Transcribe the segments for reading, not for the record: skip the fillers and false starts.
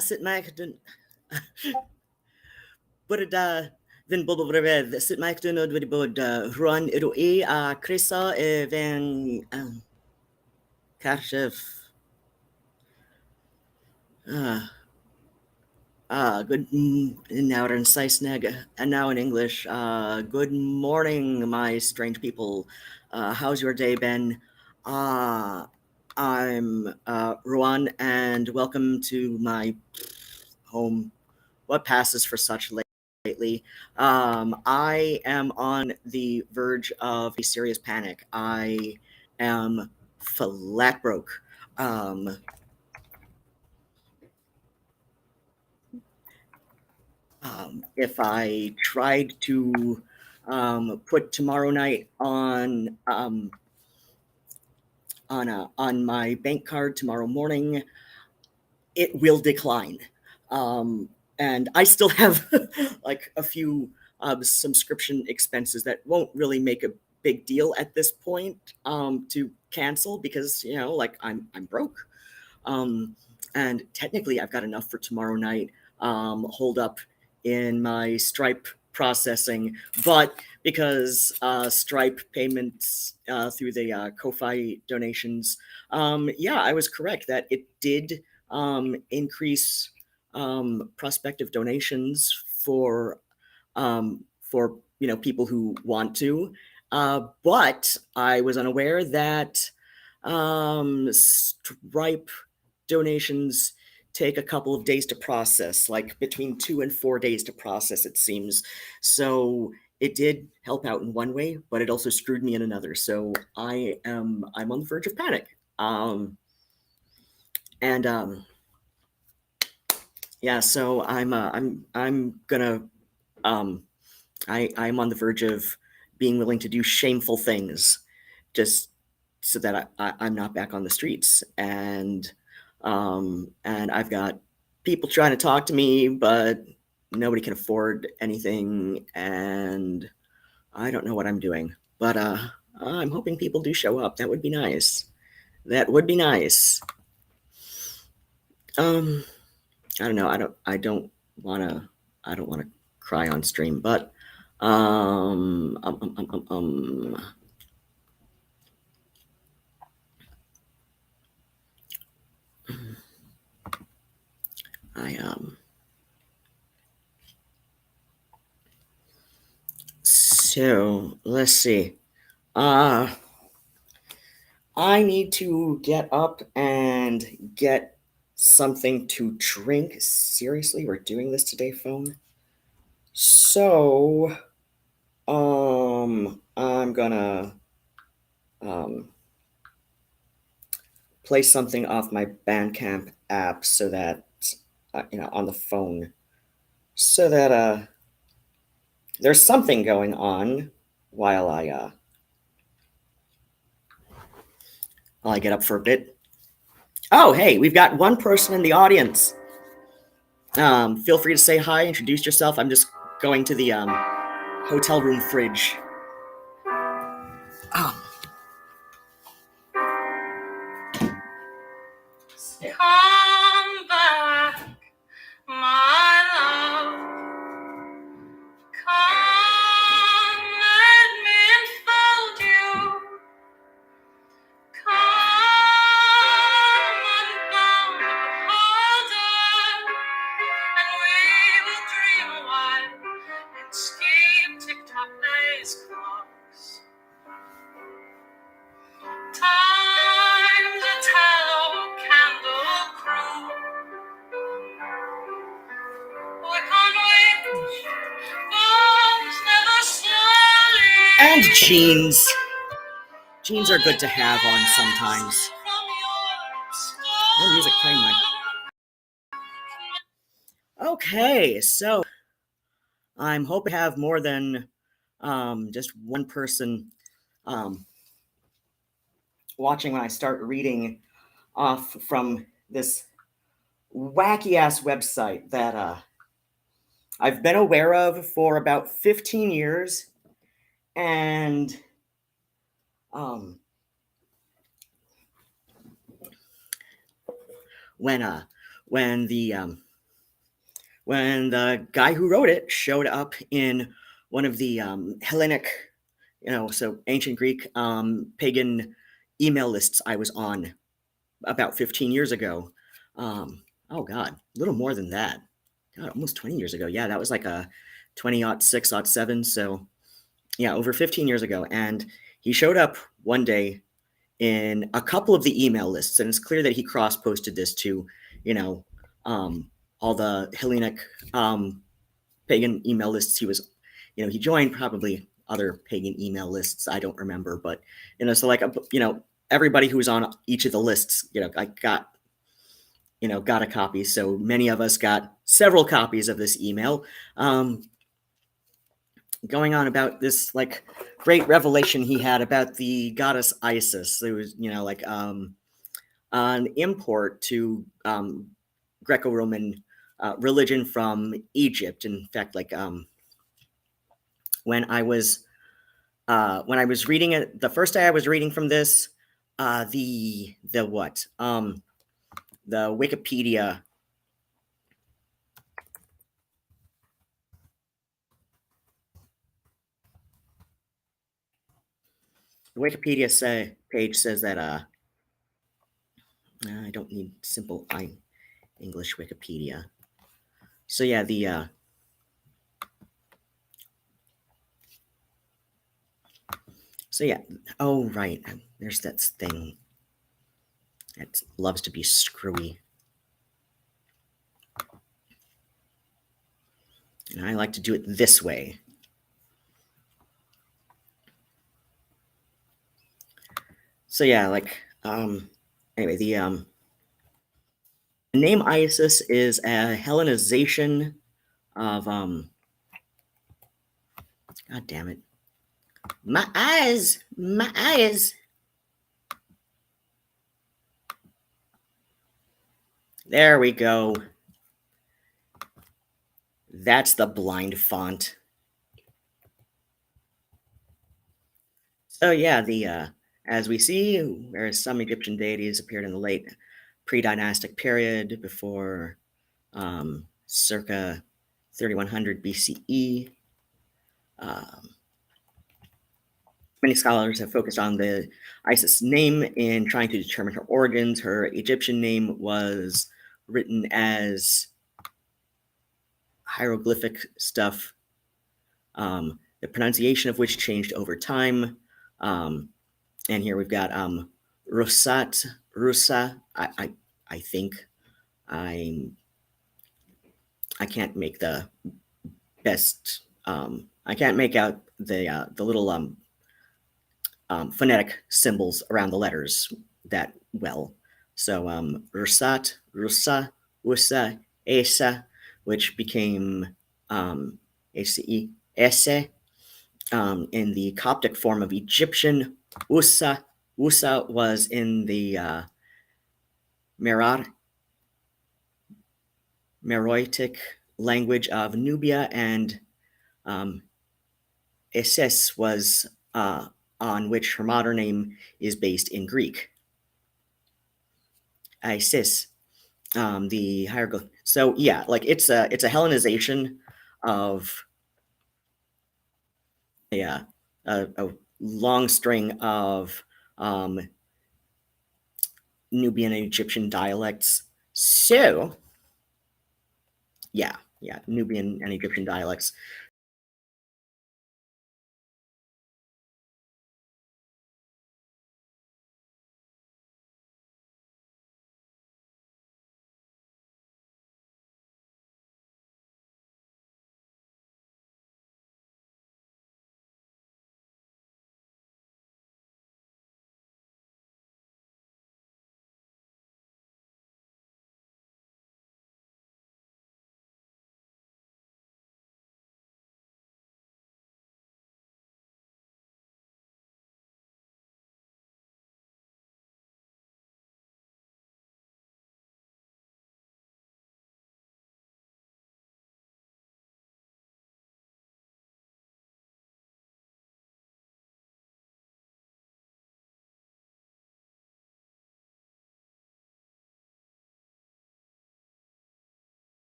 Sit Macdon Burada den Bobreved Sit Macdon wedi bod rwan roi a Crisa fe'n Carchef. Good now in Saesneg and now in English. Good morning, my strange people. How's your day been? I'm Ruan, and welcome to my home. What passes for such lately? I am on the verge of a serious panic. I am flat broke. If I tried to put tomorrow night on my bank card tomorrow morning, it will decline. And I still have like a few subscription expenses that won't really make a big deal at this point to cancel because like I'm broke. And technically I've got enough for tomorrow night. Hold up in my Stripe processing, but because Stripe payments through the Ko-Fi donations, I was correct that it did increase prospective donations for people who want to, but I was unaware that Stripe donations take a couple of days to process, like between 2 and 4 days to process, it seems. So it did help out in one way, but it also screwed me in another. So I'm on the verge of panic. So I'm gonna I'm on the verge of being willing to do shameful things just so that I'm not back on the streets. And I've got people trying to talk to me, but nobody can afford anything, and I don't know what I'm doing. But I'm hoping people do show up. That would be nice. That would be nice. I don't know. I don't wanna cry on stream, but um, um, um, um, um, I So let's see. I need to get up and get something to drink. Seriously, we're doing this today, phone? So, I'm gonna play something off my Bandcamp app so that on the phone, so that there's something going on while I get up for a bit. Oh, hey, we've got one person in the audience. Feel free to say hi, introduce yourself. I'm just going to the hotel room fridge. Um, Come back, my love. Come, let me enfold you. Come, unbound and beholden, and we will dream a while and scheme tick-tock nice clocks. Time to tallow candle crew. We can't wait. Bones never slowly. And jeans. Jeans are good to have on sometimes. No music playing my. Okay, so I'm hoping to have more than just one person watching when I start reading off from this wacky ass website that I've been aware of for about 15 years, and when the guy who wrote it showed up in one of the Hellenic, so ancient Greek pagan email lists I was on about 15 years ago. Oh God, a little more than that. God, almost 20 years ago. Yeah, that was like a 2006, 07. So yeah, over 15 years ago. And he showed up one day in a couple of the email lists, and it's clear that he cross-posted this to, all the Hellenic pagan email lists he was, he joined, probably other pagan email lists. I don't remember, but so like everybody who was on each of the lists, I got a copy. So many of us got several copies of this email, going on about this like great revelation he had about the goddess Isis. There was, like an import to Greco-Roman religion from Egypt. In fact, like when I was reading it the first day I was reading from this, the what the Wikipedia page says that I don't need simple English Wikipedia. So yeah, oh right, there's that thing that loves to be screwy. And I like to do it this way. So yeah, like anyway, the name Isis is a Hellenization of God damn it. My eyes, my eyes. There we go. That's the blind font. So yeah, the as we see, whereas some Egyptian deities appeared in the late pre-dynastic period before circa 3100 BCE. Many scholars have focused on the Isis name in trying to determine her origins. Her Egyptian name was written as hieroglyphic stuff, the pronunciation of which changed over time. And here we've got Rusat, Rusa. I think I can't make the best. I can't make out the little phonetic symbols around the letters that well. So Rusat, Rusa, Usa, Esa, which became Ase, Ese, in the Coptic form of Egyptian. Usa, Usa was in the Meroitic language of Nubia, and Eses was on which her modern name is based in Greek. Isis, the hieroglyph. So yeah, like it's a Hellenization of a long string of Nubian and Egyptian dialects. So yeah, Nubian and Egyptian dialects.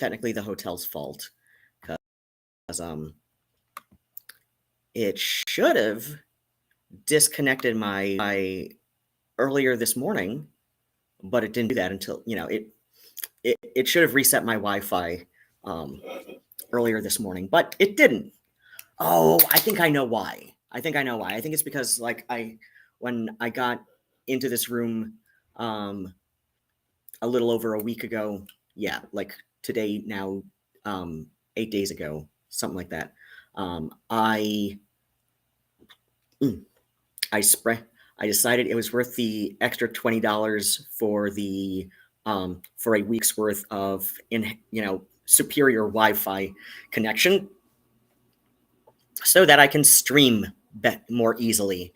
technically the hotel's fault because it should have disconnected my earlier this morning, but it didn't do that until it should have reset my Wi-Fi earlier this morning, but it didn't. Oh, I think I know why. I think it's because when I got into this room a little over a week ago, yeah, like today now, 8 days ago, something like that. I I decided it was worth the extra $20 for a week's worth of superior Wi-Fi connection, so that I can stream more easily.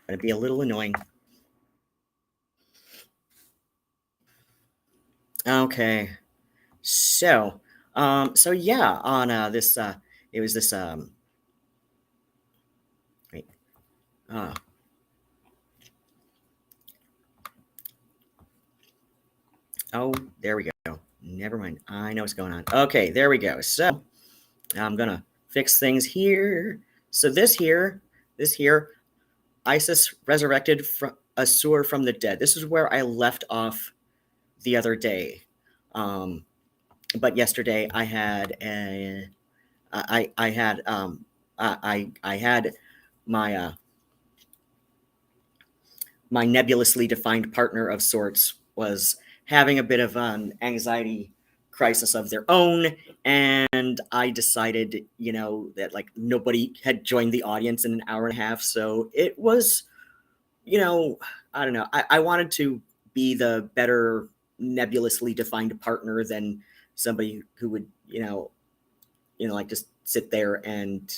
It'd be a little annoying. Okay, so yeah, on this it was this wait, uh, oh, there we go. Never mind. I know what's going on. Okay, there we go. So I'm gonna fix things here. So this here, Isis resurrected a sewer from the dead. This is where I left off the other day. But yesterday I had I had I had my my nebulously defined partner of sorts was having a bit of an anxiety crisis of their own, and I decided, that like nobody had joined the audience in an hour and a half, so it was, I don't know. I wanted to be the better nebulously defined partner than somebody who would, like just sit there and,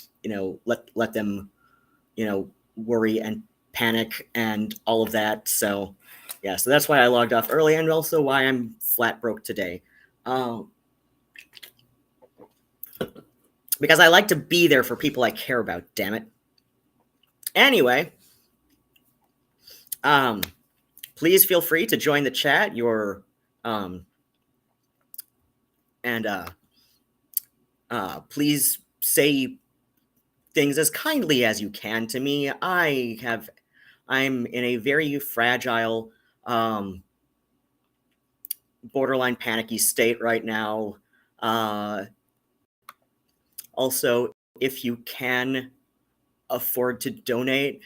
let them, worry and panic and all of that. So, yeah, so that's why I logged off early, and also why I'm flat broke today. Because I like to be there for people I care about, damn it. Anyway, please feel free to join the chat. Please say things as kindly as you can to me. I'm in a very fragile, borderline panicky state right now. Also, if you can afford to donate,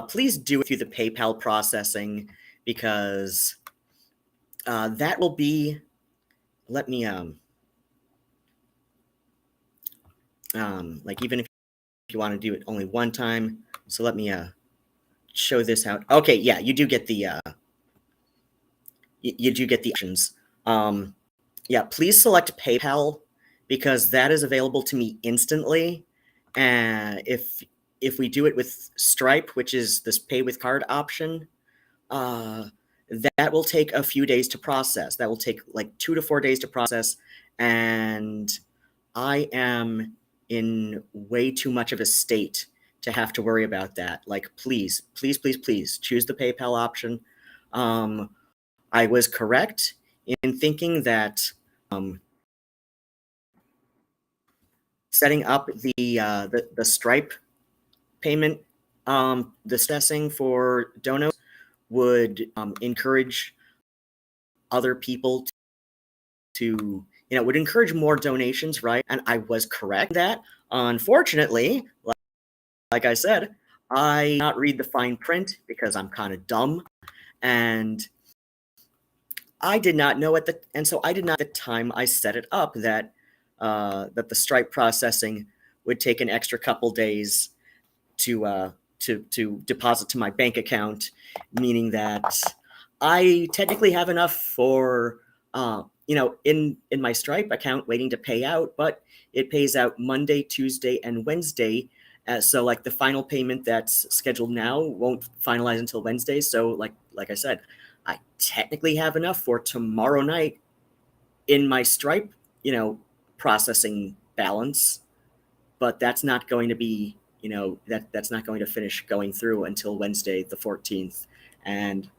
please do it through the PayPal processing, because that will be. Let me like, even if you want to do it only one time. So let me show this out. Okay, yeah, you do get the you do get the options. Yeah, please select PayPal, because that is available to me instantly. And if we do it with Stripe, which is this pay with card option, that will take a few days to process. That will take like 2 to 4 days to process, and I am in way too much of a state to have to worry about that. Like, please, please, please, please choose the PayPal option. I was correct in thinking that setting up the Stripe payment, the assessing for donos would encourage other people to, would encourage more donations, right? And I was correct in that. Unfortunately, like I said, I did not read the fine print because I'm kind of dumb, and I did not know at the time I set it up that that the Stripe processing would take an extra couple days to deposit to my bank account, meaning that I technically have enough for in my Stripe account waiting to pay out, but it pays out Monday, Tuesday, and Wednesday. So like the final payment that's scheduled now won't finalize until Wednesday. So like I said, I technically have enough for tomorrow night in my Stripe, processing balance, but that's not going to be, that's not going to finish going through until Wednesday the 14th. And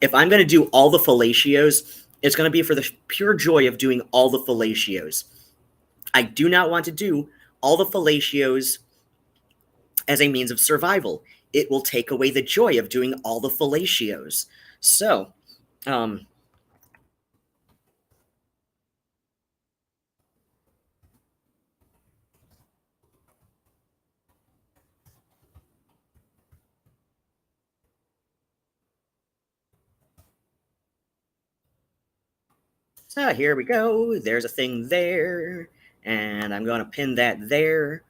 if I'm going to do all the fellatios, it's going to be for the pure joy of doing all the fellatios. I do not want to do all the fellatios as a means of survival. It will take away the joy of doing all the fellatios. So, so here we go. There's a thing there, and I'm going to pin that there.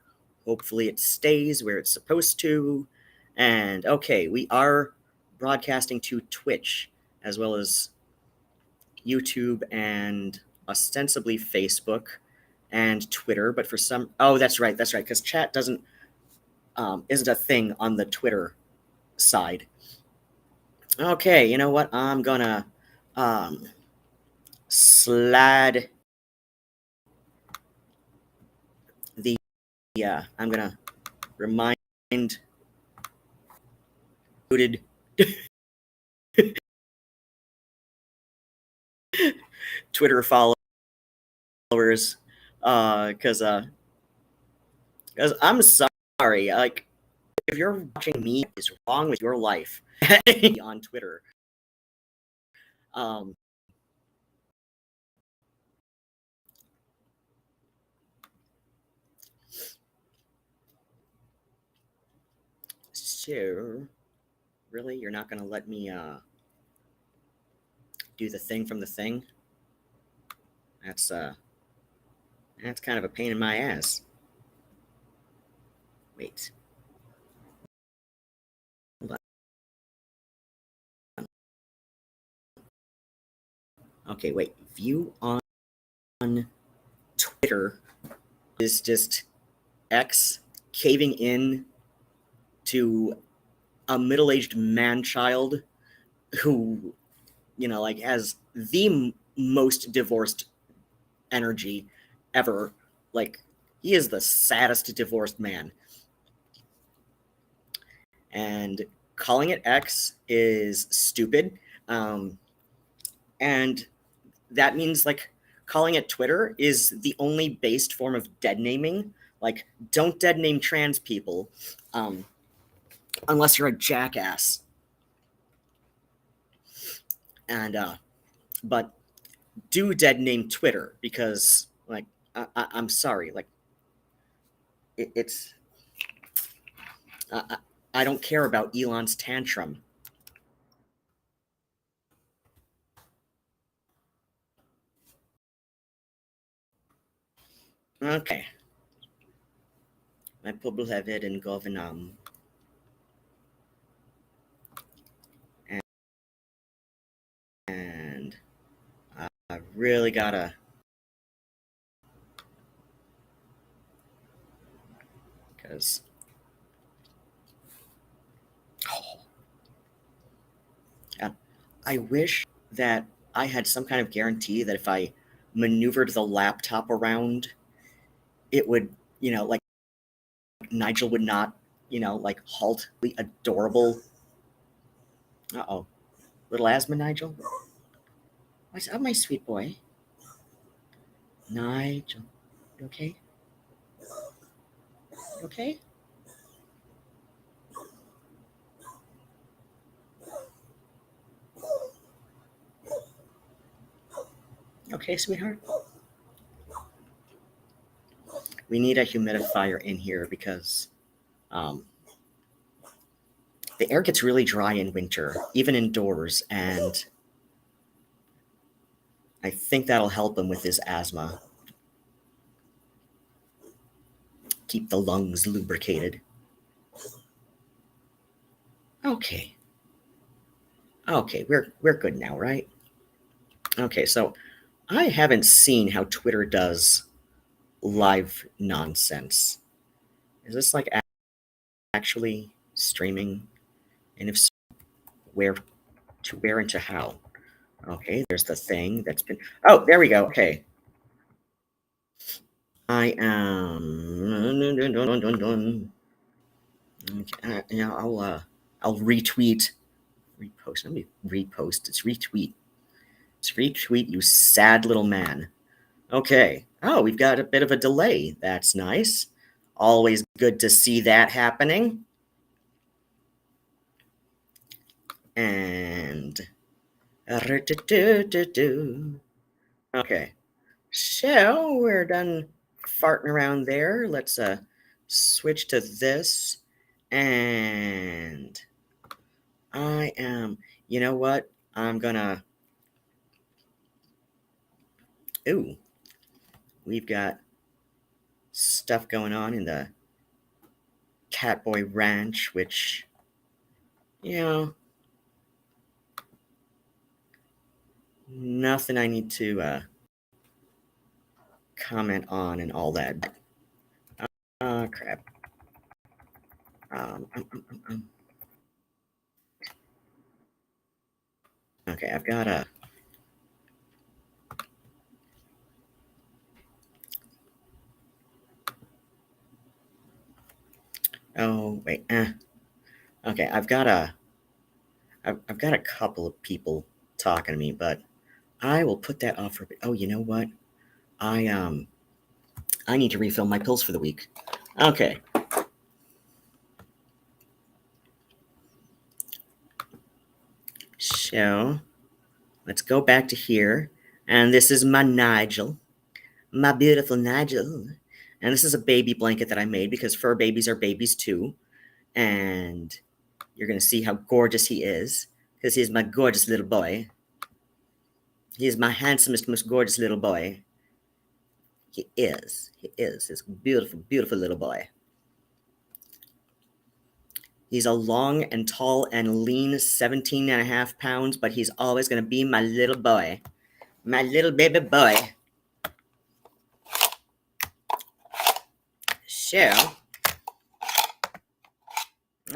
Hopefully it stays where it's supposed to. And okay, we are broadcasting to Twitch as well as YouTube and ostensibly Facebook and Twitter, but for some, oh, that's right, because chat isn't a thing on the Twitter side. Okay, you know what? I'm gonna slide the I'm gonna remind Twitter followers because I'm sorry, like if you're watching me, what is wrong with your life on Twitter. So really, you're not gonna let me do the thing from the thing? That's kind of a pain in my ass. Wait. Hold on. Okay, wait. View on Twitter is just X caving in to a middle-aged man-child who, like has the most divorced energy ever. Like, he is the saddest divorced man. And calling it X is stupid. And that means, like, calling it Twitter is the only based form of dead naming. Like, don't dead name trans people unless you're a jackass. And, but do dead name Twitter because, like, I'm sorry. Like, it's. I don't care about Elon's tantrum. Okay. My pobl hefyd yn gofyn am. And I really gotta. Because. Oh. I wish that I had some kind of guarantee that if I maneuvered the laptop around, it would, like Nigel would not, like halt the adorable. Uh-oh. Little asthma, Nigel? What's up, my sweet boy? Nigel. You okay? You okay? Okay, sweetheart? We need a humidifier in here because the air gets really dry in winter, even indoors, and I think that'll help him with his asthma. Keep the lungs lubricated. Okay. Okay, we're good now, right? Okay, so I haven't seen how Twitter does live nonsense. Is this like actually streaming? And if so, where where and to how? Okay, there's the thing that's been. Oh, there we go. Okay, I am. Okay, yeah, I'll retweet, repost. Let me repost. It's retweet. It's retweet. You sad little man. Okay. Oh, we've got a bit of a delay. That's nice. Always good to see that happening. And okay. So we're done farting around there. Let's switch to this. And I am, you know what? I'm gonna, ooh, we've got stuff going on in the Catboy Ranch, which, you know, nothing I need to comment on and all that. Crap. Um, um, um, um, um. Okay, I've got a. Oh wait. Okay, I've got a couple of people talking to me, but I will put that off for a bit. Oh, you know what? I um I need to refill my pills for the week. Okay. So let's go back to here. And this is my Nigel. My beautiful Nigel. And this is a baby blanket that I made because fur babies are babies too. And you're going to see how gorgeous he is because he's my gorgeous little boy. He is my handsomest, most gorgeous little boy. He is. He is. His beautiful, beautiful little boy. He's a long and tall and lean 17 and a half pounds, but he's always going to be my little boy. My little baby boy. So,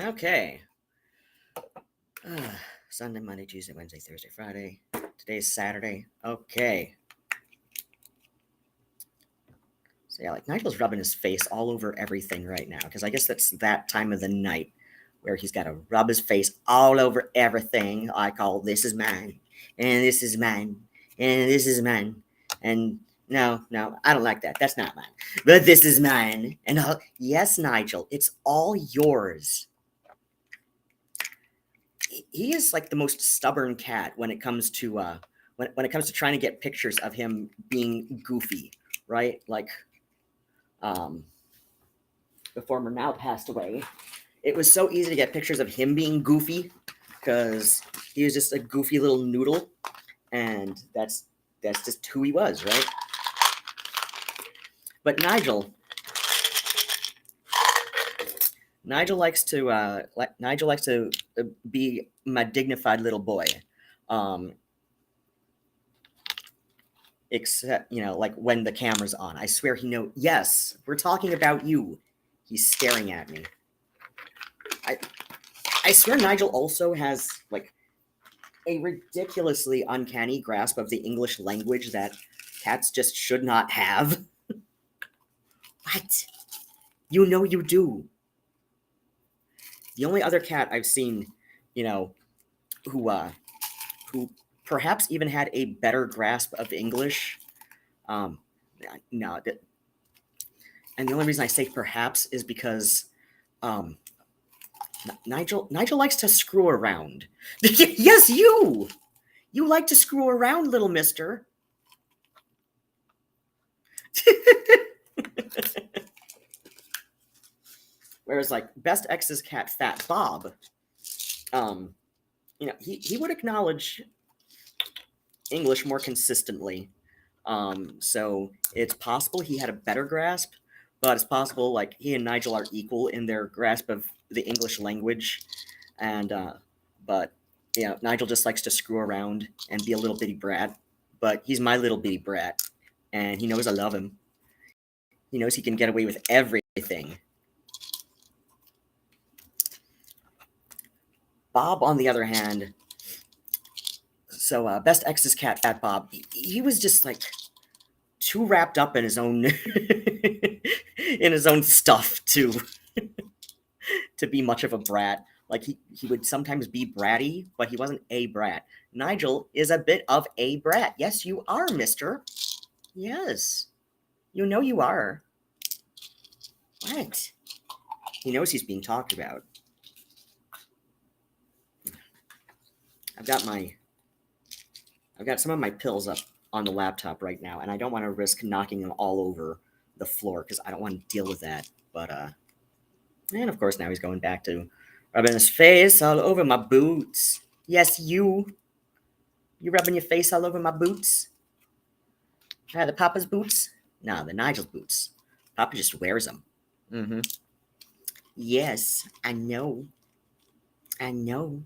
okay. Sunday, Monday, Tuesday, Wednesday, Thursday, Friday. Today's Saturday. Okay. So yeah, like Nigel's rubbing his face all over everything right now because I guess that's that time of the night where he's got to rub his face all over everything. I call this is mine, and this is mine, and this is mine, and no, I don't like that. That's not mine, but this is mine. And yes, Nigel, it's all yours. He is like the most stubborn cat when it comes to when it comes to trying to get pictures of him being goofy, right? Like before Murnau passed away, it was so easy to get pictures of him being goofy because he was just a goofy little noodle, and that's just who he was, right? But Nigel likes to be my dignified little boy, except like when the camera's on. I swear he knows. Yes, we're talking about you. He's staring at me. I swear Nigel also has like a ridiculously uncanny grasp of the English language that cats just should not have. What? You know you do. The only other cat I've seen, who perhaps even had a better grasp of English, no, and the only reason I say perhaps is because Nigel likes to screw around. Yes, you like to screw around, little mister. Whereas like Best X's cat, Fat Bob, he would acknowledge English more consistently. So it's possible he had a better grasp, but it's possible like he and Nigel are equal in their grasp of the English language, and but Yeah, Nigel just likes to screw around and be a little bitty brat, but he's my little bitty brat, and he knows I love him. He knows he can get away with everything. Bob, on the other hand, so Best Ex's cat, Fat Bob, he was just like too wrapped up in his own in his own stuff to be much of a brat. Like he would sometimes be bratty, but he wasn't a brat. Nigel is a bit of a brat. Yes, you are, mister. Yes. You know you are. What? He knows he's being talked about. I've got some of my pills up on the laptop right now, and I don't want to risk knocking them all over the floor because I don't want to deal with that. But and of course now he's going back to rubbing his face all over my boots. Yes, you rubbing your face all over my boots? The Papa's boots? No, the Nigel's boots. Papa just wears them. Mm-hmm. Yes, I know. I know.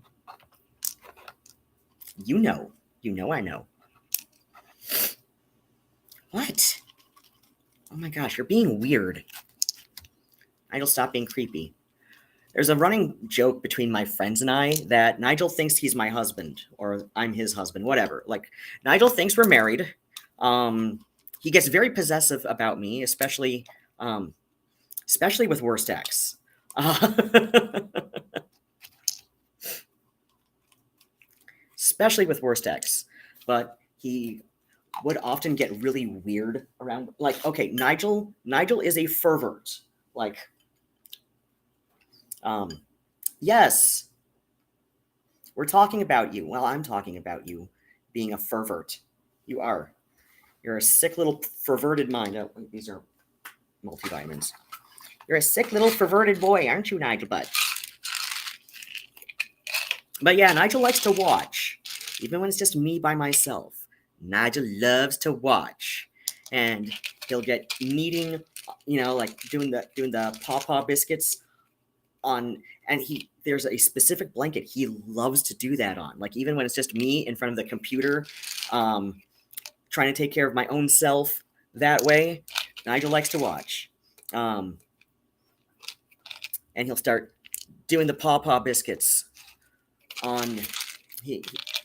You know. You know I know. What? Oh my gosh, you're being weird. Nigel, stop being creepy. There's a running joke between my friends and I that Nigel thinks he's my husband, or I'm his husband, whatever. Like, Nigel thinks we're married. He gets very possessive about me, especially with Worst Ex. Especially with Worst Ex. But he would often get really weird around, like, okay, Nigel is a pervert. Like, yes, we're talking about you. Well, I'm talking about you being a pervert. You are. You're a sick little perverted mind. Oh, these are multivitamins. You're a sick little perverted boy, aren't you, Nigel? But yeah, Nigel likes to watch, even when it's just me by myself. Nigel loves to watch, and he'll get kneading, like doing the paw biscuits on, and there's a specific blanket he loves to do that on. Like, even when it's just me in front of the computer, trying to take care of my own self that way, Nigel likes to watch. And he'll start doing the paw biscuits on,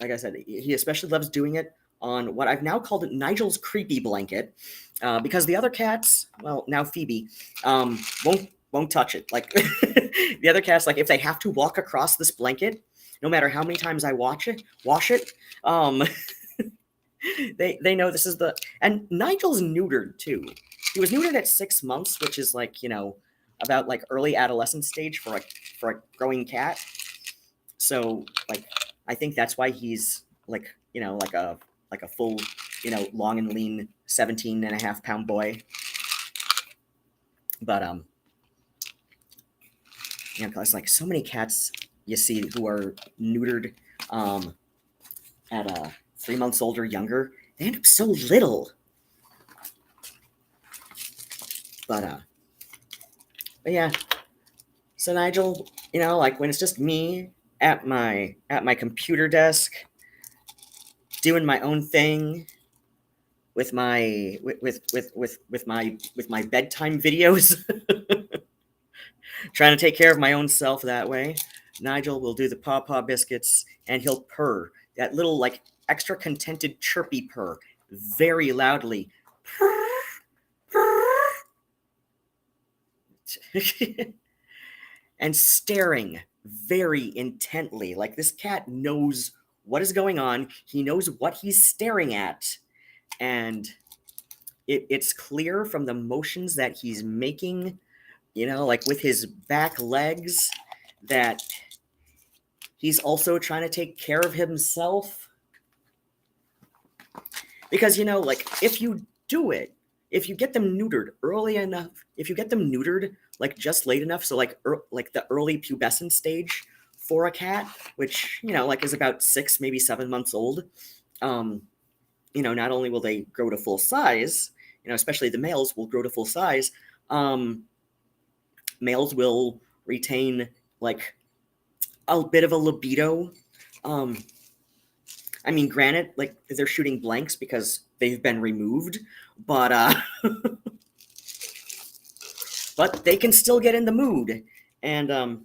like I said, he especially loves doing it on what I've now called Nigel's creepy blanket, because the other cats, well, now Phoebe, won't touch it. Like, the other cats, like, if they have to walk across this blanket, no matter how many times I wash it, they know this is the. And Nigel's neutered too. He was neutered at 6 months, which is like, about like early adolescent stage for a growing cat. So, like, I think that's why he's like, like a full, long and lean 17.5-pound boy. But because like so many cats you see who are neutered at 3 months old or younger, they end up so little. But yeah. So Nigel, like when it's just me at my computer desk doing my own thing with my my bedtime videos, trying to take care of my own self that way, Nigel will do the paw biscuits, and he'll purr, that little like extra contented chirpy purr, very loudly. And staring very intently, like this cat knows what is going on. He knows what he's staring at, and it's clear from the motions that he's making, like with his back legs, that he's also trying to take care of himself. Because, like, if you get them neutered early enough, if you get them neutered, like, just late enough, so, like, like the early pubescent stage for a cat, which, like, is about 6, maybe 7 months old, not only will they grow to full size, especially the males will grow to full size, males will retain, like, a bit of a libido I mean, granted, like they're shooting blanks because they've been removed, but but they can still get in the mood, and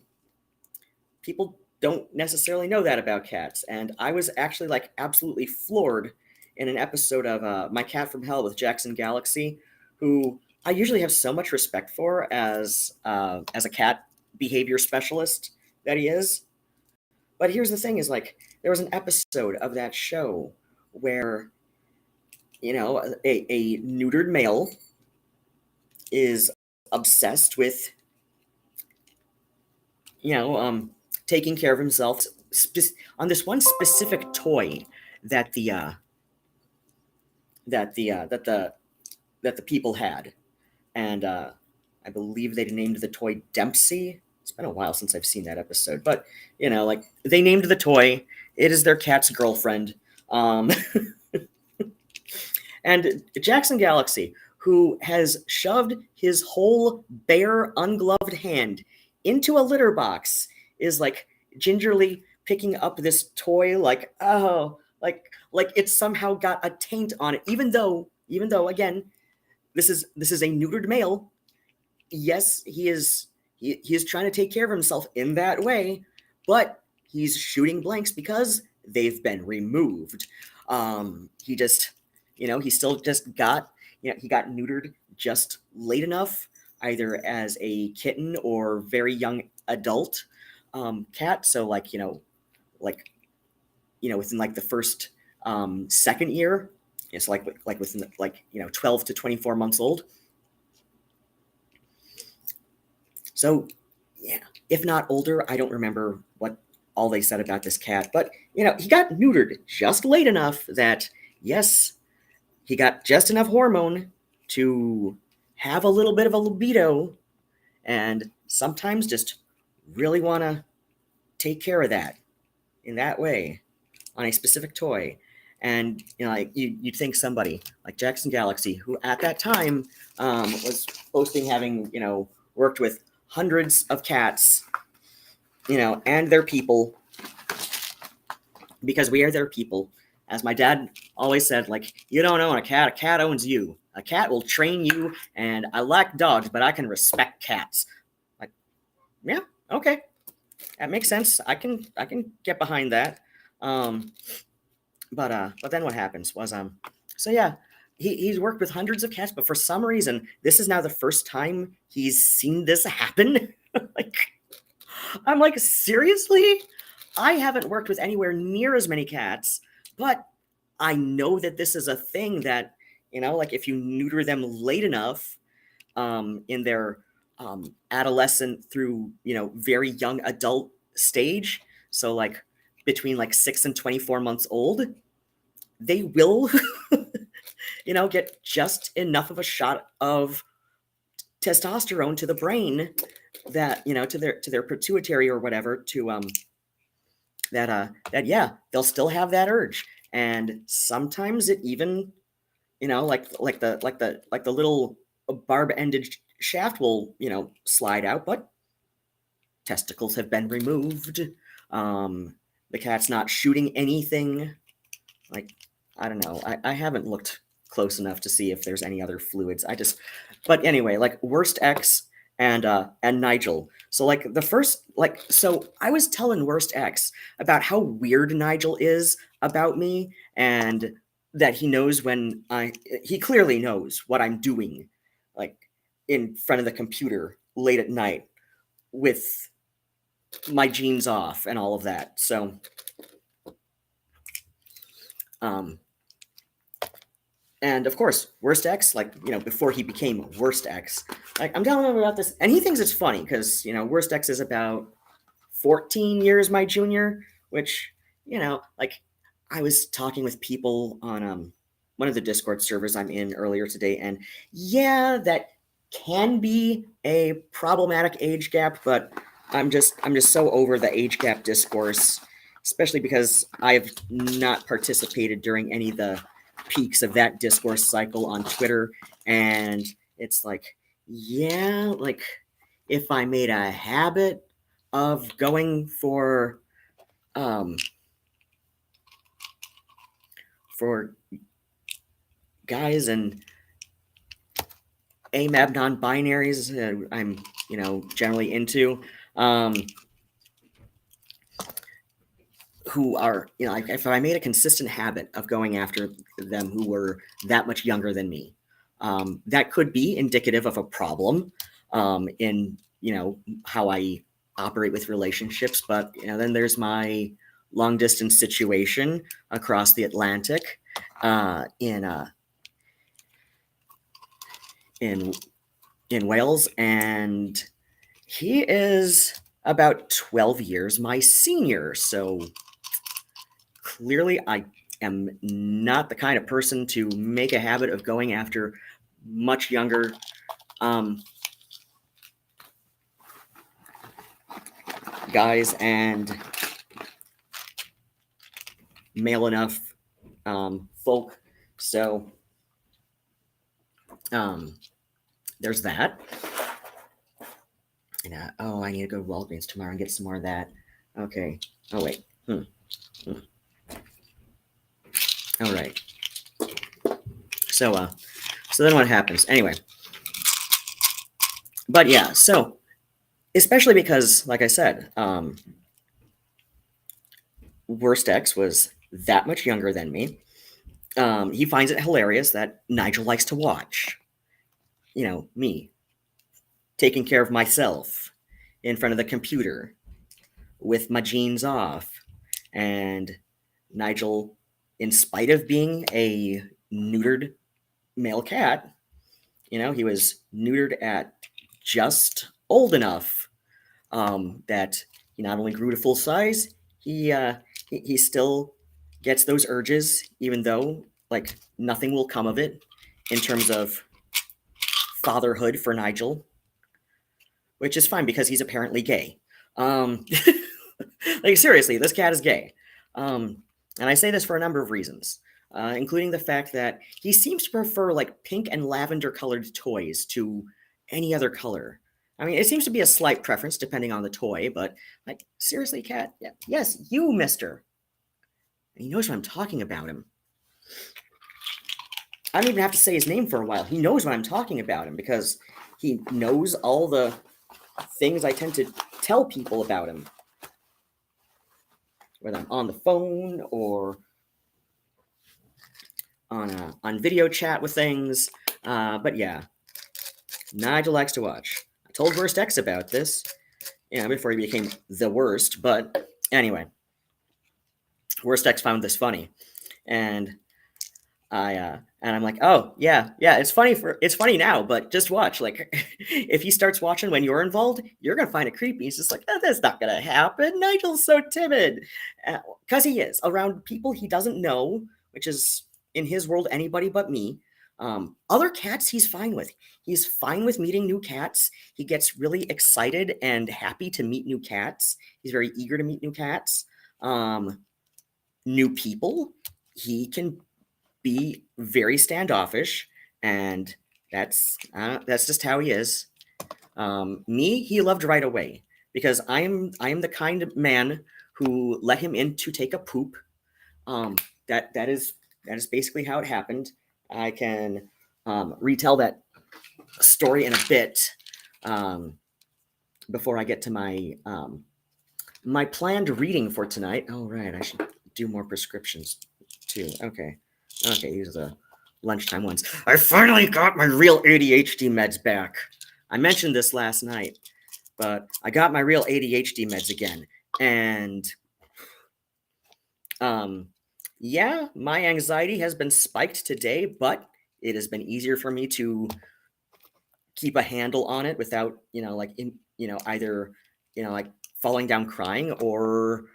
people don't necessarily know that about cats. And I was actually like absolutely floored in an episode of My Cat from Hell with Jackson Galaxy, who I usually have so much respect for as a cat behavior specialist that he is. But here's the thing: is like there was an episode of that show where a neutered male is obsessed with taking care of himself on this one specific toy that the people had, and I believe they named the toy Dempsey. It's been a while since I've seen that episode, but like they named the toy. It is their cat's girlfriend, and Jackson Galaxy, who has shoved his whole bare, ungloved hand into a litter box, is like gingerly picking up this toy, like, oh, like it somehow got a taint on it, even though again, this is a neutered male. Yes, he is trying to take care of himself in that way, but he's shooting blanks because they've been removed. He just, he still just got, he got neutered just late enough, either as a kitten or very young adult cat. So like, within like the first second year, it's like within 12 to 24 months old. So, yeah, if not older, I don't remember what all they said about this cat, but he got neutered just late enough that yes, he got just enough hormone to have a little bit of a libido, and sometimes just really want to take care of that in that way on a specific toy. And like you'd think somebody like Jackson Galaxy, who at that time was boasting having worked with hundreds of cats, and their people, because we are their people. As my dad always said, like, you don't own a cat owns you. A cat will train you, and I like dogs, but I can respect cats. Like, yeah, okay, that makes sense. I can get behind that. But then what happens was so yeah, he's worked with hundreds of cats, but for some reason, this is now the first time he's seen this happen. Like, I'm like, seriously? I haven't worked with anywhere near as many cats, but I know that this is a thing that, like if you neuter them late enough in their adolescent through, very young adult stage, so like between like 6 and 24 months old, they will, get just enough of a shot of testosterone to the brain that, to their pituitary or whatever, to that yeah, they'll still have that urge, and sometimes it even, like the little barb ended shaft will, slide out, but testicles have been removed. The cat's not shooting anything. Like, I don't know. I haven't looked close enough to see if there's any other fluids. But anyway, like Worst X and Nigel. So like the first, like, so I was telling Worst X about how weird Nigel is about me, and that he knows he clearly knows what I'm doing, like in front of the computer late at night with my jeans off and all of that. So, and of course, Worst X, like, before he became Worst X, like I'm telling him about this, and he thinks it's funny because, Worst X is about 14 years my junior, which, like I was talking with people on one of the Discord servers I'm in earlier today, and yeah, that can be a problematic age gap, but I'm just so over the age gap discourse, especially because I've not participated during any of the peaks of that discourse cycle on Twitter, and it's like, yeah, like if I made a habit of going for for guys and AMAB non-binaries, I'm generally into, who are, if I made a consistent habit of going after them who were that much younger than me, that could be indicative of a problem in how I operate with relationships. But then there's my long distance situation across the Atlantic, in Wales, and he is about 12 years my senior. So clearly, I am not the kind of person to make a habit of going after much younger guys and male enough folk. So there's that. And, I need to go to Walgreens tomorrow and get some more of that. Okay. Oh, wait. All right. So then what happens? Anyway. But yeah, so especially because, like I said, Worst X was that much younger than me. He finds it hilarious that Nigel likes to watch, me taking care of myself in front of the computer with my jeans off. And Nigel, in spite of being a neutered male cat, he was neutered at just old enough that he not only grew to full size, he still gets those urges, even though like nothing will come of it in terms of fatherhood for Nigel, which is fine because he's apparently gay. Like seriously, this cat is gay, and I say this for a number of reasons, including the fact that he seems to prefer like pink and lavender colored toys to any other color. I mean, it seems to be a slight preference depending on the toy, but like seriously, cat, yeah, yes, you, Mister. He knows what I'm talking about him. I don't even have to say his name for a while. He knows what I'm talking about him because he knows all the things I tend to tell people about him, whether I'm on the phone or on video chat with things. But yeah, Nigel likes to watch. I told Worst X about this, before he became the worst. But anyway, Worst X found this funny, and I'm like, oh yeah, it's funny now, but just watch. Like, if he starts watching when you're involved, you're gonna find it creepy. He's just like, that's not gonna happen. Nigel's so timid, because he is around people he doesn't know, which is in his world anybody but me. Other cats he's fine with. He's fine with meeting new cats. He gets really excited and happy to meet new cats. He's very eager to meet new cats. New people, he can be very standoffish, and that's just how he is. Me, he loved right away because I am the kind of man who let him in to take a poop. That is basically how it happened. I can retell that story in a bit before I get to my my planned reading for tonight. Oh right, I should do more prescriptions too. Okay, these are the lunchtime ones. I finally got my real ADHD meds back. I mentioned this last night, but I got my real ADHD meds again, and yeah, my anxiety has been spiked today, but it has been easier for me to keep a handle on it without, either, like falling down crying or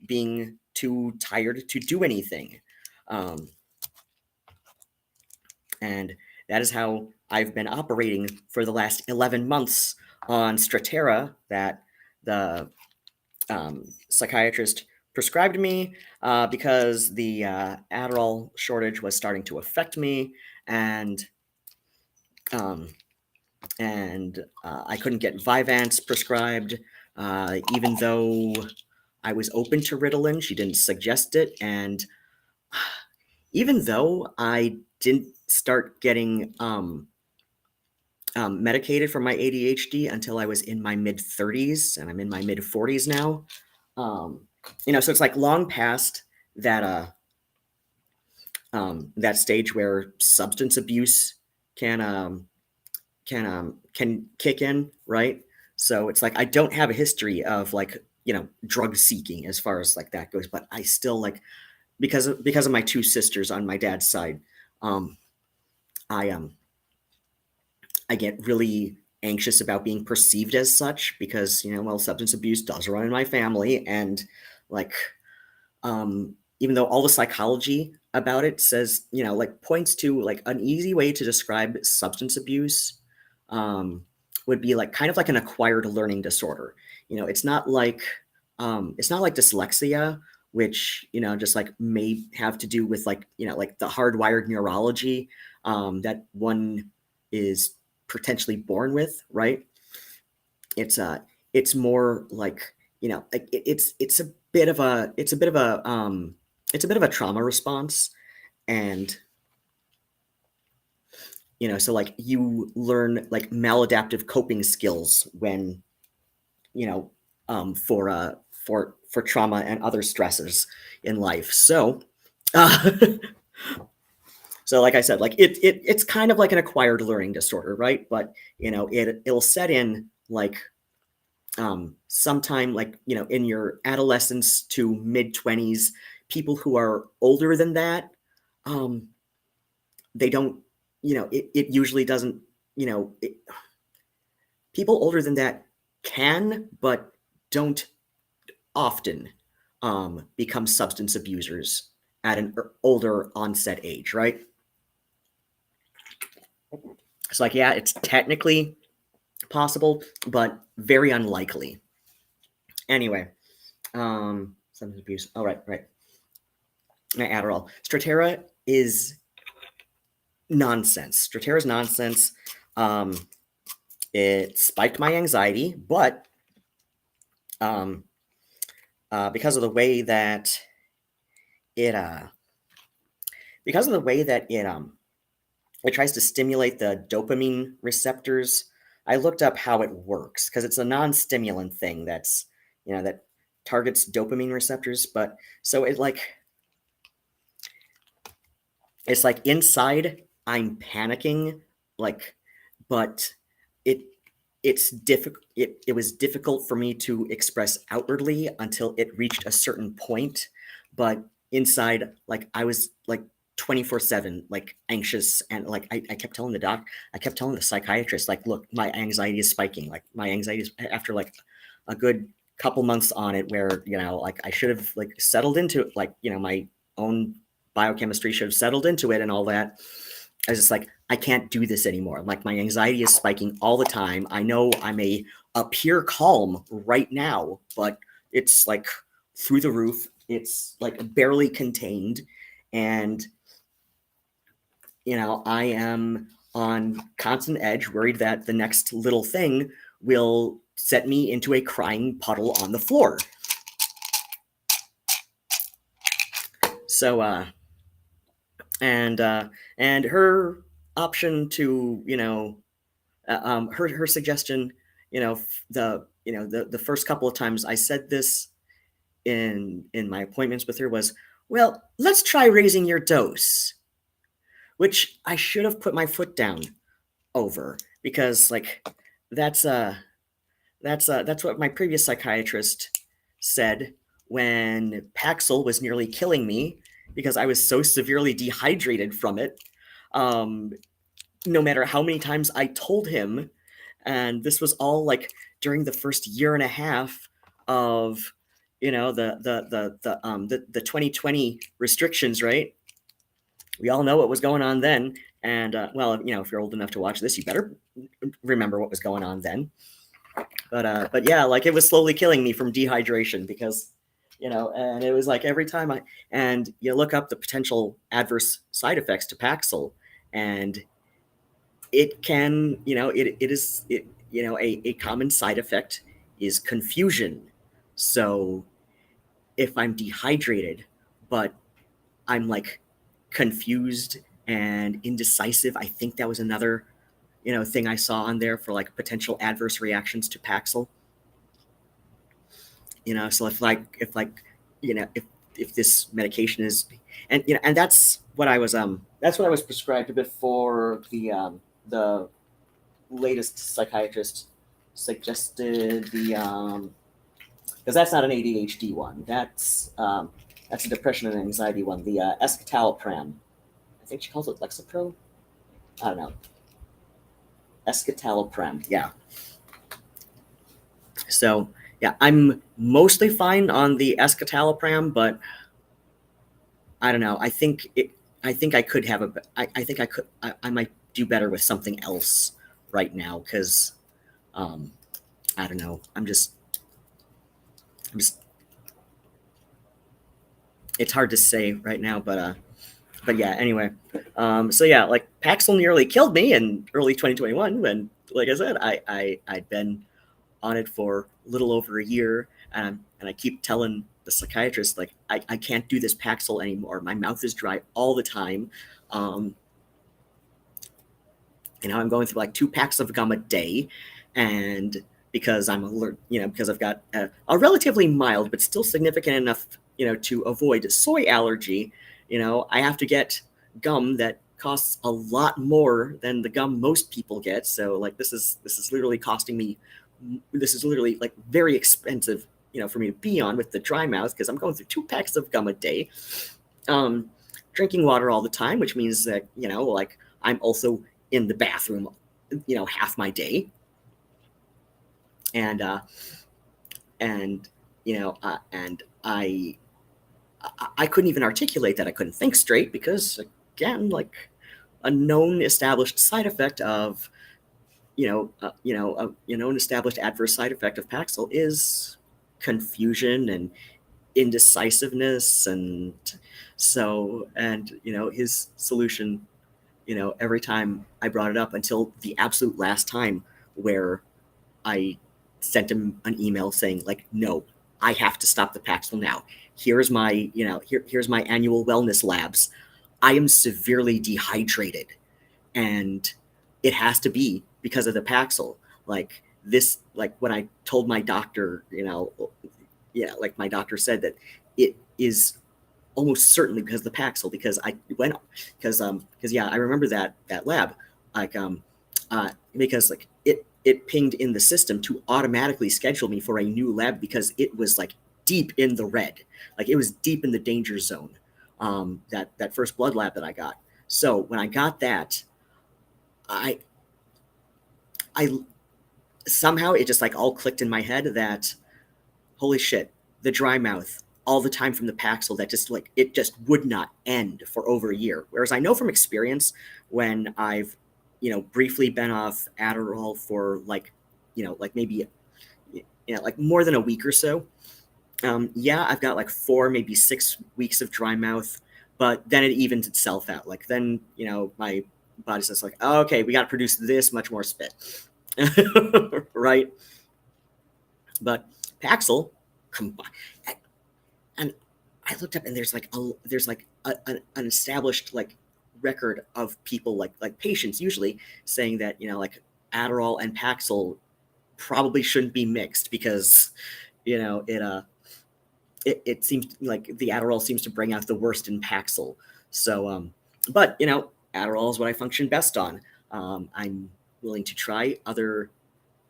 being too tired to do anything. And that is how I've been operating for the last 11 months on Strattera that the psychiatrist prescribed me because the Adderall shortage was starting to affect me, and I couldn't get Vyvanse prescribed, even though I was open to Ritalin. She didn't suggest it, and even though I didn't start getting medicated for my ADHD until I was in my mid 30s, and I'm in my mid 40s now. Um, so it's like long past that that stage where substance abuse can can kick in, right? So it's like I don't have a history of like drug seeking as far as like that goes, but I still like because of my two sisters on my dad's side, um, I I get really anxious about being perceived as such because well, substance abuse does run in my family, and like even though all the psychology about it says, like points to like an easy way to describe substance abuse um, would be like kind of like an acquired learning disorder. It's not like dyslexia, which just like may have to do with like like the hardwired neurology that one is potentially born with, right? It's it's more like like it's a bit of a it's a bit of a trauma response. And so like you learn like maladaptive coping skills when you know for trauma and other stresses in life. So uh, so like I said, like it's kind of like an acquired learning disorder, right? But it'll set in like sometime like in your adolescence to mid 20s. People who are older than that, um they don't, it usually doesn't, people older than that can but don't often become substance abusers at an older onset age, right? It's like, yeah, it's technically possible but very unlikely. Anyway, substance abuse, oh right, my Adderall. Stratera is nonsense. Stratera is nonsense. Um, it spiked my anxiety, but um, because of the way that it because of the way that it tries to stimulate the dopamine receptors. I looked up how it works because it's a non-stimulant thing that's that targets dopamine receptors. But so it's like inside I'm panicking, like, but it it's difficult. It was difficult for me to express outwardly until it reached a certain point. But inside, like I was like 24/7, like anxious, and like I kept telling I kept telling the psychiatrist, like, look, my anxiety is spiking. Like my anxiety is after like a good couple months on it, where like I should have like settled into it, like my own biochemistry should have settled into it and all that. I was just like, I can't do this anymore. Like my anxiety is spiking all the time. I know I may appear calm right now, but it's like through the roof. It's like barely contained. And, I am on constant edge, worried that the next little thing will set me into a crying puddle on the floor. So, and her option to, her suggestion, the first couple of times I said this in my appointments with her was, well, let's try raising your dose, which I should have put my foot down over, because like that's that's what my previous psychiatrist said when Paxil was nearly killing me because I was so severely dehydrated from it. Um, no matter how many times I told him, and this was all like during the first year and a half of the 2020 restrictions, right? We all know what was going on then, and well, if you're old enough to watch this, you better remember what was going on then. But yeah, like it was slowly killing me from dehydration because and it was like every time and you look up the potential adverse side effects to Paxil, and it can, it is, a common side effect is confusion. So if I'm dehydrated, but I'm like confused and indecisive. I think that was another, thing I saw on there for like potential adverse reactions to Paxil. So if this medication is, and that's what I was prescribed before the latest psychiatrist suggested the because that's not an ADHD one. That's a depression and anxiety one. The escitalopram. I think she calls it Lexapro. I don't know. Escitalopram. Yeah. So yeah, I'm mostly fine on the escitalopram, but I don't know. I think I could have a. I think I could. I might do better with something else right now because um, I don't know. I'm just. It's hard to say right now, but yeah. Anyway, so yeah, like Paxil nearly killed me in early 2021 when, like I said, I'd been on it for a little over a year, and I keep telling the psychiatrist like I can't do this Paxil anymore. My mouth is dry all the time. Um, I'm going through like 2 packs of gum a day, and because I'm alert, because I've got a relatively mild but still significant enough, to avoid soy allergy. I have to get gum that costs a lot more than the gum most people get. So like this is literally costing me. This is literally like very expensive, for me to be on with the dry mouth because I'm going through 2 packs of gum a day. Um, Drinking water all the time, which means that like I'm also in the bathroom, half my day, and and and I couldn't even articulate that I couldn't think straight because again, like a known established side effect of a known established adverse side effect of Paxil is confusion and indecisiveness, and his solution, every time I brought it up until the absolute last time where I sent him an email saying like, no, I have to stop the Paxil now. Here's my, here's my annual wellness labs. I am severely dehydrated, and it has to be because of the Paxil. Like this, like when I told my doctor, like my doctor said that it is almost certainly because of the Paxil, because I went because yeah, I remember that lab, like because like it pinged in the system to automatically schedule me for a new lab because it was like deep in the red, like it was deep in the danger zone. That first blood lab that I got. So when I got that, I I somehow it just like all clicked in my head that holy shit, the dry mouth all the time from the Paxil that just like it just would not end for over a year. Whereas I know from experience when I've briefly been off Adderall for like like maybe like more than a week or so. Yeah, I've got like 4 maybe 6 weeks of dry mouth, but then it evens itself out. Like then my body's just like, oh, okay, we got to produce this much more spit, right? But Paxil, and I looked up and there's like an established like record of people like patients usually saying that like Adderall and Paxil probably shouldn't be mixed because it seems like the Adderall seems to bring out the worst in Paxil. So but Adderall is what I function best on. I'm willing to try other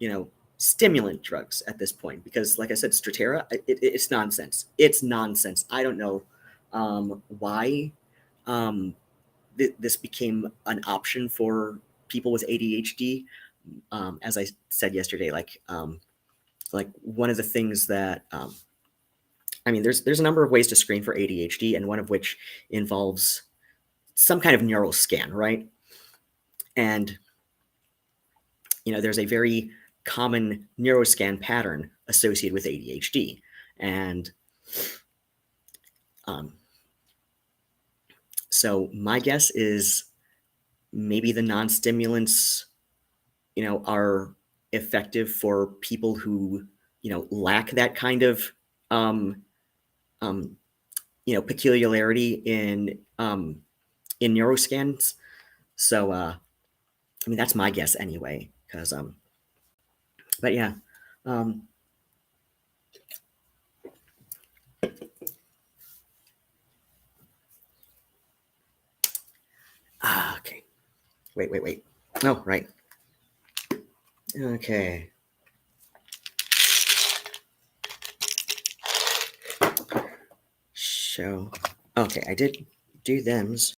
you know stimulant drugs at this point because like I said, Strattera, it's nonsense. It's nonsense. I don't know why um, this became an option for people with ADHD. As I said yesterday, like one of the things that I mean, there's a number of ways to screen for ADHD, and one of which involves some kind of neural scan, right? And there's a very common neuroscan pattern associated with ADHD, and um, so my guess is maybe the non-stimulants, are effective for people who lack that kind of um, um, peculiarity in in neuroscans. So I mean that's my guess anyway. Because but yeah. Um, okay. Wait. No, right. Okay. So, okay, I did do thems,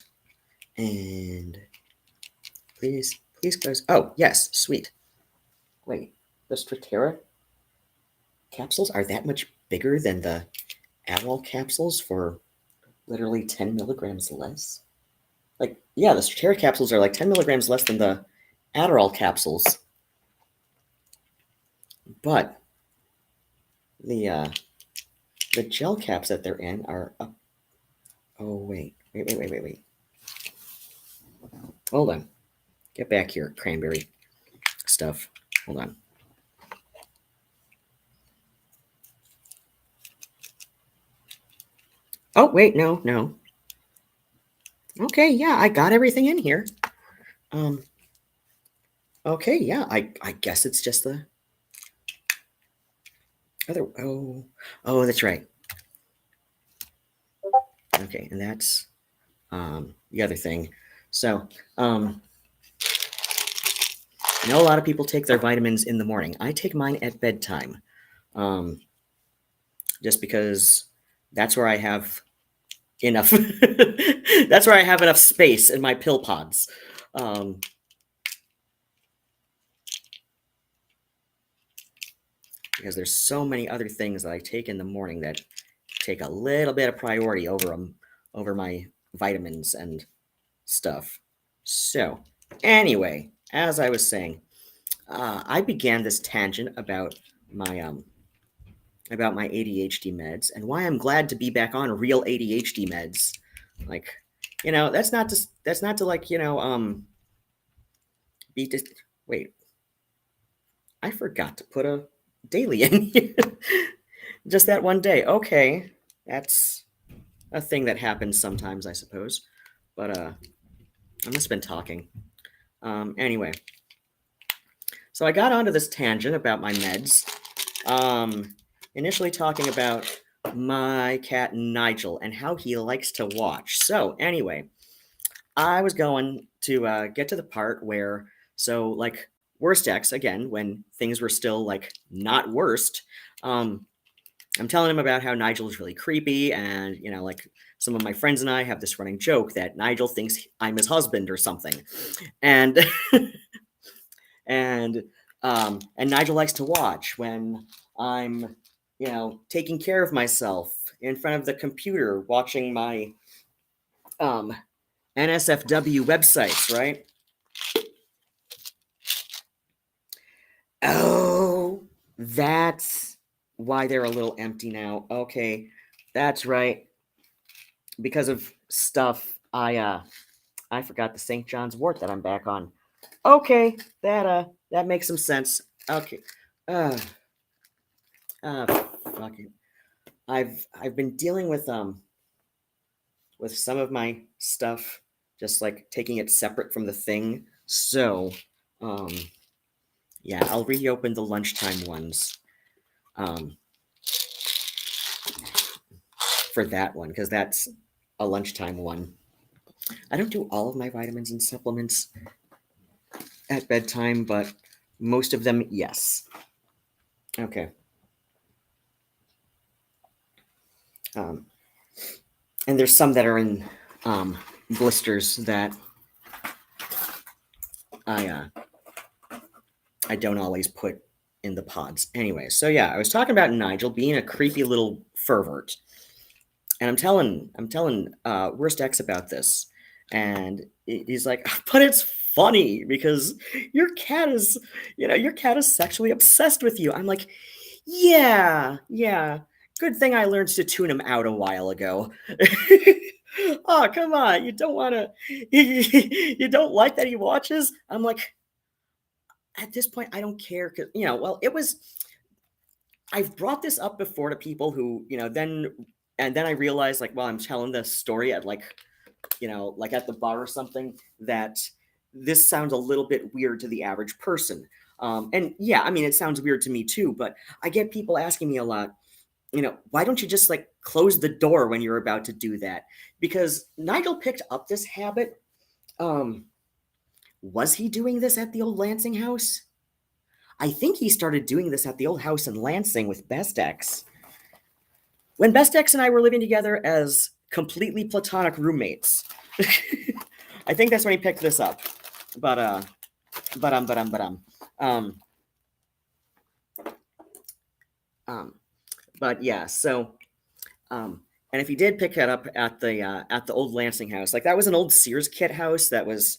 and please close. Oh, yes, sweet. Wait, the Stratera capsules are that much bigger than the Adderall capsules for literally 10 milligrams less? Like, yeah, the Stratera capsules are like 10 milligrams less than the Adderall capsules. But the gel caps that they're in are up. Oh, wait. Hold on. Get back here, cranberry stuff. Hold on. Oh, wait, no. Okay, yeah, I got everything in here. Okay, yeah, I guess it's just the other. Oh, that's right. Okay, and that's the other thing. So, I know a lot of people take their vitamins in the morning. I take mine at bedtime, just because that's where I have enough. That's where I have enough space in my pill pods. Because there's so many other things that I take in the morning that take a little bit of priority over them, over my vitamins and stuff. So, anyway, as I was saying, I began this tangent about my ADHD meds and why I'm glad to be back on real ADHD meds. Like, that's not to like be just wait. I forgot to put a daily in here. Just that one day. Okay, that's a thing that happens sometimes, I suppose. But I must have been talking. Anyway, so I got onto this tangent about my meds. Initially talking about my cat Nigel and how he likes to watch. So anyway, I was going to get to the part where like worst X again when things were still like not worst. I'm telling him about how Nigel is really creepy, and like some of my friends and I have this running joke that Nigel thinks I'm his husband or something, and and Nigel likes to watch when I'm taking care of myself in front of the computer watching my NSFW websites, right? Oh, that's why they're a little empty now. Okay, that's right. Because of stuff, I forgot the St. John's Wort that I'm back on. Okay, that makes some sense. Okay, uh, fuck it. I've been dealing with some of my stuff, just like taking it separate from the thing. So, um, yeah, I'll reopen the lunchtime ones, um, for that one because that's a lunchtime one. I don't do all of my vitamins and supplements at bedtime, but most of them, yes. Okay. Um, and there's some that are in blisters that I I don't always put in the pods. Anyway, so yeah, I was talking about Nigel being a creepy little pervert, and I'm telling Worst X about this, and he's like, but it's funny because your cat is sexually obsessed with you. I'm like, yeah. Good thing I learned to tune him out a while ago. Oh, come on. You don't want to, you don't like that he watches? I'm like, at this point, I don't care. Cause, well, I've brought this up before to people who, and then I realized like, well, I'm telling the story at like like at the bar or something, that this sounds a little bit weird to the average person. And yeah, I mean, it sounds weird to me too, but I get people asking me a lot, why don't you just like close the door when you're about to do that? Because Nigel picked up this habit. Um, was he doing this at the old Lansing house? I think he started doing this at the old house in Lansing with Best X. When Best X and I were living together as completely platonic roommates. I think that's when he picked this up. But um um but yeah, so and if he did pick it up at the old Lansing house, like that was an old Sears kit house that was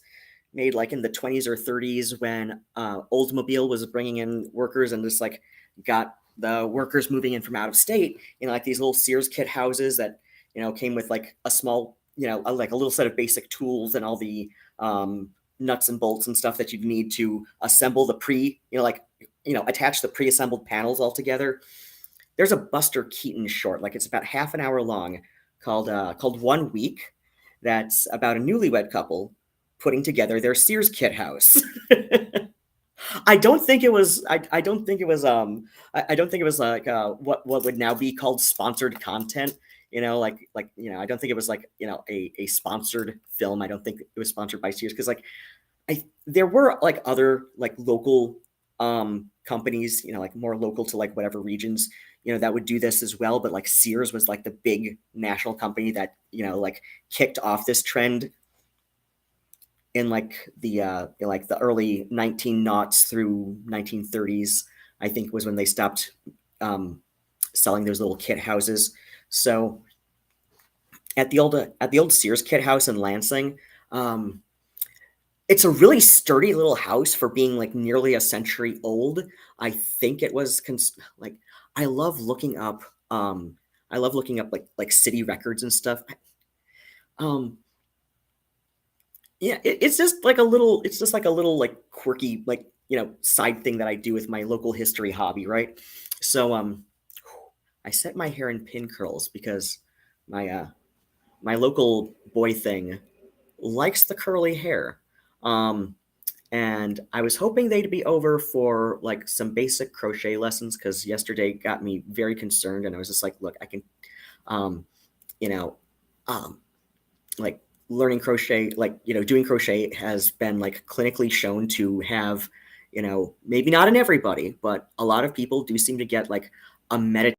made like in the 20s or 30s when Oldsmobile was bringing in workers and just like got the workers moving in from out of state, like these little Sears kit houses that, came with like a small, like a little set of basic tools and all the nuts and bolts and stuff that you'd need to assemble the attach the pre-assembled panels all together. There's a Buster Keaton short, like it's about half an hour long, called 1 Week. That's about a newlywed couple putting together their Sears kit house. I don't think it was. I don't think it was. I don't think it was like what would now be called sponsored content. I don't think it was like a sponsored film. I don't think it was sponsored by Sears because like there were like other like local companies, like more local to like whatever regions, that would do this as well. But like Sears was like the big national company that, like kicked off this trend in like the early 19 noughts through 1930s. I think was when they stopped um, selling those little kit houses. So at the old Sears kit house in Lansing, um, it's a really sturdy little house for being like nearly a century old. I think it was like I love looking up like city records and stuff. Um yeah, it's just like a little like quirky like, side thing that I do with my local history hobby, right? So I set my hair in pin curls because my my local boy thing likes the curly hair. Um and I was hoping they'd be over for like some basic crochet lessons because yesterday got me very concerned, and I was just like, look, I can, um, you know, um, like learning crochet, like doing crochet has been like clinically shown to have, maybe not in everybody, but a lot of people do seem to get like a meditative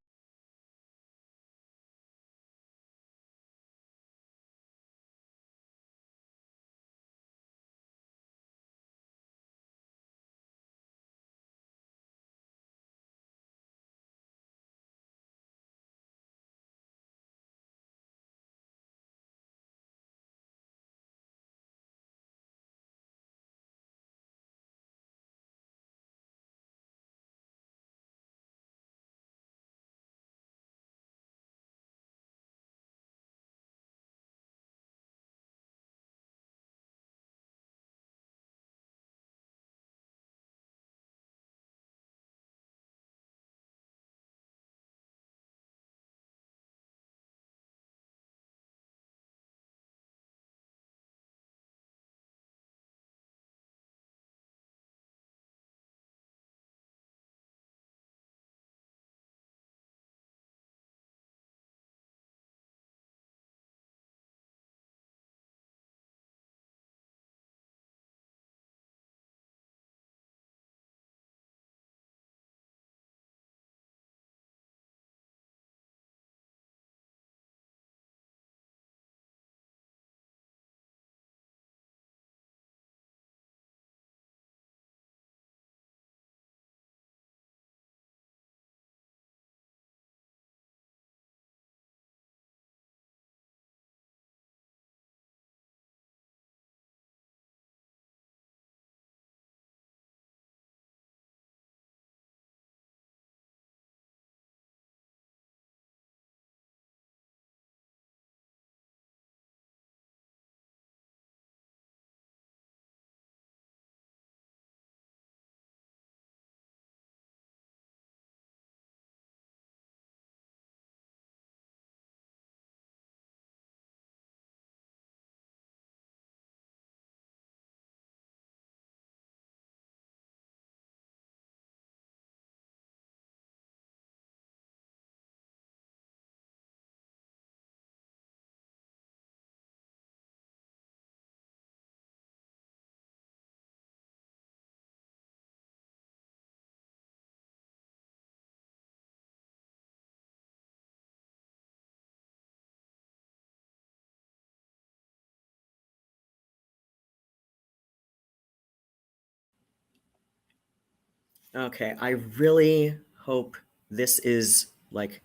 Okay, I really hope this is like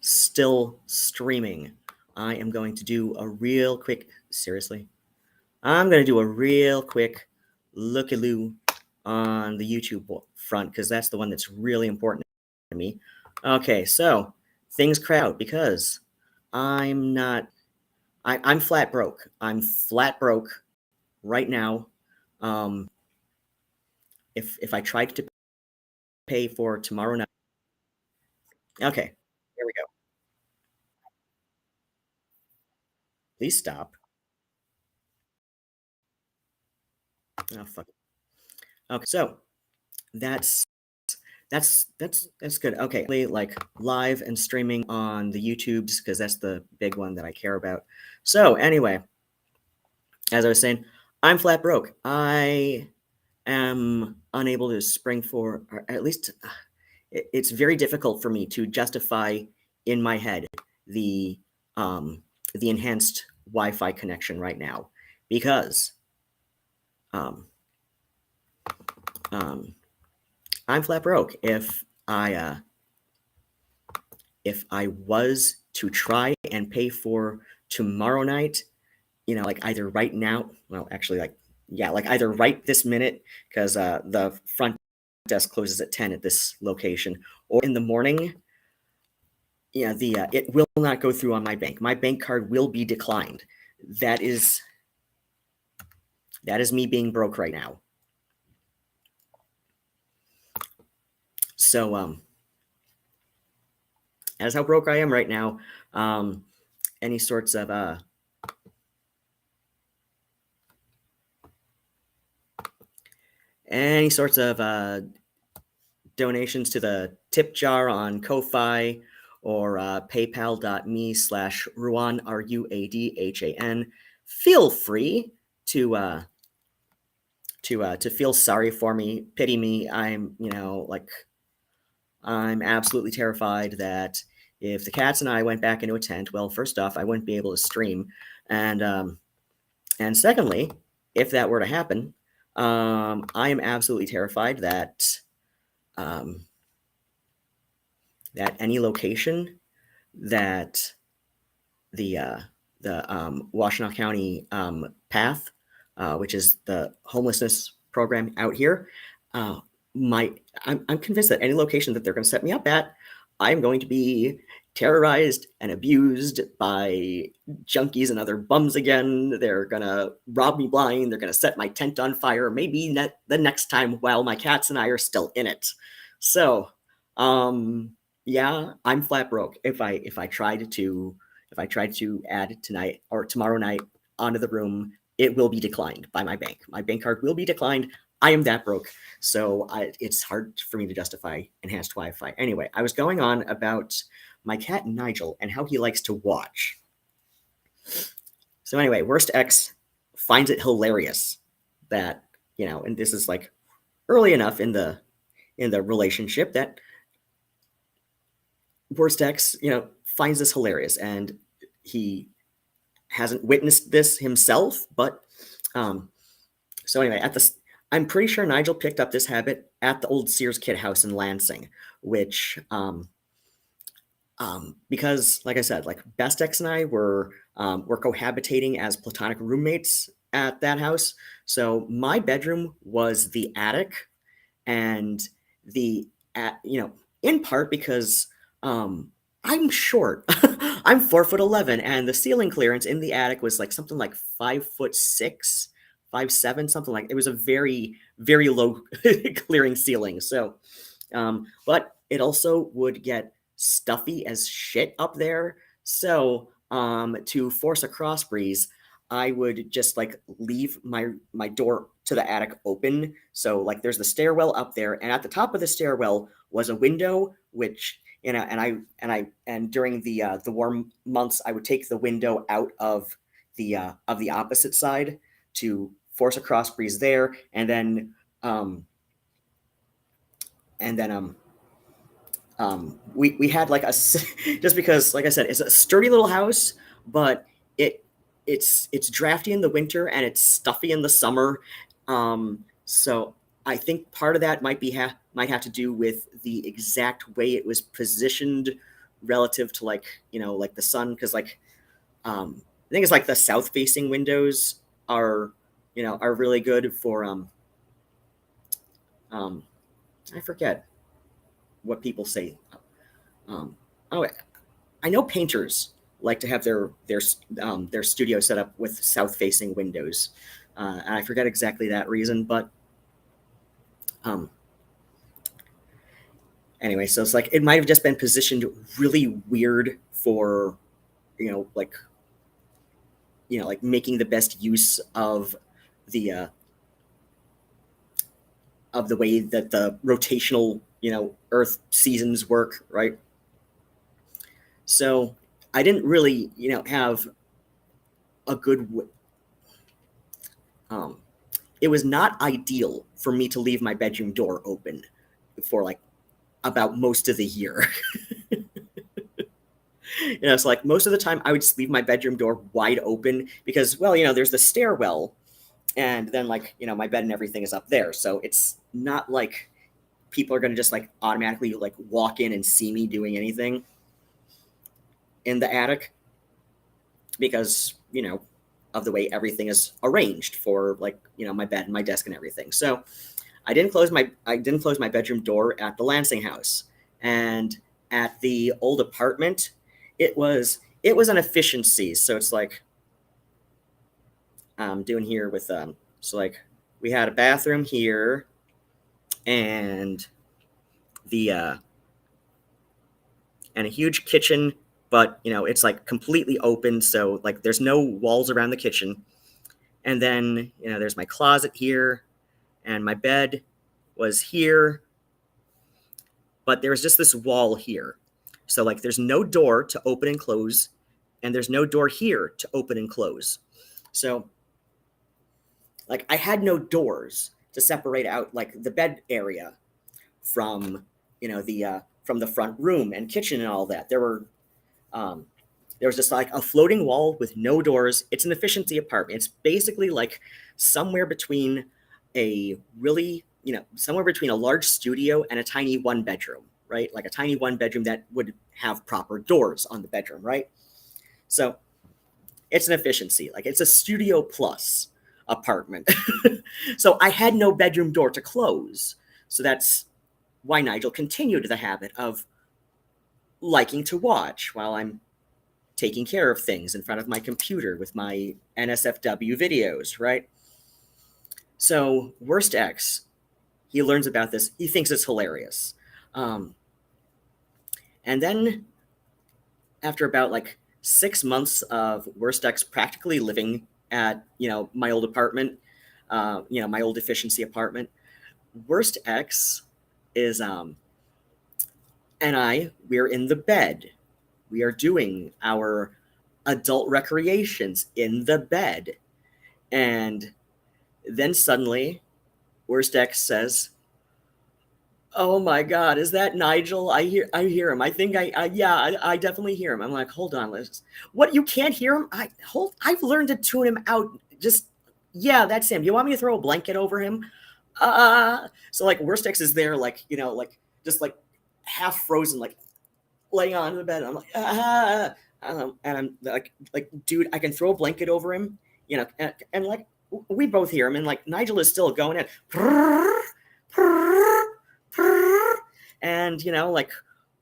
still streaming. I am going to do a real quick, seriously, I'm going to do a real quick look-a-loo on the YouTube front because that's the one that's really important to me. Okay, so things crowd out because I'm not, I'm flat broke. I'm flat broke right now. Um, if I tried to pay for tomorrow night, okay, here we go. Please stop. Oh fuck. Okay, so that's that's good. Okay, like live and streaming on the YouTubes because that's the big one that I care about. So anyway, as I was saying, I'm flat broke. I am unable to spring for, or at least it's very difficult for me to justify in my head the um, the enhanced Wi-Fi connection right now because um, um, I'm flat broke. If I was to try and pay for tomorrow night, like either right now, well, actually, like, yeah, like either right this minute, because the front desk closes at 10 at this location, or in the morning, yeah, it will not go through on my bank. My bank card will be declined. That is that is me being broke right now. So that's how broke I am right now. Um, any sorts of any sorts of donations to the tip jar on Ko-Fi or paypal.me/Ruan, RUADHAN. Feel free to feel sorry for me, pity me. I'm absolutely terrified that if the cats and I went back into a tent, well, first off, I wouldn't be able to stream, and secondly, if that were to happen, I am absolutely terrified um, that any location that the Washtenaw County PATH, which is the homelessness program out here, uh, might I'm convinced that any location that they're going to set me up at, I'm going to be terrorized and abused by junkies and other bums again. They're going to rob me blind. They're going to set my tent on fire. Maybe the next time while my cats and I are still in it. So, yeah, I'm flat broke. If I tried to add tonight or tomorrow night onto the room, it will be declined by my bank. My bank card will be declined. I am that broke. So it's hard for me to justify enhanced Wi-Fi. Anyway, I was going on about my cat Nigel and how he likes to watch. So anyway, Worst X finds it hilarious that, and this is like early enough in the relationship that Worst X, finds this hilarious, and he hasn't witnessed this himself. But so anyway, I'm pretty sure Nigel picked up this habit at the old Sears Kid house in Lansing, which because, like I said, like Best X and I were cohabitating as platonic roommates at that house. So my bedroom was the attic, and in part because I'm short. I'm 4'11", and the ceiling clearance in the attic was like something like 5'6", 5'7", something like. It was a very, very low clearing ceiling. So, but it also would get stuffy as shit up there. So, to force a cross breeze, I would just like leave my door to the attic open. So like there's the stairwell up there, and at the top of the stairwell was a window, which and during the warm months, I would take the window out of the opposite side to force a cross breeze there, um, and then we had like a just because, like I said, it's a sturdy little house, but it it's drafty in the winter and it's stuffy in the summer. So I think part of that might have to do with the exact way it was positioned relative to like like the sun, because like I think it's like the south facing windows are are really good for um I forget what people say. Um, oh, I know painters like to have their studio set up with south facing windows, and I forget exactly that reason, but um, anyway, so it's like it might have just been positioned really weird for like like making the best use the of the way that the rotational Earth seasons work, right? So I didn't really have a good. Um, it was not ideal for me to leave my bedroom door open for like about most of the year. It's like most of the time I would just leave my bedroom door wide open because, well, there's the stairwell, and then like my bed and everything is up there, so it's not like people are going to just like automatically like walk in and see me doing anything in the attic because of the way everything is arranged for like my bed and my desk and everything. So I didn't close my bedroom door at the Lansing house, and at the old apartment, it was an efficiency. So it's like I'm doing here with so like we had a bathroom here and the and a huge kitchen, but it's like completely open, so like there's no walls around the kitchen. And then there's my closet here, and my bed was here, but there was just this wall here. So like there's no door to open and close, and there's no door here to open and close. So like I had no doors to separate out like the bed area from the from the front room and kitchen and all that. Um, there was just like a floating wall with no doors. It's an efficiency apartment. It's basically like somewhere between somewhere between a large studio and a tiny one bedroom, right? Like a tiny one bedroom that would have proper doors on the bedroom, right? So it's an efficiency. Like it's a studio plus apartment. So I had no bedroom door to close. So that's why Nigel continued the habit of liking to watch while I'm taking care of things in front of my computer with my NSFW videos, right? So Worst X, he learns about this. He thinks it's hilarious. And then after about like 6 months of Worst X practically living at, my old apartment, my old efficiency apartment, Worst X is, and we're in the bed. We are doing our adult recreations in the bed. And then suddenly, Worst X says, "Oh my God, is that Nigel? I hear him. I think I definitely hear him." I'm like, "Hold on, Liz. What, you can't hear him? I've learned to tune him out. Just, yeah, that's him. You want me to throw a blanket over him?" So like Worst X is there, like, like just like half frozen, like laying on the bed. I'm like, and I'm like, dude, I can throw a blanket over him, and like we both hear him, and like Nigel is still going in, and like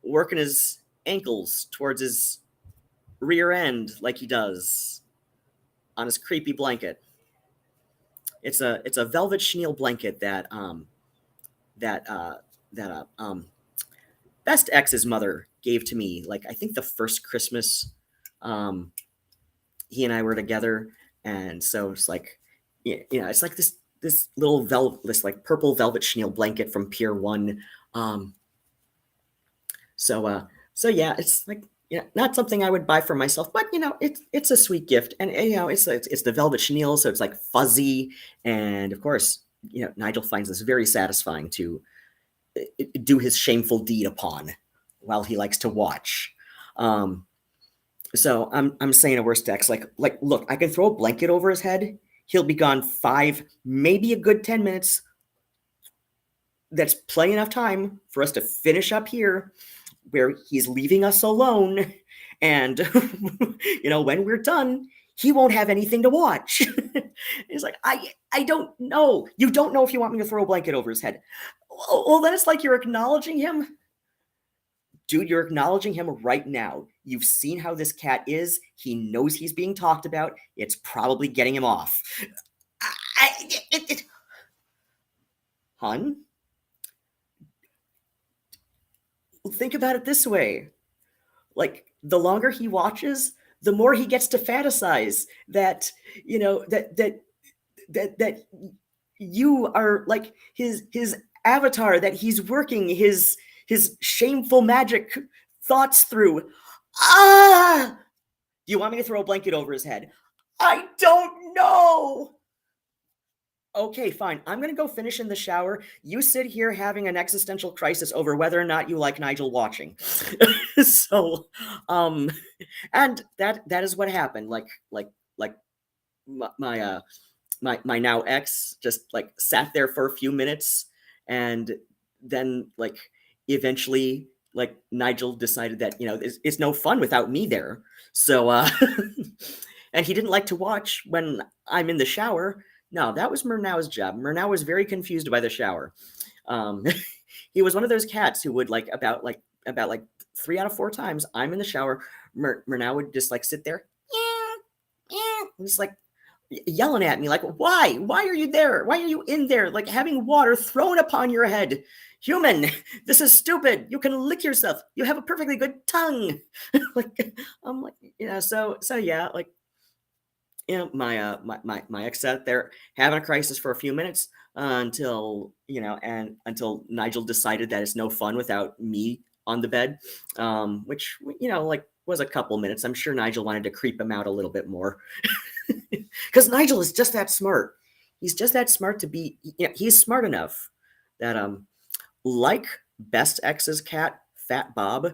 working his ankles towards his rear end like he does on his creepy blanket. It's a velvet chenille blanket that that Best X's mother gave to me, like I think the first Christmas he and I were together, and so it's like it's like this little this like purple velvet chenille blanket from Pier 1. Um, so yeah, it's like not something I would buy for myself, but it's a sweet gift, and it's the velvet chenille, so it's like fuzzy, and of course Nigel finds this very satisfying to do his shameful deed upon while he likes to watch. So I'm saying to Worst X, like look, I can throw a blanket over his head. He'll be gone 5, maybe a good 10 minutes. that's plenty enough time for us to finish up here where he's leaving us alone. And, when we're done, he won't have anything to watch. He's like, I don't know. You don't know if you want me to throw a blanket over his head. Well, then it's like you're acknowledging him. Dude, you're acknowledging him right now. You've seen how this cat is. He knows he's being talked about. It's probably getting him off. Hun? Think about it this way. Like, the longer he watches, the more he gets to fantasize that, that you are like his avatar, that he's working his shameful magic thoughts through. Ah! Do you want me to throw a blanket over his head? I don't know. Okay, fine. I'm gonna go finish in the shower. You sit here having an existential crisis over whether or not you like Nigel watching. So, um, and that is what happened. Like my now ex just like sat there for a few minutes, and then like eventually like Nigel decided that it's no fun without me there. So and he didn't like to watch when I'm in the shower. No, that was Murnau's job. Murnau was very confused by the shower. Um, he was one of those cats who would about 3 out of 4 times I'm in the shower, Murnau would just like sit there, just like yelling at me like, why are you there? Why are you in there? Like having water thrown upon your head. Human, this is stupid. You can lick yourself. You have a perfectly good tongue. Like I'm like, so yeah, like my ex sat there having a crisis for a few minutes until Nigel decided that it's no fun without me on the bed, which like was a couple minutes. I'm sure Nigel wanted to creep him out a little bit more because Nigel is just that smart. He's just that smart to be. He's smart enough that like Best Ex's cat, Fat Bob,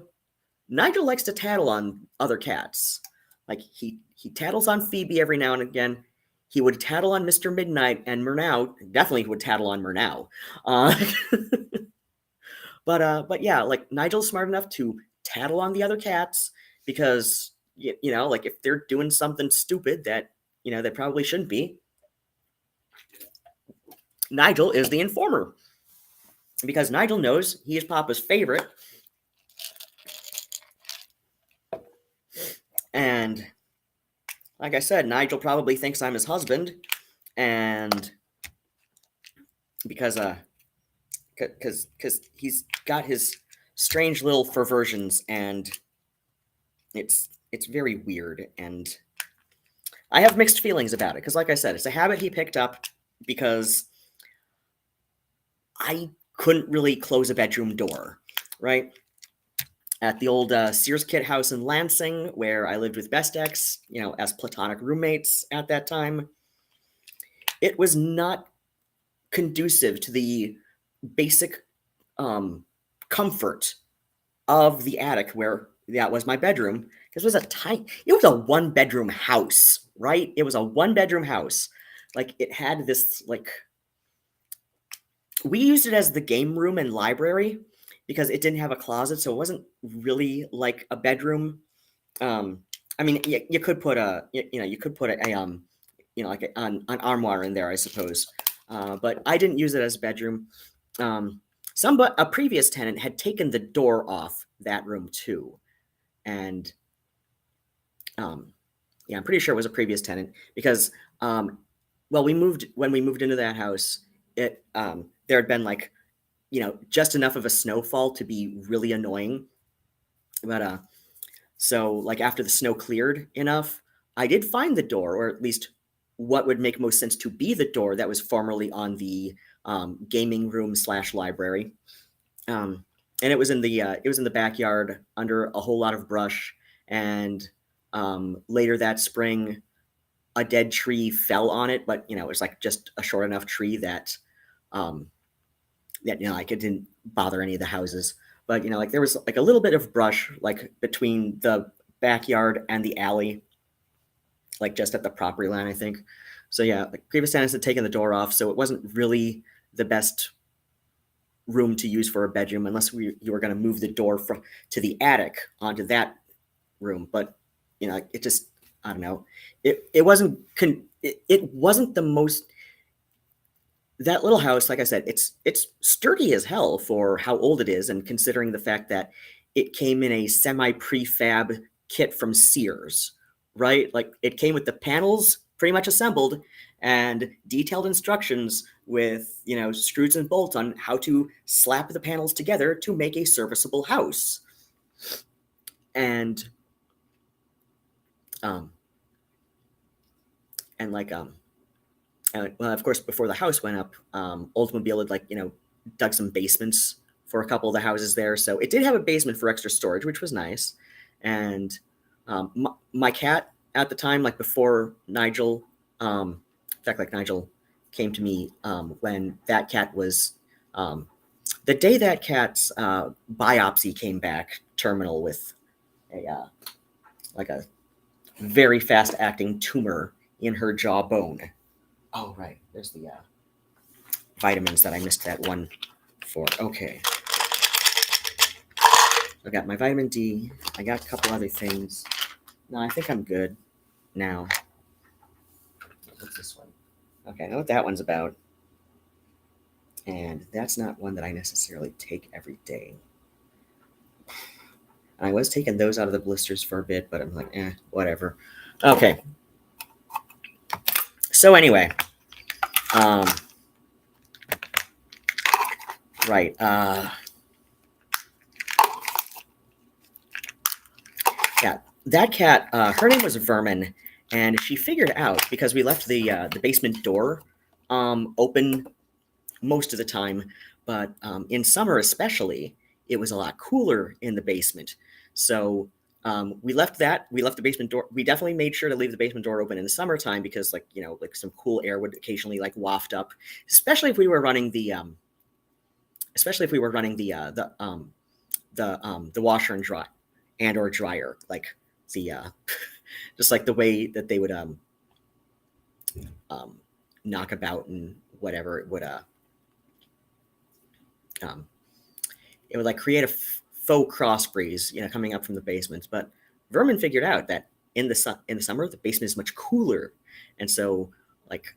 Nigel likes to tattle on other cats. Like he tattles on Phoebe every now and again. He would tattle on Mr. Midnight, and Murnau definitely would tattle on Murnau. Uh, but yeah, like Nigel's smart enough to tattle on the other cats because like if they're doing something stupid that they probably shouldn't be, Nigel is the informer because Nigel knows he is Papa's favorite. And like I said, Nigel probably thinks I'm his husband, and because he's got his strange little perversions, and it's very weird, and I have mixed feelings about it because, like I said, it's a habit he picked up because I couldn't really close a bedroom door, right? At the old Sears Kit house in Lansing, where I lived with Best Ex, as platonic roommates at that time, it was not conducive to the basic comfort of the attic where that was my bedroom. It was a 1-bedroom house, right? It was a 1-bedroom house. Like it had this we used it as the game room and library because it didn't have a closet, so it wasn't really like a bedroom. I mean, you could put a like an armoire in there, I suppose. But I didn't use it as a bedroom. A previous tenant had taken the door off that room too, and yeah, I'm pretty sure it was a previous tenant because when we moved into that house, it there had been just enough of a snowfall to be really annoying, but so like after the snow cleared enough, I did find the door, or at least what would make most sense to be the door that was formerly on the gaming room / library. And it was in the backyard under a whole lot of brush. And later that spring, a dead tree fell on it, but it was like just a short enough tree that like it didn't bother any of the houses. But like there was like a little bit of brush like between the backyard and the alley, like just at the property line, I think. So yeah, like previous tenants had taken the door off, so it wasn't really the best room to use for a bedroom unless you were going to move the door to the attic onto that room. But it just, I don't know. It wasn't it wasn't the most, that little house, like I said, it's sturdy as hell for how old it is, and considering the fact that it came in a semi prefab kit from Sears, right? Like it came with the panels pretty much assembled and detailed instructions with screws and bolts on how to slap the panels together to make a serviceable house. And um and like well, of course, before the house went up, Oldsmobile had dug some basements for a couple of the houses there, so it did have a basement for extra storage, which was nice. And my cat at the time, like before Nigel, in fact, like Nigel came to me when that cat was the day that cat's biopsy came back terminal with a very fast acting tumor in her jawbone. Oh, right. There's the vitamins that I missed that one for. Okay. I got my vitamin D. I got a couple other things. No, I think I'm good now. What's this one? Okay, I know what that one's about. And that's not one that I necessarily take every day. And I was taking those out of the blisters for a bit, but I'm like, whatever. Okay. So anyway, right. Yeah, that cat. Her name was Vermin, and she figured out, because we left the basement door open most of the time, but in summer especially, it was a lot cooler in the basement. So we left the basement door. We definitely made sure to leave the basement door open in the summertime because, like some cool air would occasionally waft up, especially if we were running the washer and dry and or dryer, like the just like the way that they would knock about and whatever, it would create a faux cross breeze, coming up from the basement. But Vermin figured out that in the summer the basement is much cooler, and so like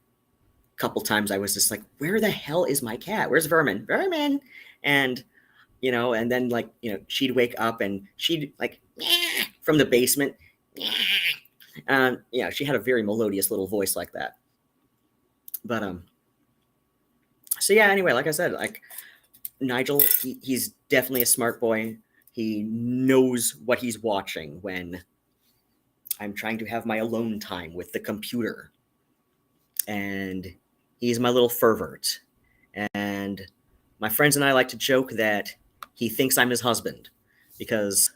a couple times I was just like, where the hell is my cat? Where's Vermin? Vermin! And and then she'd wake up and she'd from the basement. She had a very melodious little voice like that. But so yeah, anyway, like I said, Nigel, he's definitely a smart boy. He knows what he's watching when I'm trying to have my alone time with the computer. And he's my little pervert. And my friends and I like to joke that he thinks I'm his husband because,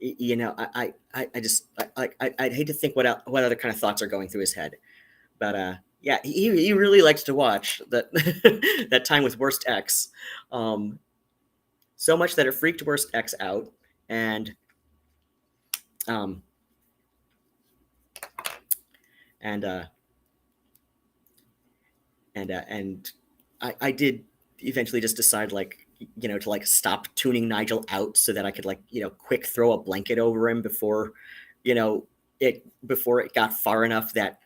I I'd hate to think what other kind of thoughts are going through his head. But yeah, he really likes to watch that that Time with Worst X, so much that it freaked Worst X out, and um, and I did eventually just decide to stop tuning Nigel out so that I could quick throw a blanket over him before it got far enough that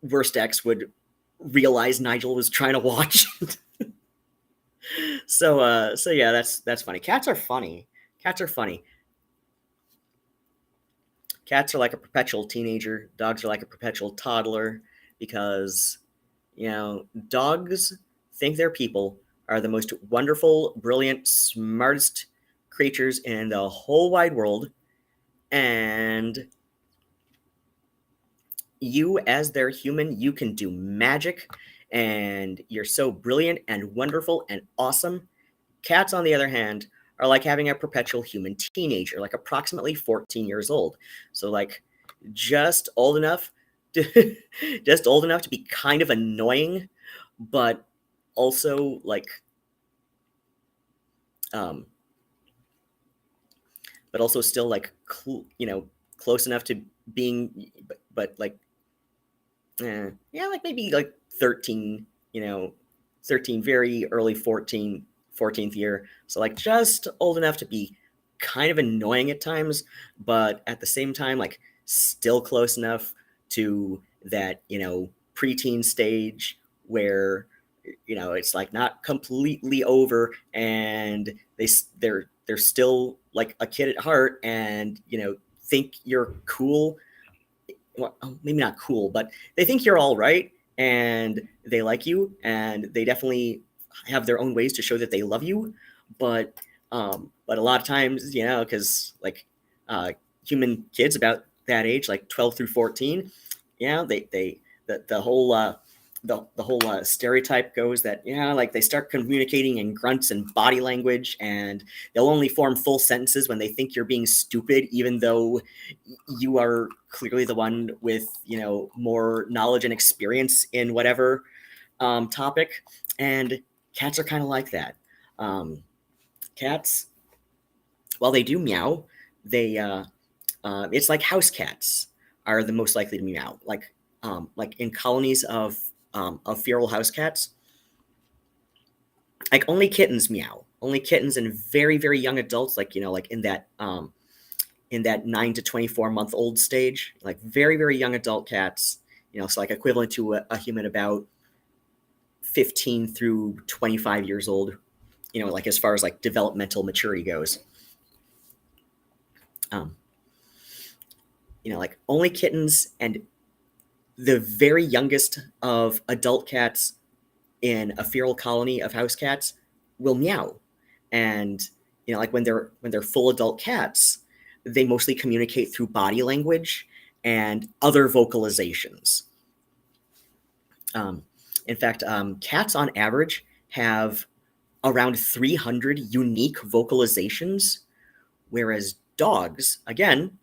Worst X would realize Nigel was trying to watch. So yeah, that's funny. Cats are funny. Cats are funny. Cats are like a perpetual teenager. Dogs are like a perpetual toddler because dogs think their people are the most wonderful, brilliant, smartest creatures in the whole wide world, and you, as their human, you can do magic, and you're so brilliant and wonderful and awesome. Cats, on the other hand, are like having a perpetual human teenager, like approximately 14 years old. So just old enough to just old enough to be kind of annoying, but also but also still close enough to being, but yeah, maybe 13, 13, very early 14, 14th year. So like just old enough to be kind of annoying at times, but at the same time, like still close enough to that, preteen stage where, it's like not completely over and they're still like a kid at heart and, think you're cool. Well, maybe not cool, but they think you're all right and they like you and they definitely have their own ways to show that they love you. But a lot of times, because like human kids about that age, like 12 through 14, the whole stereotype goes that like they start communicating in grunts and body language, and they'll only form full sentences when they think you're being stupid, even though you are clearly the one with more knowledge and experience in whatever topic. And cats are kind of like that. Cats, while they do meow, they it's like house cats are the most likely to meow. Like in colonies of feral house cats, like only kittens meow. Only kittens and very very young adults, like like in that 9 to 24 month old stage, like very very young adult cats. So like equivalent to a human about 15 through 25 years old. Like as far as like developmental maturity goes. Like only kittens and the very youngest of adult cats in a feral colony of house cats will meow. And like when they're full adult cats, they mostly communicate through body language and other vocalizations. In fact, cats on average have around 300 unique vocalizations, whereas dogs, again,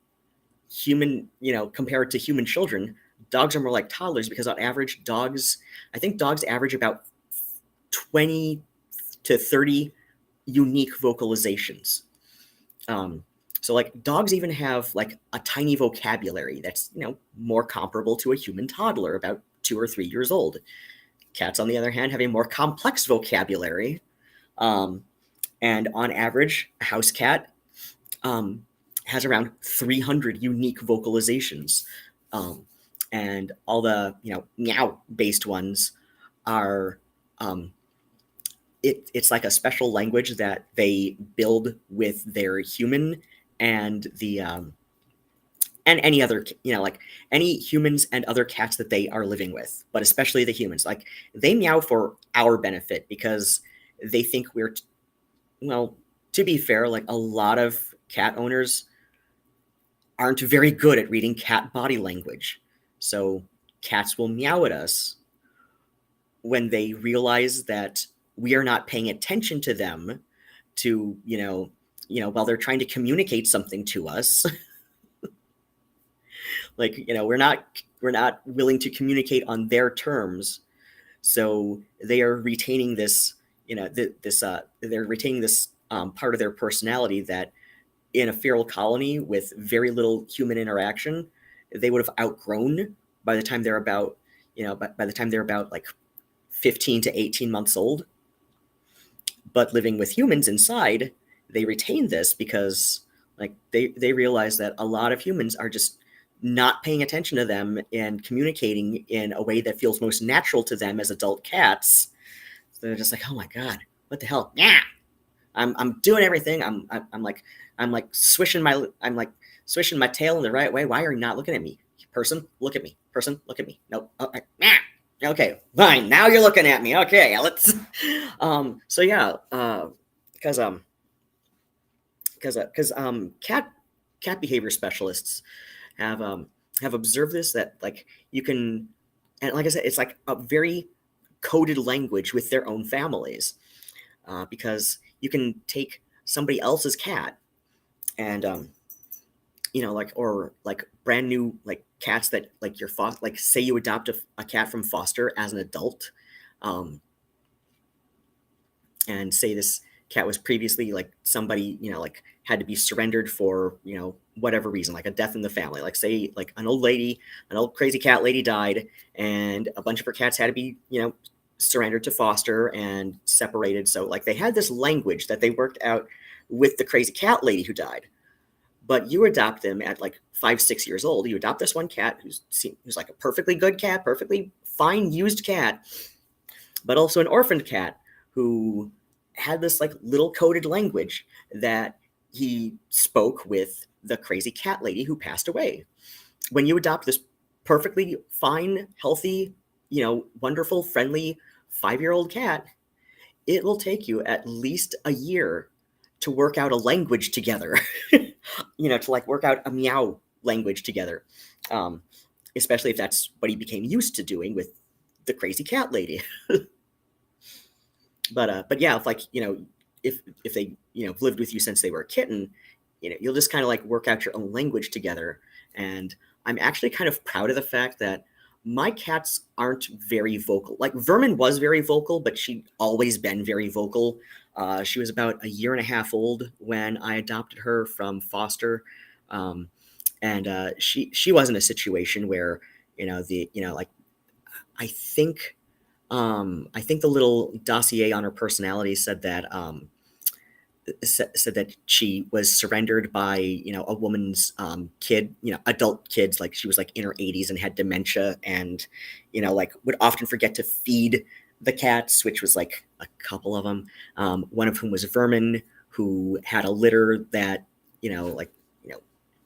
compared to human children, dogs are more like toddlers because on average, I think dogs average about 20 to 30 unique vocalizations. So like dogs even have like a tiny vocabulary that's, more comparable to a human toddler about 2 or 3 years old. Cats, on the other hand, have a more complex vocabulary. And on average, a house cat has around 300 unique vocalizations. And all the, meow-based ones are, it's like a special language that they build with their human and and any other, like any humans and other cats that they are living with, but especially the humans. Like they meow for our benefit because they think well, to be fair, like a lot of cat owners aren't very good at reading cat body language. So cats will meow at us when they realize that we are not paying attention to them to, while they're trying to communicate something to us. Like, we're not willing to communicate on their terms. So they are retaining this, they're retaining this part of their personality that in a feral colony with very little human interaction, they would have outgrown by the time they're about, by the time they're about like 15 to 18 months old. But living with humans inside, they retain this because like they realize that a lot of humans are just not paying attention to them and communicating in a way that feels most natural to them as adult cats. So they're just like, oh my God, what the hell? Yeah. I'm doing everything. I'm like swishing my tail in the right way. Why are you not looking at me? Person, look at me. Person, look at me. Nope. Okay, fine. Now you're looking at me. Okay, let's. So yeah, because cat behavior specialists have observed this, that like you can, and like I said, it's like a very coded language with their own families, because you can take somebody else's cat and or brand new like cats that like like say you adopt a cat from foster as an adult, and say this cat was previously like somebody like had to be surrendered for whatever reason, like a death in the family, like say like an old crazy cat lady died and a bunch of her cats had to be surrendered to foster and separated. So like they had this language that they worked out with the crazy cat lady who died. But you adopt them at like 5, 6 years old. You adopt this one cat who's like a perfectly good cat, perfectly fine used cat, but also an orphaned cat who had this like little coded language that he spoke with the crazy cat lady who passed away. When you adopt this perfectly fine, healthy, wonderful, friendly 5-year-old cat, it will take you at least a year to work out a language together, to like work out a meow language together. Um, Especially if that's what he became used to doing with the crazy cat lady. But yeah, if like, if they, lived with you since they were a kitten, you'll just kind of like work out your own language together. And I'm actually kind of proud of the fact that my cats aren't very vocal. Like Vermin was very vocal, but she'd always been very vocal. She was about a year and a half old when I adopted her from foster. Um, and she was in a situation where, like I think I think the little dossier on her personality said that said that she was surrendered by a woman's kid, adult kids, like she was like in her 80s and had dementia, and like would often forget to feed the cats, which was like a couple of them. One of whom was Vermin, who had a litter that like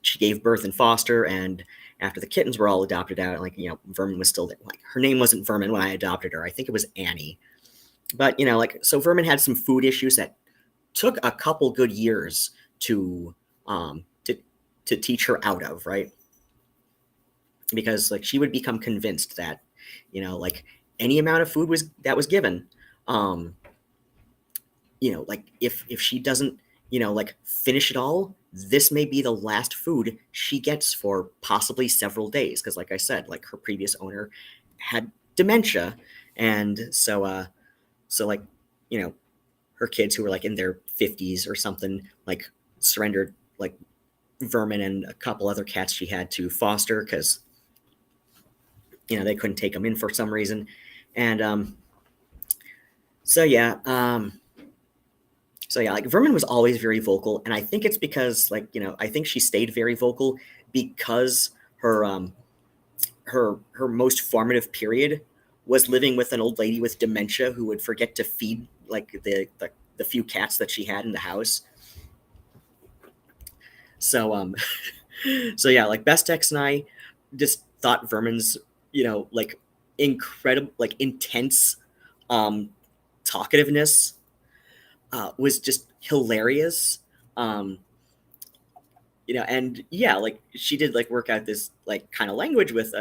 she gave birth in foster, and after the kittens were all adopted out, like Vermin was still there. Like her name wasn't Vermin when I adopted her. I think it was Annie. But like so Vermin had some food issues that took a couple good years to um to to teach her out of, right? Because like she would become convinced that like any amount of food was given, um like if she doesn't like finish it all, this may be the last food she gets for possibly several days, because like I said, like her previous owner had dementia. And so like her kids, who were like in their 50s or something, like surrendered like Vermin and a couple other cats she had to foster, because they couldn't take them in for some reason. And so yeah so yeah, like Vermin was always very vocal, and I think it's because like I think she stayed very vocal because her most formative period was living with an old lady with dementia who would forget to feed like the few cats that she had in the house. So so yeah, like Bestex and I just thought Vermin's like incredible, like intense um talkativeness was just hilarious. Um, and yeah, like she did like work out this like kind of language with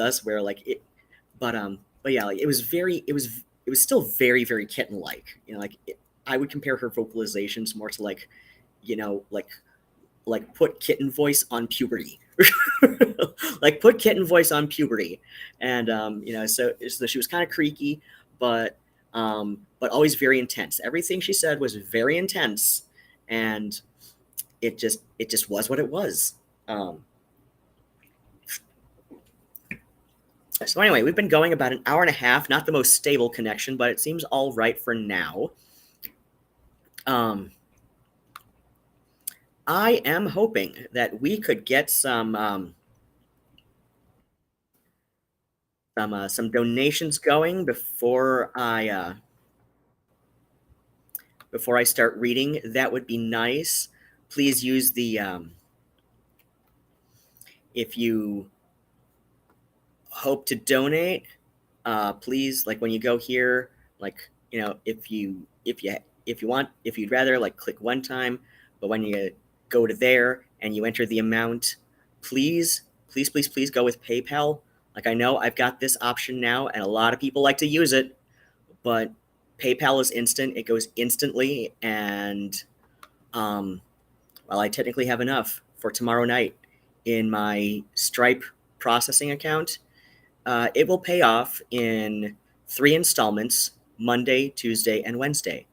us, where like it, but yeah, like it was still very very kitten like. Like I would compare her vocalizations more to like like put kitten voice on puberty. Like put kitten voice on puberty. And so she was kind of creaky, but always very intense. Everything she said was very intense, and it just was what it was. So anyway, we've been going about an hour and a half. Not the most stable connection, but it seems all right for now. I am hoping that we could get some donations going before I start reading. That would be nice. Please use the if you hope to donate, please, like when you go here, like if you'd rather, like click one time, but when you go to there and you enter the amount, please please please please go with PayPal. Like I know I've got this option now and a lot of people like to use it, but PayPal is instant. It goes instantly. And well, I technically have enough for tomorrow night in my Stripe processing account. It will pay off in 3 installments: Monday, Tuesday, and Wednesday.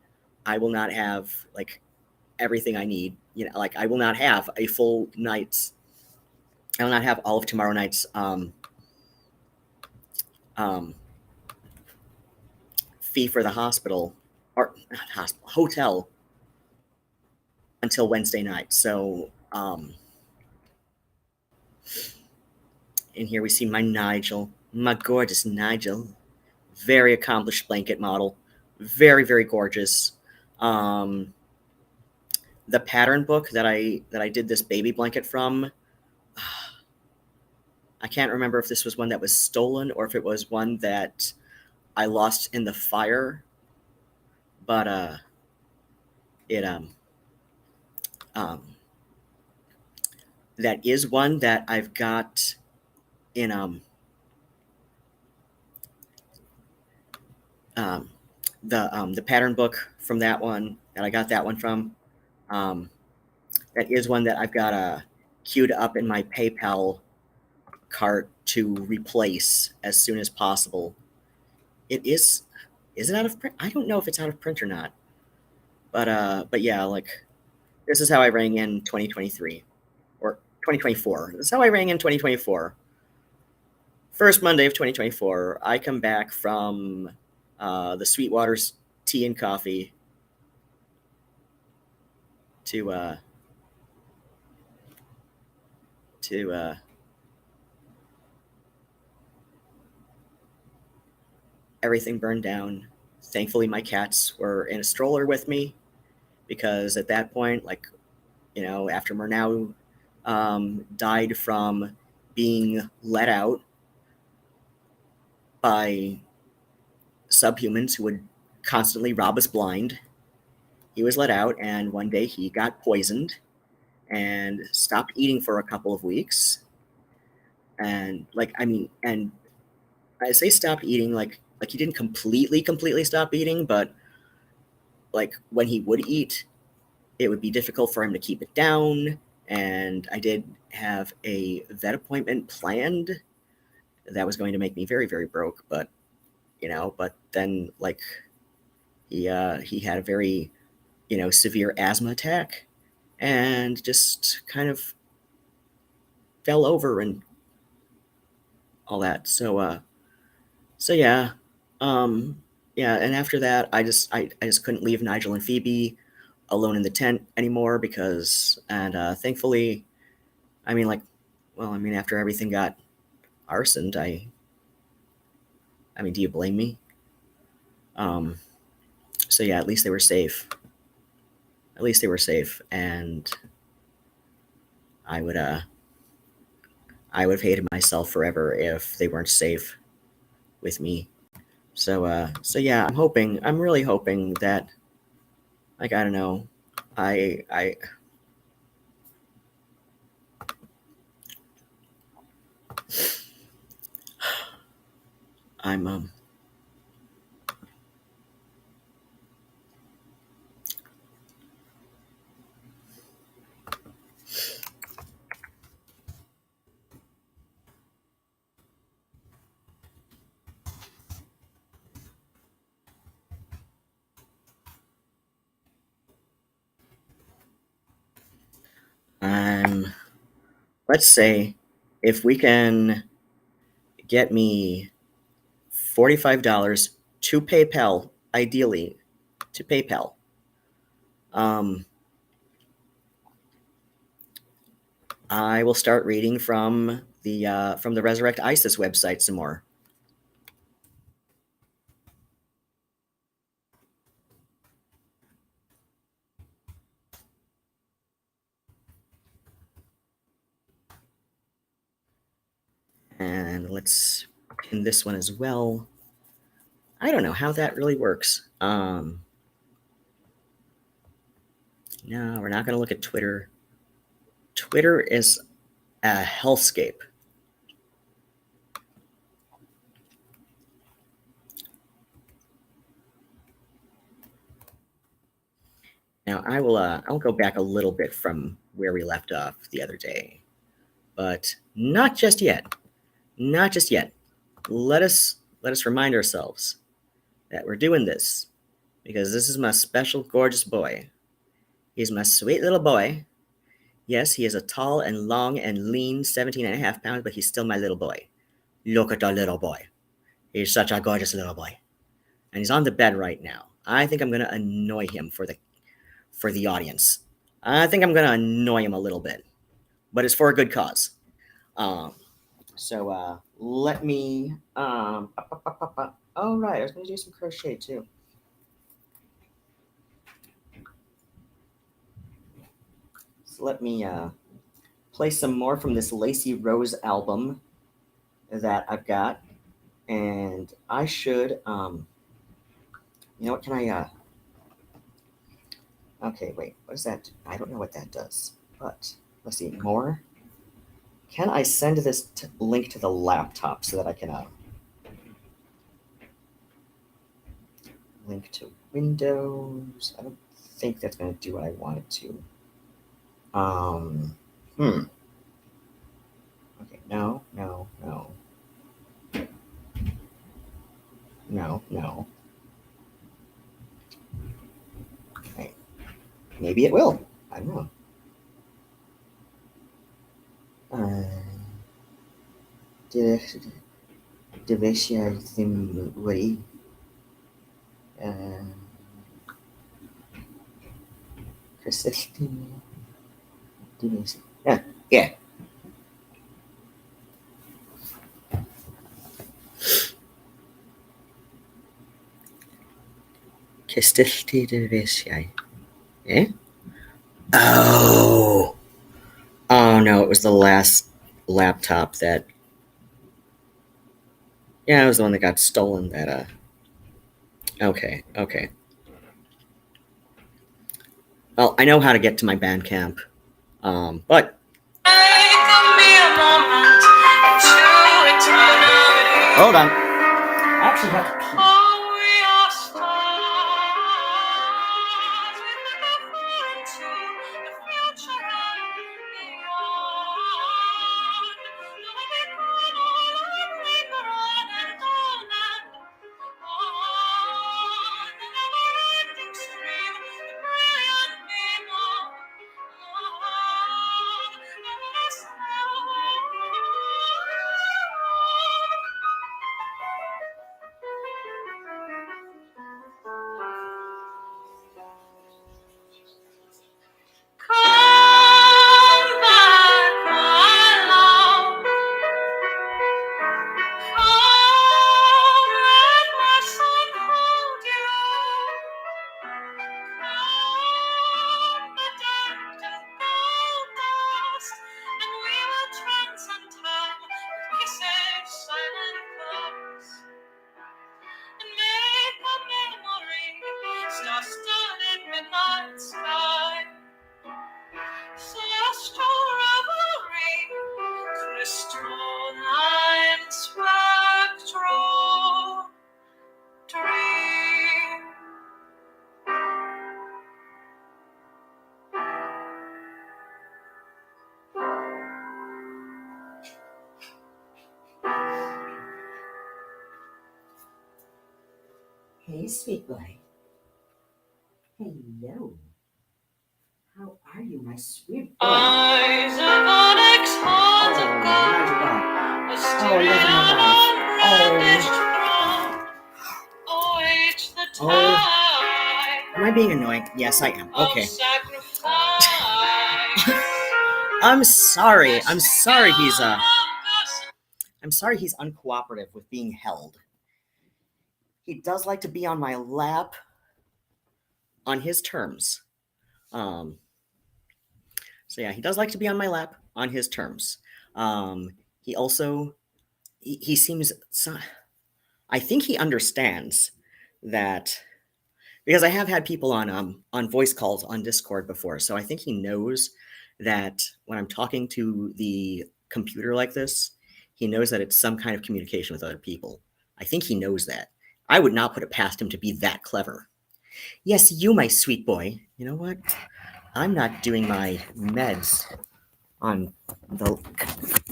I will not have like everything I need. Like I will not have a full night's. I will not have all of tomorrow night's um, fee for the hospital, or not hospital, hotel, until Wednesday night. So, and here we see my Nigel, my gorgeous Nigel, very accomplished blanket model, very very gorgeous. Um, the pattern book that I did this baby blanket from, I can't remember if this was one that was stolen or if it was one that I lost in the fire, but it um that is one that I've got in um the pattern book from that one that I got that one from. Um, that is one that I've got queued up in my PayPal cart to replace as soon as possible. It is it out of print? I don't know if it's out of print or not. But yeah, like this is how I rang in 2023 or 2024. This is how I rang in 2024. First Monday of 2024, I come back from the Sweetwater's Tea and Coffee to everything burned down. Thankfully, my cats were in a stroller with me because at that point, like, after Murnau died from being let out by subhumans who would constantly rob us blind, he was let out, and one day he got poisoned and stopped eating for a couple of weeks. And and I say stopped eating, like he didn't completely stop eating, but like when he would eat, it would be difficult for him to keep it down. And I did have a vet appointment planned that was going to make me very, very broke, but but then like he had a very severe asthma attack and just kind of fell over and all that. So yeah, yeah. And after that, I just couldn't leave Nigel and Phoebe alone in the tent anymore because, and thankfully, I mean, like, well, I mean, after everything got arsoned, I mean, do you blame me? Um, so yeah, at least they were safe. At least they were safe, and I would uh I would have hated myself forever if they weren't safe with me. So yeah, I'm really hoping that, like, I don't know, I I'm I'm let's say if we can get me $45 to PayPal, ideally to PayPal. Um, I will start reading from the Resurrect ISIS website some more. And let's pin this one as well. I don't know how that really works. No, we're not going to look at Twitter. Twitter is a hellscape. Now I'll go back a little bit from where we left off the other day, but not just yet. Not just yet. Let us remind ourselves that we're doing this because this is my special gorgeous boy. He's my sweet little boy. Yes, he is a tall and long and lean 17 and a half pounds, but he's still my little boy. Look at the little boy. He's such a gorgeous little boy. and he's on the bed right now. I think I'm going to annoy him for the audience. I think I'm going to annoy him a little bit, but it's for a good cause. So let me. Oh right, I was going to do some crochet too. So let me play some more from this Lacey Rose album that I've got, and I should. You know what? Can I? Okay, wait. What is that? I don't know what that does. But let's see more. Can I send this link to the laptop so that I can link to Windows? I don't think that's going to do what I want it to. Okay, no. Okay, maybe it will. I don't know. Yeah. Eh? Oh. Oh no, it was the last laptop that. Yeah, it was the one that got stolen. That. Okay. Well, I know how to get to my Bandcamp. But. Hold on. I actually have to pee. Hey, sweet boy. Hello. How are you, my sweet boy? Eyes of onyx, hearts of gold. Oh, love my life. Oh. Am I being annoying? Yes, I am. Okay. I'm sorry. I'm sorry he's uncooperative with being held. He does like to be on my lap on his terms. So yeah, he does like to be on my lap on his terms. He also he seems I think he understands that because I have had people on voice calls on Discord before, so I think he knows that when I'm talking to the computer like this, he knows that it's some kind of communication with other people. I think he knows that. I would not put it past him to be that clever. Yes, you, my sweet boy. You know what? I'm not doing my meds on the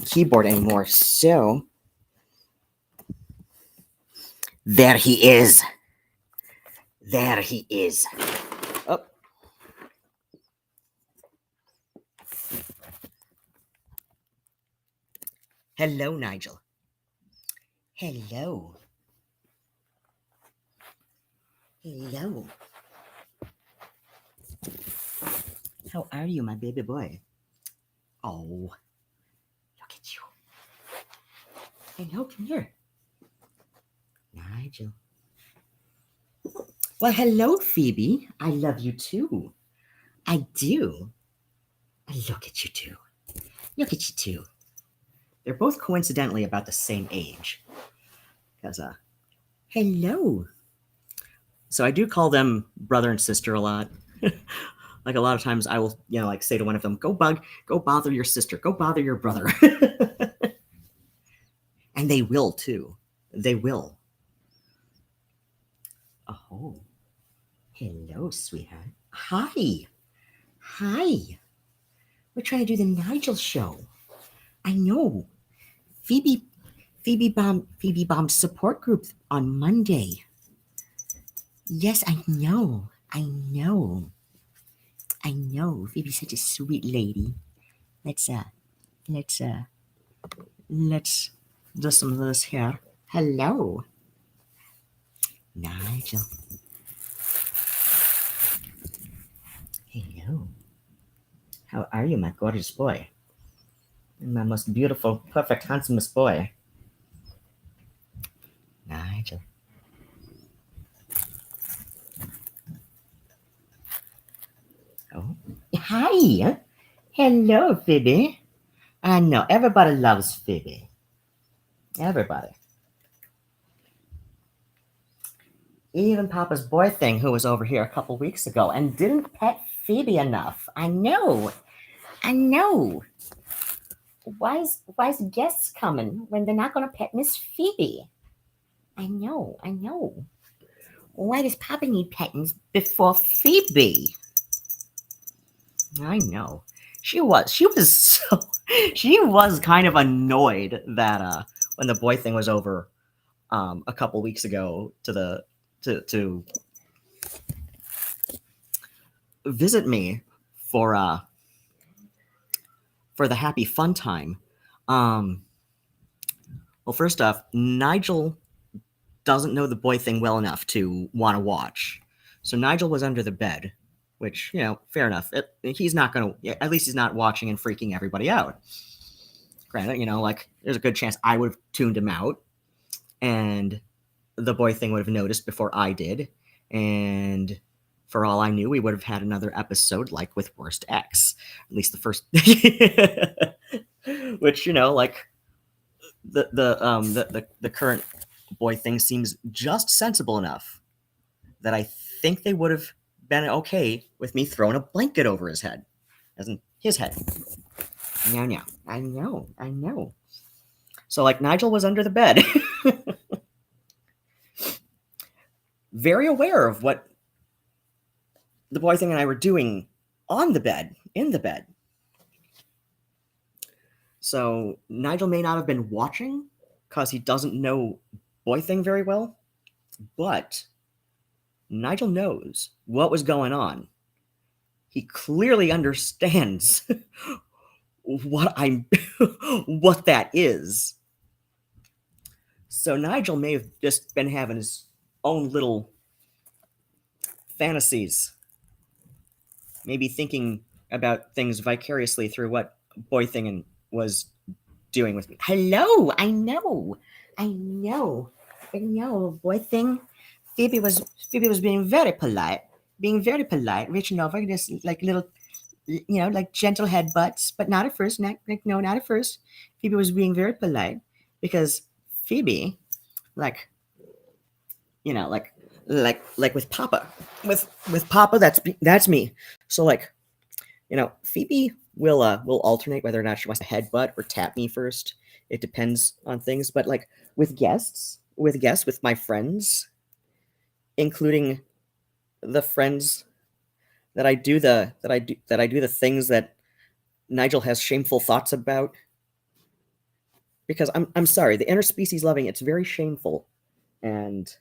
keyboard anymore, so there he is. There he is. Oh. Hello, Nigel. Hello. Hello. How are you, my baby boy? Oh, look at you. Hello, come here. Nigel. Well, hello, Phoebe. I love you too. I do. Look at you two. Look at you two. They're both coincidentally about the same age. Because, hello. So I do call them brother and sister a lot. Like a lot of times I will, like say to one of them, go bother your sister, go bother your brother. And they will too. They will. Oh, hello, sweetheart. Hi. Hi. We're trying to do the Nigel show. I know. Phoebe bombed support group on Monday. Yes, I know. I know. I know. Phoebe's such a sweet lady. Let's do some of this here. Hello. Nigel. Hello. How are you, my gorgeous boy? My most beautiful, perfect, handsomest boy. Nigel. Oh. Hi. Hello, Phoebe. I know. Everybody loves Phoebe. Everybody. Even Papa's boy thing, who was over here a couple weeks ago and didn't pet Phoebe enough. I know. I know. Why's guests coming when they're not going to pet Miss Phoebe? I know. I know. Why does Papa need pettings before Phoebe? I know. She was so she was kind of annoyed that when the boy thing was over a couple weeks ago to visit me for the happy fun time. Well, first off, Nigel doesn't know the boy thing well enough to want to watch. So Nigel was under the bed, which, fair enough. He's not going to, at least he's not watching and freaking everybody out. Granted, there's a good chance I would have tuned him out and the boy thing would have noticed before I did. And for all I knew, we would have had another episode like with Worst X. At least the first, which, like the current boy thing seems just sensible enough that I think they would have been okay with me throwing a blanket over his head, as in his head. No, I know. So like Nigel was under the bed, very aware of what the boy thing and I were doing on the bed, in the bed. So Nigel may not have been watching because he doesn't know boy thing very well, but Nigel knows what was going on. He clearly understands what that is. So Nigel may have just been having his own little fantasies, maybe thinking about things vicariously through what boy thing was doing with me. Hello, I know, boy thing. Phoebe was being very polite, reaching over, just like little, like gentle headbutts, but not at first. Not at first. Phoebe was being very polite because Phoebe, like with Papa, with Papa, that's me. So like, Phoebe will alternate whether or not she wants to headbutt or tap me first. It depends on things, but like with my friends, including the friends that I do the things that Nigel has shameful thoughts about. Because I'm sorry, the interspecies loving, it's very shameful, and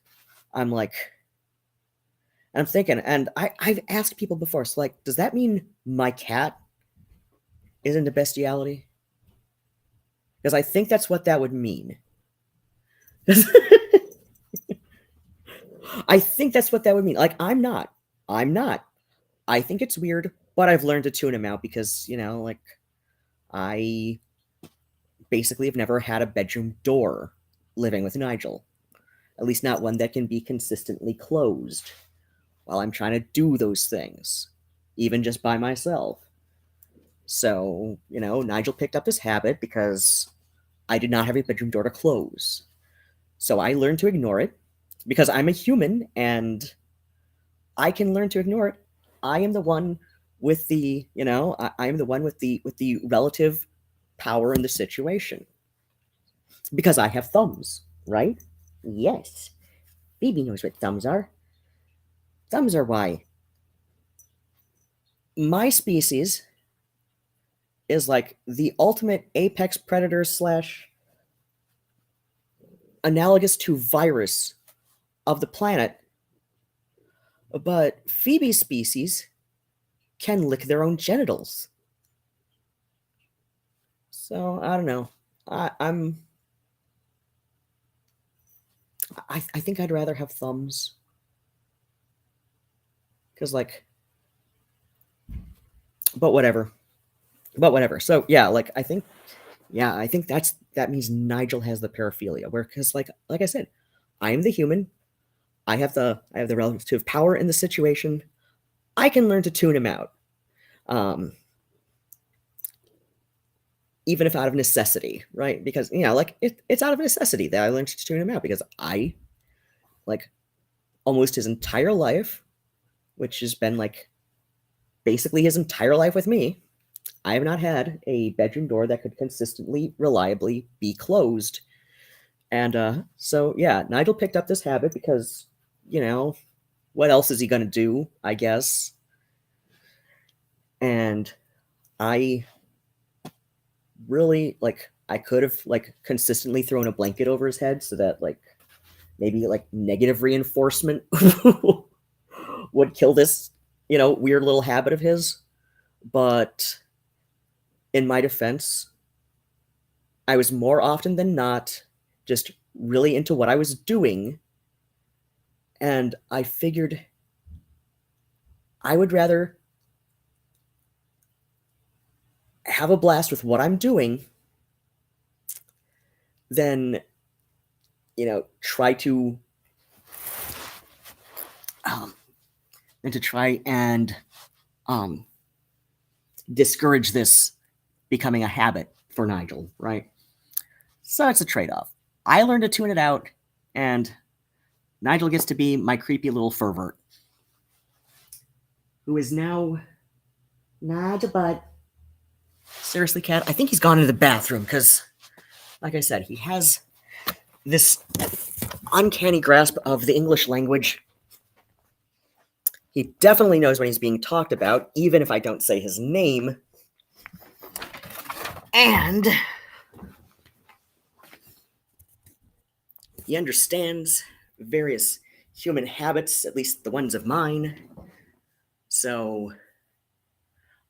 I'm thinking, and I've asked people before, so like, does that mean my cat is into bestiality? Because I think that's what that would mean. I think that's what that would mean. Like, I'm not. I think it's weird, but I've learned to tune him out because, like, I basically have never had a bedroom door living with Nigel. At least not one that can be consistently closed while I'm trying to do those things, even just by myself. So, Nigel picked up this habit because I did not have a bedroom door to close. So I learned to ignore it because I'm a human and I can learn to ignore it. I am the one with the, I am the one with the relative power in the situation because I have thumbs, right? Yes. Phoebe knows what thumbs are. Thumbs are why my species is like the ultimate apex predator slash analogous to virus of the planet. But Phoebe's species can lick their own genitals. So I don't know. I think I'd rather have thumbs. Cause like, but whatever. So yeah, like I think that means Nigel has the paraphilia. Where because like I said, I am the human. I have the relative power in the situation. I can learn to tune him out. Even if out of necessity, right? Because like it's out of necessity that I learned to tune him out because I, like, almost his entire life, which has been like basically his entire life with me, I have not had a bedroom door that could consistently, reliably be closed. And so yeah, Nigel picked up this habit because, what else is he gonna do? I guess. And I really I could have consistently thrown a blanket over his head so that maybe negative reinforcement would kill this weird little habit of his. But in my defense, I was more often than not just really into what I was doing, and I figured I would rather have a blast with what I'm doing than try to try and discourage this becoming a habit for Nigel, right? So it's a trade-off. I learned to tune it out, and Nigel gets to be my creepy little pervert, who is now Nigel Butt. Seriously, Cat, I think he's gone into the bathroom because, like I said, he has this uncanny grasp of the English language. He definitely knows when he's being talked about, even if I don't say his name. And he understands various human habits, at least the ones of mine. So,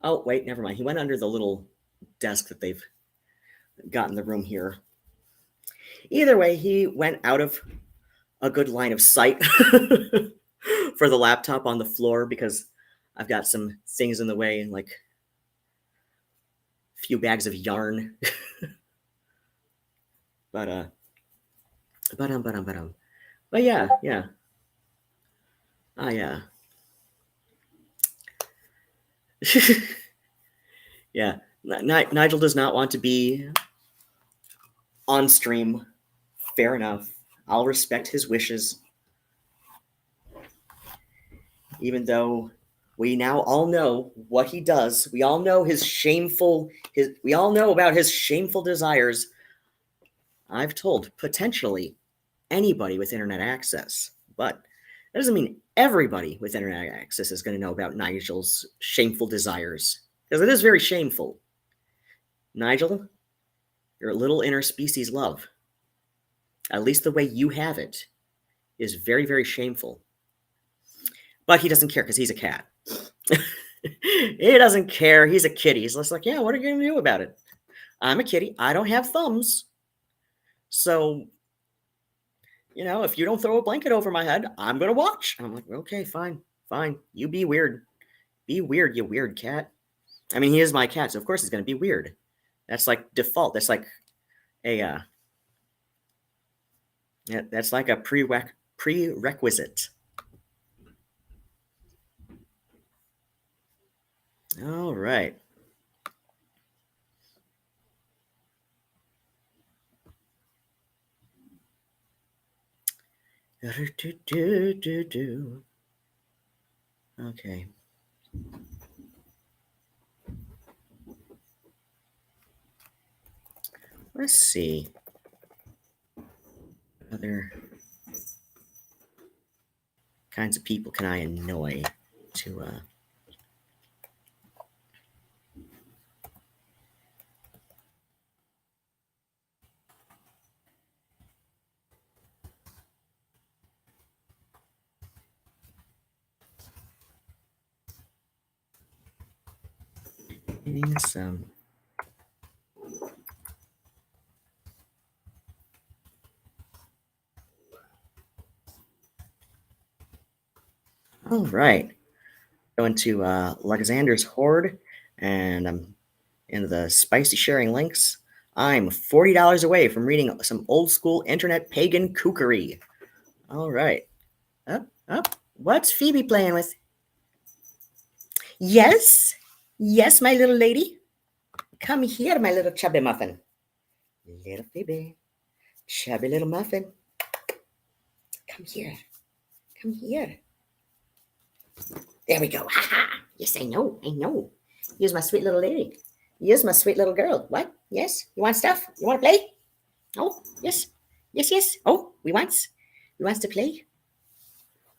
oh, wait, never mind. He went under the little desk that they've got in the room here. Either way, he went out of a good line of sight for the laptop on the floor because I've got some things in the way, like a few bags of yarn. But yeah. Yeah. Nigel does not want to be on stream. Fair enough. I'll respect his wishes. Even though we now all know what he does. We all know we all know about his shameful desires. I've told potentially anybody with internet access, but that doesn't mean everybody with internet access is going to know about Nigel's shameful desires, because it is very shameful. Nigel, your little interspecies love, at least the way you have it, is very, very shameful. But he doesn't care because he's a cat. He doesn't care. He's a kitty. He's just like, yeah, what are you going to do about it? I'm a kitty. I don't have thumbs. So, you know, if you don't throw a blanket over my head, I'm gonna watch. And I'm like, okay, fine, fine. You be weird. Be weird, you weird cat. I mean, he is my cat, so of course he's gonna be weird. That's like default. That's like a yeah, that's like a prerequisite. All right. Okay. Let's see. Other kinds of people can I annoy to getting some. All right. Going to Alexander's Horde, and I'm into the spicy sharing links. I'm $40 away from reading some old school internet pagan kookery. All right. Up, up. What's Phoebe playing with? Yes, yes, my little lady. Come here, my little chubby muffin. Little Phoebe, chubby little muffin. Come here. Come here. There we go. Ha ha. Yes, I know. I know. Here's my sweet little lady. Here's my sweet little girl. What? Yes? You want stuff? You want to play? Oh, yes. Yes, yes. Oh, we wants? We wants to play?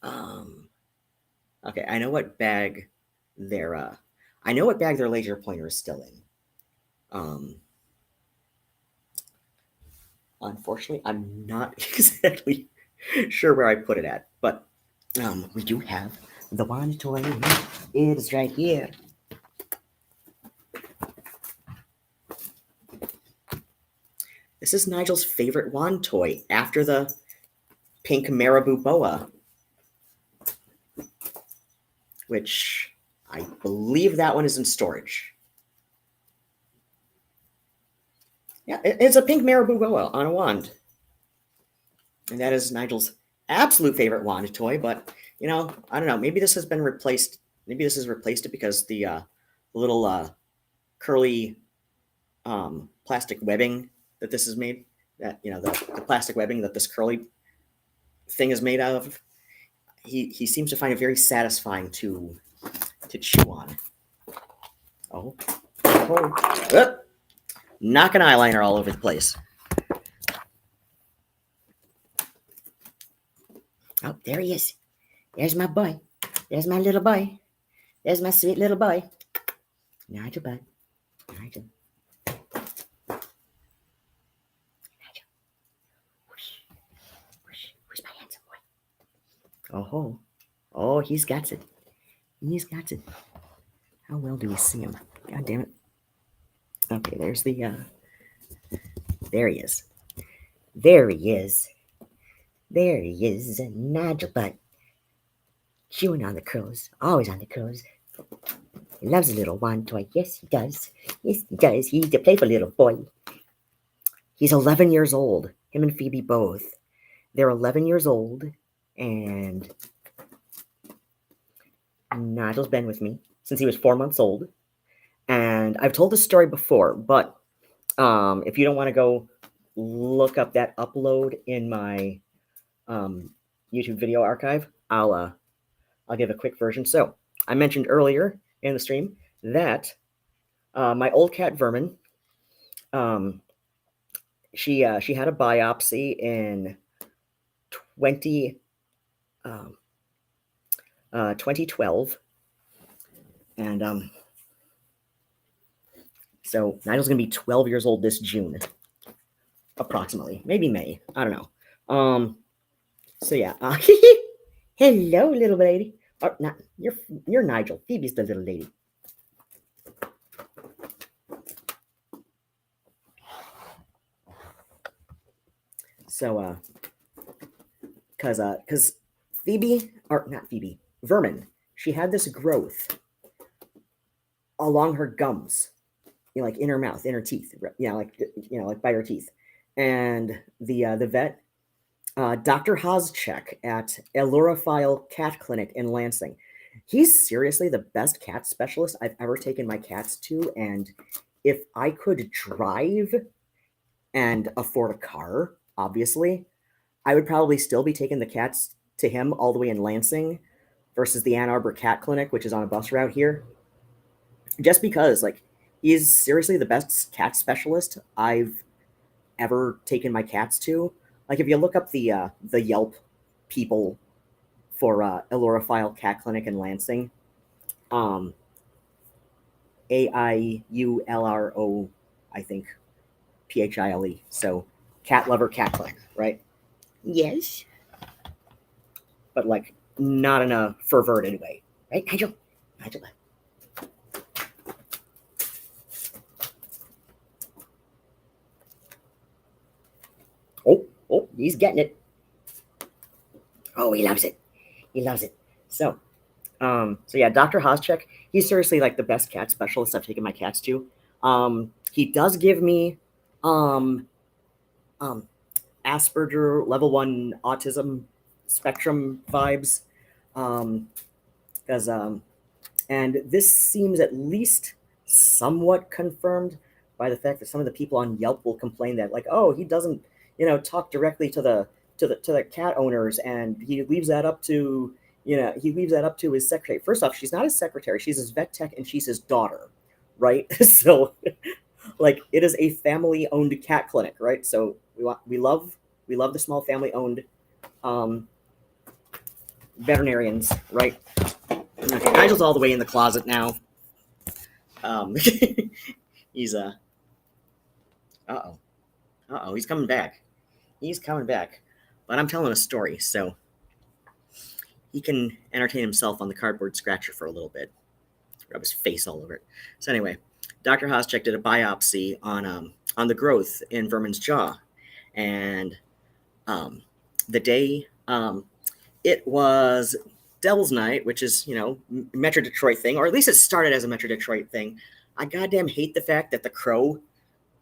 Okay, I know what bag their laser pointer is still in. Unfortunately, I'm not exactly sure where I put it at, but we do have the wand toy. It is right here. This is Nigel's favorite wand toy after the pink marabou boa, which I believe that one is in storage. Yeah, it's a pink marabou boa on a wand. And that is Nigel's absolute favorite wand toy, but you know, I don't know, maybe this has been replaced. Maybe this has replaced it because the little curly plastic webbing that this is made, that you know, the plastic webbing that this curly thing is made out of, he seems to find it very satisfying to chew on. Oh, oh. Knocking eyeliner all over the place. Oh, there he is. There's my boy. There's my little boy. There's my sweet little boy. Nigel, bud. Nigel. Nigel. Where's my handsome boy? Oh, oh, he's got it. He's got it. How well do we see him? God damn it. Okay, there's the, there he is. There he is. There he is, Nigel Butt. Chewing on the curls, always on the curls. He loves a little wand toy. Yes, he does. Yes, he does. He's a playful little boy. He's 11 years old. Him and Phoebe both. They're 11 years old, and Nigel's been with me since he was 4 months old. And I've told this story before, but if you don't want to go look up that upload in my YouTube video archive, I'll give a quick version. So I mentioned earlier in the stream that my old cat Vermin, she had a biopsy in 2012, and so Nigel's gonna be 12 years old this June, approximately, maybe May. I don't know. So yeah. Hello, little lady. Oh, not you're Nigel. Phoebe's the little lady. So because Phoebe, or not Phoebe, Vermin, she had this growth along her gums, like in her mouth, in her teeth, like by her teeth. And the vet, Dr. Hozchek at Elorophile Cat Clinic in Lansing, he's seriously the best cat specialist I've ever taken my cats to. And if I could drive and afford a car, obviously, I would probably still be taking the cats to him all the way in Lansing versus the Ann Arbor Cat Clinic, which is on a bus route here. Just because, like, he's seriously the best cat specialist I've ever taken my cats to. Like, if you look up the Yelp people for Elorophile Cat Clinic in Lansing, AIULRO, I think, PHILE. So, cat lover cat clinic, right? Yes, but like not in a perverted way, right, Nigel? Nigel. Oh, he's getting it. Oh, he loves it. He loves it. So yeah, Dr. Hozchek, he's seriously like the best cat specialist I've taken my cats to. He does give me um, um, Asperger level 1 autism spectrum vibes. Because and this seems at least somewhat confirmed by the fact that some of the people on Yelp will complain that, like, oh, he doesn't, talk directly to the cat owners, and he leaves that up to his secretary. First off, she's not his secretary; she's his vet tech, and she's his daughter, right? So, like, it is a family-owned cat clinic, right? So we love the small family-owned veterinarians, right? Okay, Nigel's all the way in the closet now. He's he's coming back. He's coming back. But I'm telling a story, so he can entertain himself on the cardboard scratcher for a little bit. Rub his face all over it. So anyway, Dr. Hozchek did a biopsy on the growth in Vermin's jaw, and the day it was Devil's Night, which is, Metro Detroit thing, or at least it started as a Metro Detroit thing. I goddamn hate the fact that The Crow,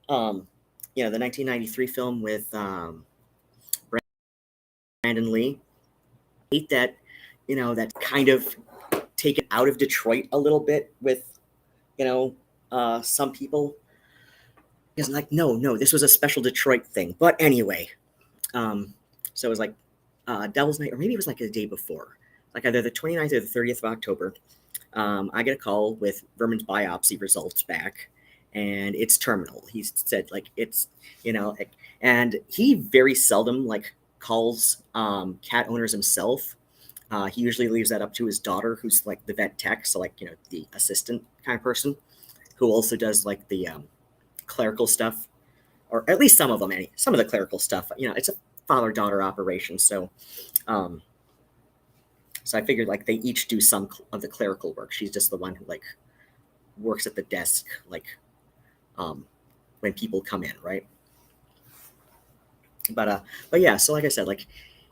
the 1993 film with Brandon Lee, I hate that, that kind of taken out of Detroit a little bit with, some people. Because, like, no, this was a special Detroit thing. But anyway, so it was like Devil's Night, or maybe it was like the day before, like either the 29th or the 30th of October. I get a call with Vermin's biopsy results back, and it's terminal. He said, like, it's, and he very seldom, like, calls cat owners himself. He usually leaves that up to his daughter, who's like the vet tech, so, like, the assistant kind of person, who also does like the clerical stuff, or at least some of them. Some of the clerical stuff. It's a father-daughter operation, so I figured, like, they each do some of the clerical work. She's just the one who, like, works at the desk, like, when people come in, right? But yeah, so like I said, like,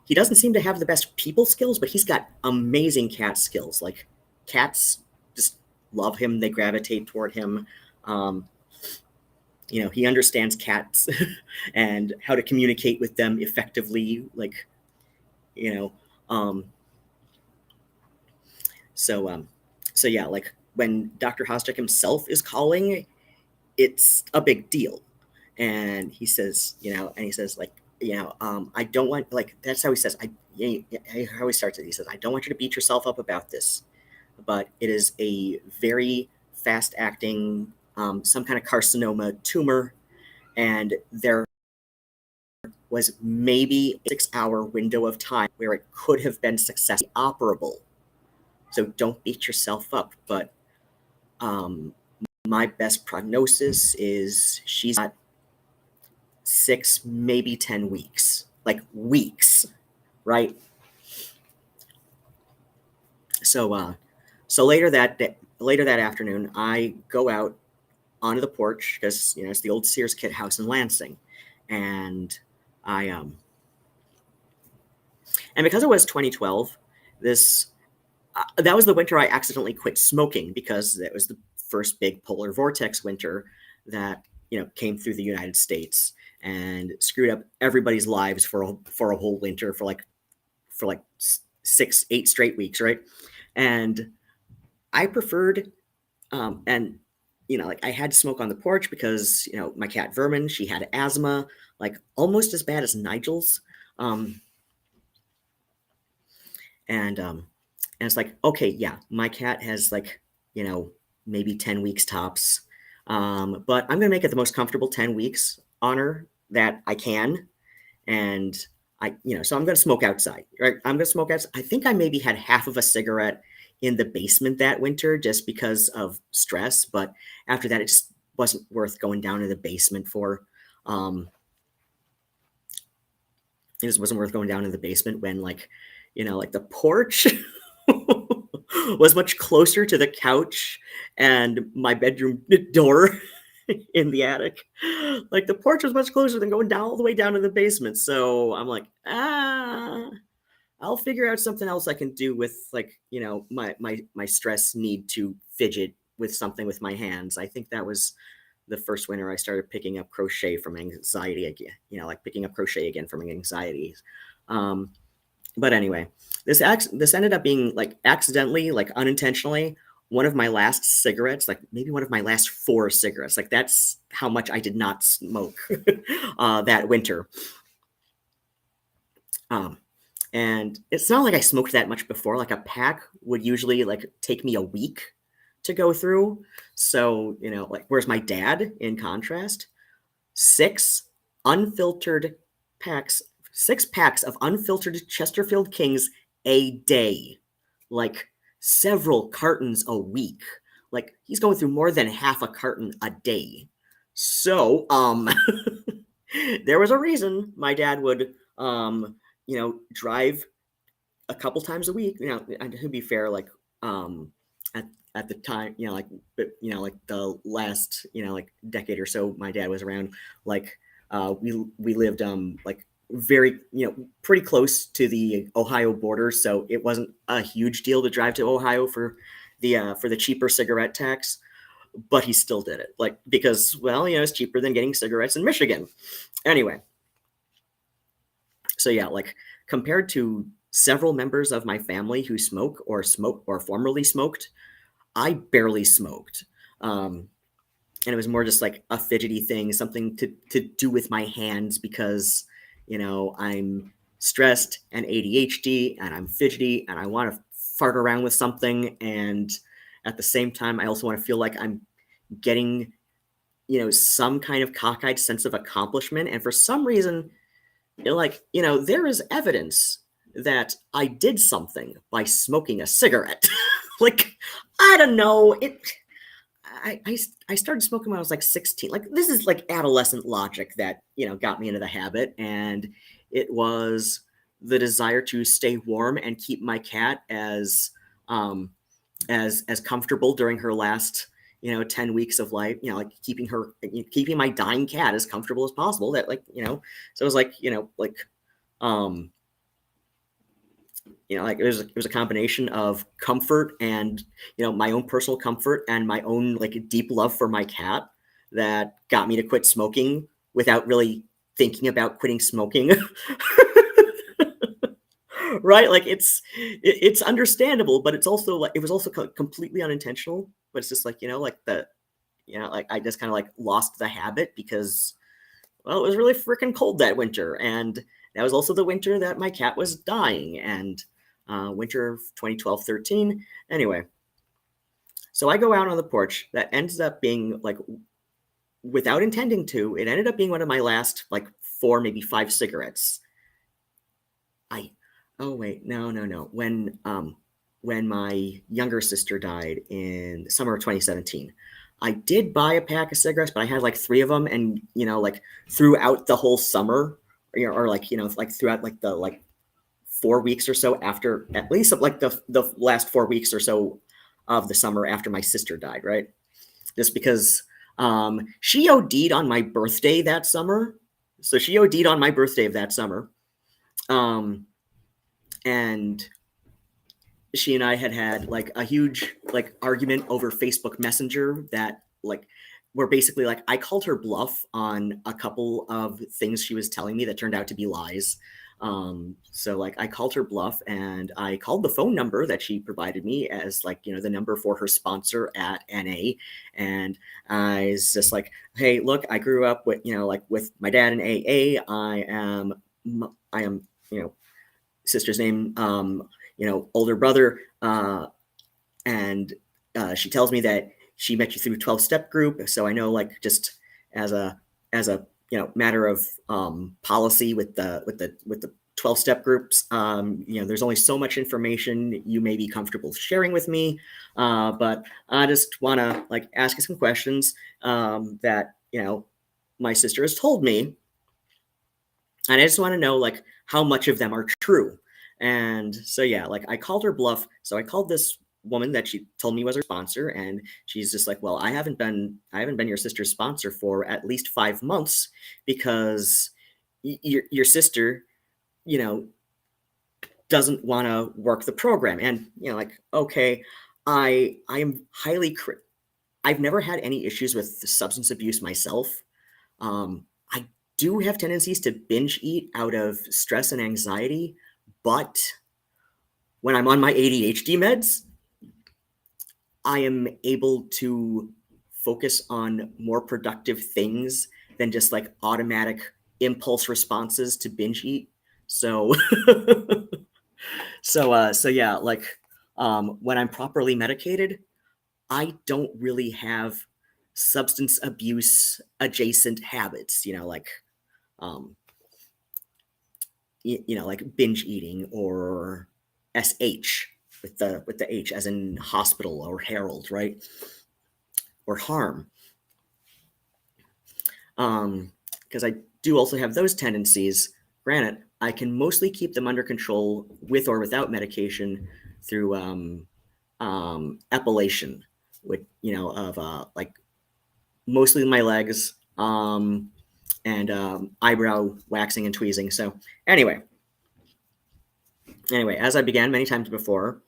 he doesn't seem to have the best people skills, but he's got amazing cat skills. Like, cats just love him; they gravitate toward him. He understands cats and how to communicate with them effectively. Like, so yeah, like, when Dr. Hozchek himself is calling, it's a big deal. And he says, like, I don't want, like, that's how he says, how he starts it. He says, I don't want you to beat yourself up about this, but it is a very fast acting, some kind of carcinoma tumor. And there was maybe a 6-hour window of time where it could have been successfully operable. So don't beat yourself up. But my best prognosis is she's got 6, maybe 10 weeks, like weeks, right? So later that afternoon, I go out onto the porch because it's the old Sears Kit house in Lansing, and And because it was 2012, this that was the winter I accidentally quit smoking, because it was the first big polar vortex winter that came through the United States and screwed up everybody's lives for a whole winter, for like 6-8 straight weeks, right? And I preferred, and like I had to smoke on the porch because my cat Vermin, she had asthma, like almost as bad as Nigel's, um, and it's like, okay, yeah, my cat has like maybe 10 weeks tops, but I'm gonna make it the most comfortable 10 weeks on her that I can, and so I'm gonna smoke outside, right? I'm gonna smoke outside. I think I maybe had half of a cigarette in the basement that winter just because of stress, but after that, it just wasn't worth going down to the basement for. Um, it just wasn't worth going down in the basement when, like, like the porch was much closer to the couch and my bedroom door in the attic. Like the porch was much closer than going down all the way down to the basement. So I'm like, I'll figure out something else I can do with, like, my stress need to fidget with something with my hands. I think that was the first winter I started picking up crochet from anxiety again, like picking up crochet again from anxiety. But anyway, this ended up being, like, accidentally, like unintentionally, one of my last cigarettes, like maybe one of my last 4 cigarettes. Like that's how much I did not smoke that winter. And it's not like I smoked that much before. Like a pack would usually like take me a week to go through. So, like, whereas my dad, in contrast, 6 unfiltered packs, 6 packs of unfiltered Chesterfield Kings a day, like several cartons a week. Like he's going through more than half a carton a day. So, there was a reason my dad would, drive a couple times a week. And to be fair, like, at at the time, like the last, like decade or so, my dad was around. Like, we lived, like very, pretty close to the Ohio border, so it wasn't a huge deal to drive to Ohio for the cheaper cigarette tax. But he still did it, like, because, well, it's cheaper than getting cigarettes in Michigan. Anyway, so yeah, like, compared to several members of my family who smoke or formerly smoked, I barely smoked. And it was more just like a fidgety thing, something to do with my hands, because, I'm stressed and ADHD and I'm fidgety and I want to fart around with something. And at the same time, I also want to feel like I'm getting, some kind of cockeyed sense of accomplishment. And for some reason, there is evidence that I did something by smoking a cigarette. Like, I don't know. I started smoking when I was like 16. Like, this is like adolescent logic that, got me into the habit. And it was the desire to stay warm and keep my cat as comfortable during her last 10 weeks of life, like keeping my dying cat as comfortable as possible. That, like, so it was like, um like it was a combination of comfort and, my own personal comfort and my own, like, deep love for my cat that got me to quit smoking without really thinking about quitting smoking. Right? Like, it's understandable, but it's also like, it was also completely unintentional. But it's just like, like I just kind of like lost the habit because, well, it was really freaking cold that winter, and that was also the winter that my cat was dying, and winter of 2012-13. Anyway, so I go out on the porch. That ends up being, like, without intending to, it ended up being one of my last, like, 4, maybe 5 cigarettes. Oh wait, no. When my younger sister died in the summer of 2017, I did buy a pack of cigarettes, but I had like 3 of them, and, like, throughout the whole summer, or like, like throughout, like, the, like, 4 weeks or so after, at least like the last 4 weeks or so of the summer after my sister died, right? Just because she OD'd on my birthday that summer. So she OD'd on my birthday of that summer. and she and I had like a huge like argument over Facebook Messenger that like where basically like I called her bluff on a couple of things she was telling me that turned out to be lies. So like I called her bluff and I called the phone number that she provided me as like, you know, the number for her sponsor at NA. And I was just like, hey, look, I grew up with, you know, like with my dad in AA. I am, you know, sister's name, you know, older brother. And she tells me that she met you through a 12-step group. So I know like just as a, you know, matter of policy with the 12-step groups, you know, there's only so much information you may be comfortable sharing with me. But I just want to like ask you some questions that, you know, my sister has told me. And I just want to know like how much of them are true. And so yeah, like I called her bluff. So I called this woman that she told me was her sponsor, and she's just like, well, I haven't been your sister's sponsor for at least 5 months because your sister, you know, doesn't want to work the program. And you know, like, okay, I am I've never had any issues with substance abuse myself. I do have tendencies to binge eat out of stress and anxiety, but when I'm on my ADHD meds, I am able to focus on more productive things than just like automatic impulse responses to binge eat. So, so yeah, like when I'm properly medicated, I don't really have substance abuse adjacent habits. You know, like um, you know, like binge eating or SH with the H as in hospital or herald, right? Or harm. Because I do also have those tendencies. Granted, I can mostly keep them under control with or without medication through epilation, with you know of like mostly my legs and eyebrow waxing and tweezing. So anyway, as I began many times before,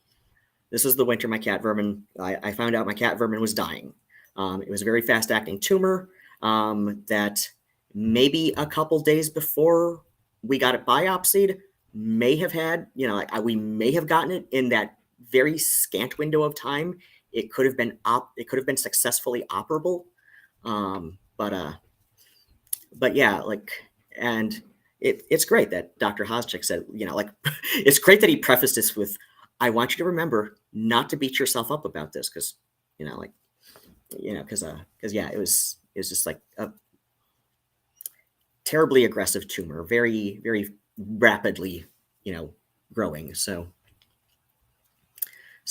this was the winter my cat vermin. I found out my cat vermin was dying. It was a very fast acting tumor that maybe a couple days before we got it biopsied may have had, you know, like we may have gotten it in that very scant window of time. It could have been successfully operable. But yeah, like, and it's great that Dr. Hosczyk said, you know, like, it's great that he prefaced this with, I want you to remember not to beat yourself up about this. Cause you know, like, you know, cause yeah, it was just like a terribly aggressive tumor, very, very rapidly, you know, growing. So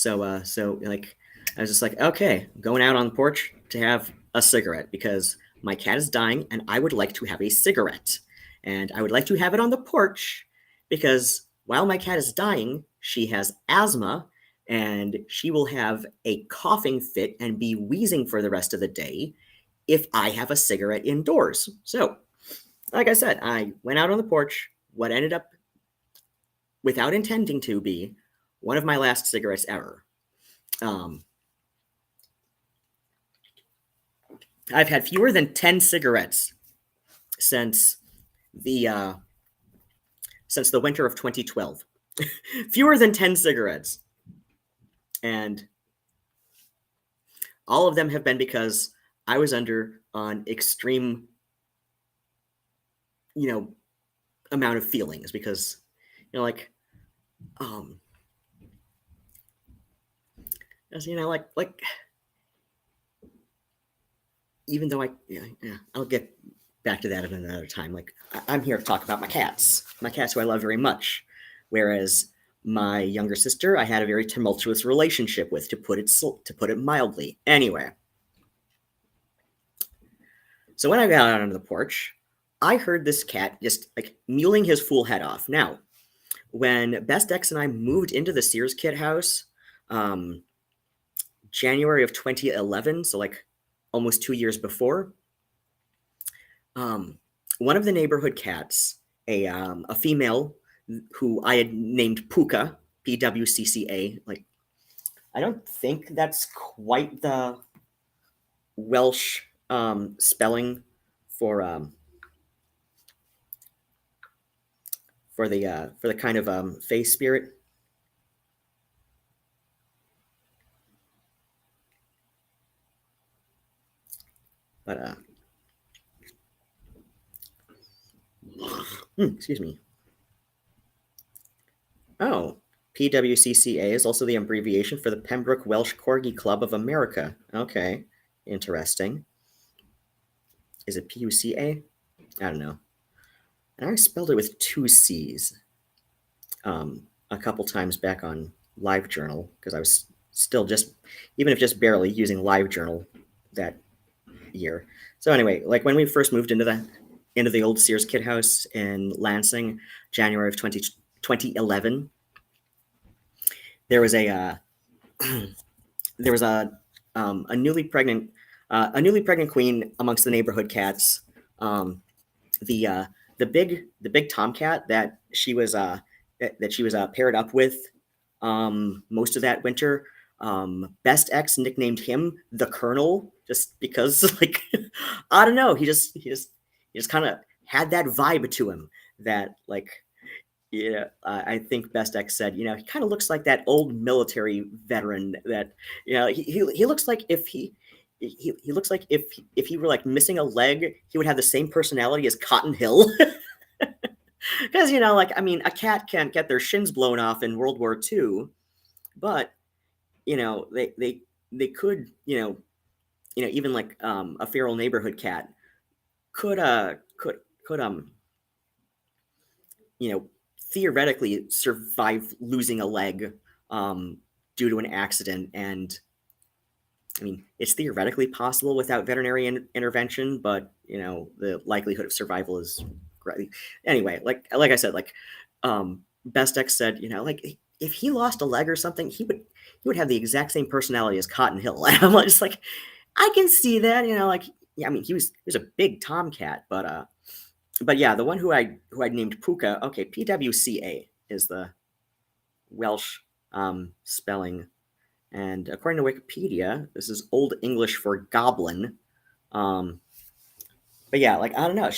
like, I was just like, okay, going out on the porch to have a cigarette because my cat is dying and I would like to have a cigarette. And I would like to have it on the porch because while my cat is dying, she has asthma and she will have a coughing fit and be wheezing for the rest of the day if I have a cigarette indoors. So, like I said, I went out on the porch, what ended up, without intending to be, one of my last cigarettes ever. I've had fewer than 10 cigarettes since the winter of 2012. Fewer than 10 cigarettes. And all of them have been because I was under an extreme, you know, amount of feelings because, you know, like, as you know, like, even though I'll get back to that at another time. Like, I'm here to talk about my cats who I love very much. Whereas my younger sister, I had a very tumultuous relationship with, to put it mildly. Anyway, so when I got out onto the porch, I heard this cat just like mewling his fool head off. Now, when Best X and I moved into the Sears Kit house, January of 2011, so like almost 2 years before, one of the neighborhood cats, a female who I had named Puka, Pwcca. Like, I don't think that's quite the Welsh spelling for for the kind of fae spirit. But excuse me. Oh, PWCCA is also the abbreviation for the Pembroke Welsh Corgi Club of America. Okay, interesting. Is it PUCA? I don't know. And I spelled it with two C's a couple times back on LiveJournal because I was still just, even if just barely, using LiveJournal that year. So anyway, like when we first moved into the old Sears Kid House in Lansing, January of 2011, there was there was a newly pregnant queen amongst the neighborhood cats. The the big tomcat that she was paired up with most of that winter. Best X nicknamed him the Colonel just because, like, I don't know, he just kind of had that vibe to him that, like, yeah, I think Best X said, he kind of looks like that old military veteran that, he looks like if he looks like if he were like missing a leg, he would have the same personality as Cotton Hill. Because, like, I mean, a cat can't get their shins blown off in World War II, but they could, even like a feral neighborhood cat could could you know theoretically survive losing a leg due to an accident. And I mean, it's theoretically possible without veterinary intervention, but the likelihood of survival is great. Anyway, like I said, like Best X said, like if he lost a leg or something, he would have the exact same personality as Cotton Hill. And I'm just like, I can see that, like, yeah, I mean, he was a big tomcat, but yeah, the one who I named Puka, okay, PWCA is the Welsh spelling, and according to Wikipedia, this is Old English for goblin. But yeah, like, I don't know,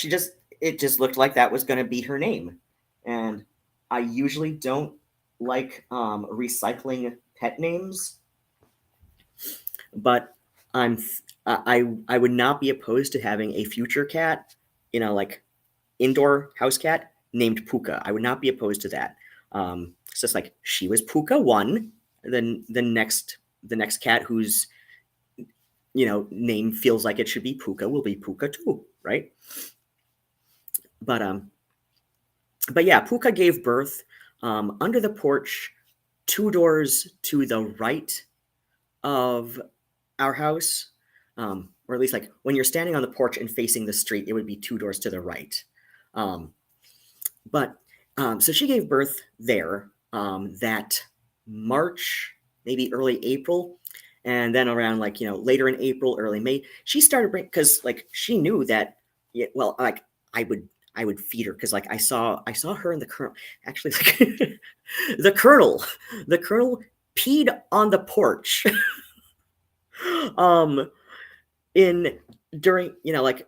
it just looked like that was going to be her name, and I usually don't like recycling pet names, but I would not be opposed to having a future cat, like indoor house cat named Puka. I would not be opposed to that. It's just like she was Puka 1, then the next cat whose name feels like it should be Puka will be Puka 2, right? But yeah, Puka gave birth under the porch, 2 doors to the right of our house, or at least like when you're standing on the porch and facing the street, it would be 2 doors to the right. But so she gave birth there that March, maybe early April, and then around like later in April, early May, she started because like she knew that. Yeah, well, like I would feed her because like I saw her in the Colonel actually like the Colonel peed on the porch in during like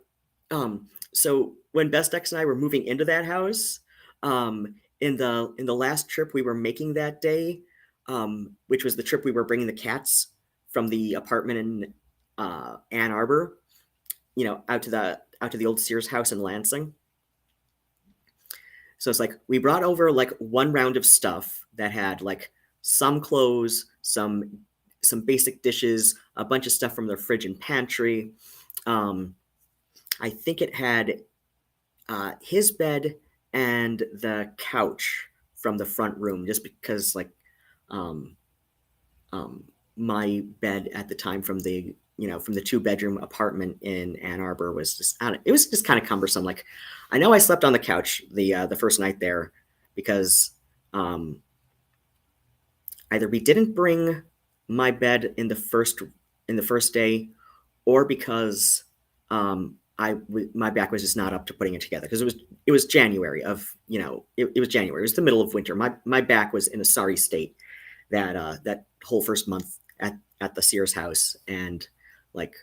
so when Best X and I were moving into that house, in the last trip we were making that day, which was the trip we were bringing the cats from the apartment in Ann Arbor, out to the old Sears house in Lansing. So it's like we brought over like one round of stuff that had like some clothes, some basic dishes, a bunch of stuff from the fridge and pantry. I think it had his bed and the couch from the front room, just because like my bed at the time from the 2-bedroom apartment in Ann Arbor was just, I don't know, it was just kind of cumbersome. Like, I know I slept on the couch the first night there because either we didn't bring my bed in the first day, or because my back was just not up to putting it together because it was January of it was January. It was the middle of winter. My back was in a sorry state that whole first month at the Sears house, and like,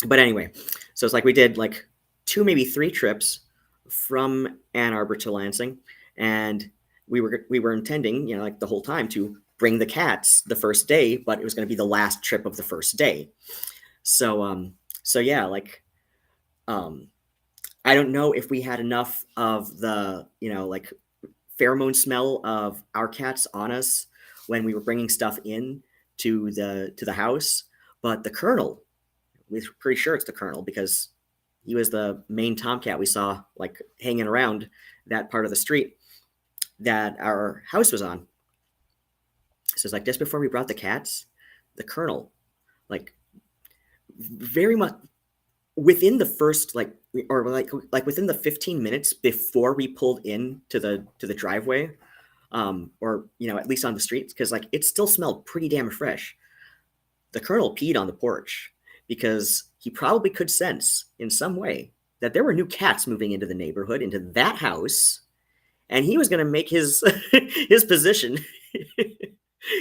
but anyway, so it's like we did like 2 maybe 3 trips from Ann Arbor to Lansing, and we were intending like the whole time to bring the cats the first day, but it was going to be the last trip of the first day. So yeah, like I don't know if we had enough of the like pheromone smell of our cats on us when we were bringing stuff in to the house, but the Colonel, we're pretty sure it's the Colonel because he was the main tomcat we saw like hanging around that part of the street that our house was on. So it's like just before we brought the cats, the Colonel, like very much within the first or within the 15 minutes before we pulled in to the driveway, or at least on the streets, because like it still smelled pretty damn fresh. The Colonel peed on the porch because he probably could sense in some way that there were new cats moving into the neighborhood, into that house, and he was going to make his his position.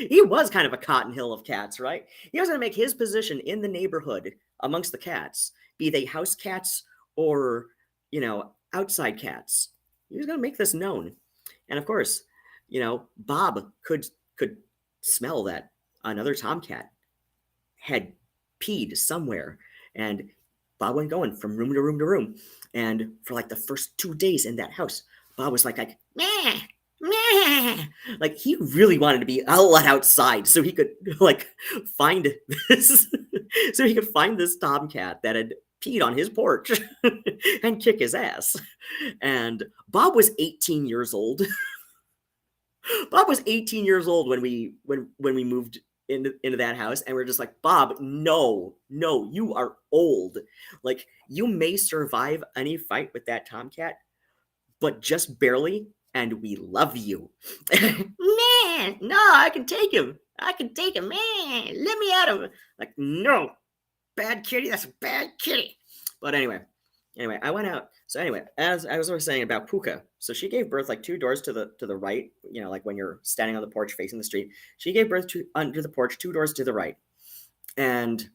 He was kind of a cotton hill of cats, right? He was going to make his position in the neighborhood amongst the cats, be they house cats or outside cats. He was going to make this known, and of course, Bob could smell that another tomcat had peed somewhere, and Bob went going from room to room to room, and for like the first 2 days in that house, Bob was like meh, meh. Like he really wanted to be let outside so he could like find this so he could find this tomcat that had peed on his porch and kick his ass. And Bob was 18 years old. Bob was 18 years old when we moved into that house, and we're just like, Bob, no, you are old. Like you may survive any fight with that tomcat, but just barely, and we love you. Man, no, I can take him. Man, let me at him. Like, no, bad kitty, that's a bad kitty. But anyway, I went out. So anyway, as I was saying about Puka, so she gave birth like 2 doors to the right, like when you're standing on the porch facing the street. She gave birth to under the porch 2 doors to the right. And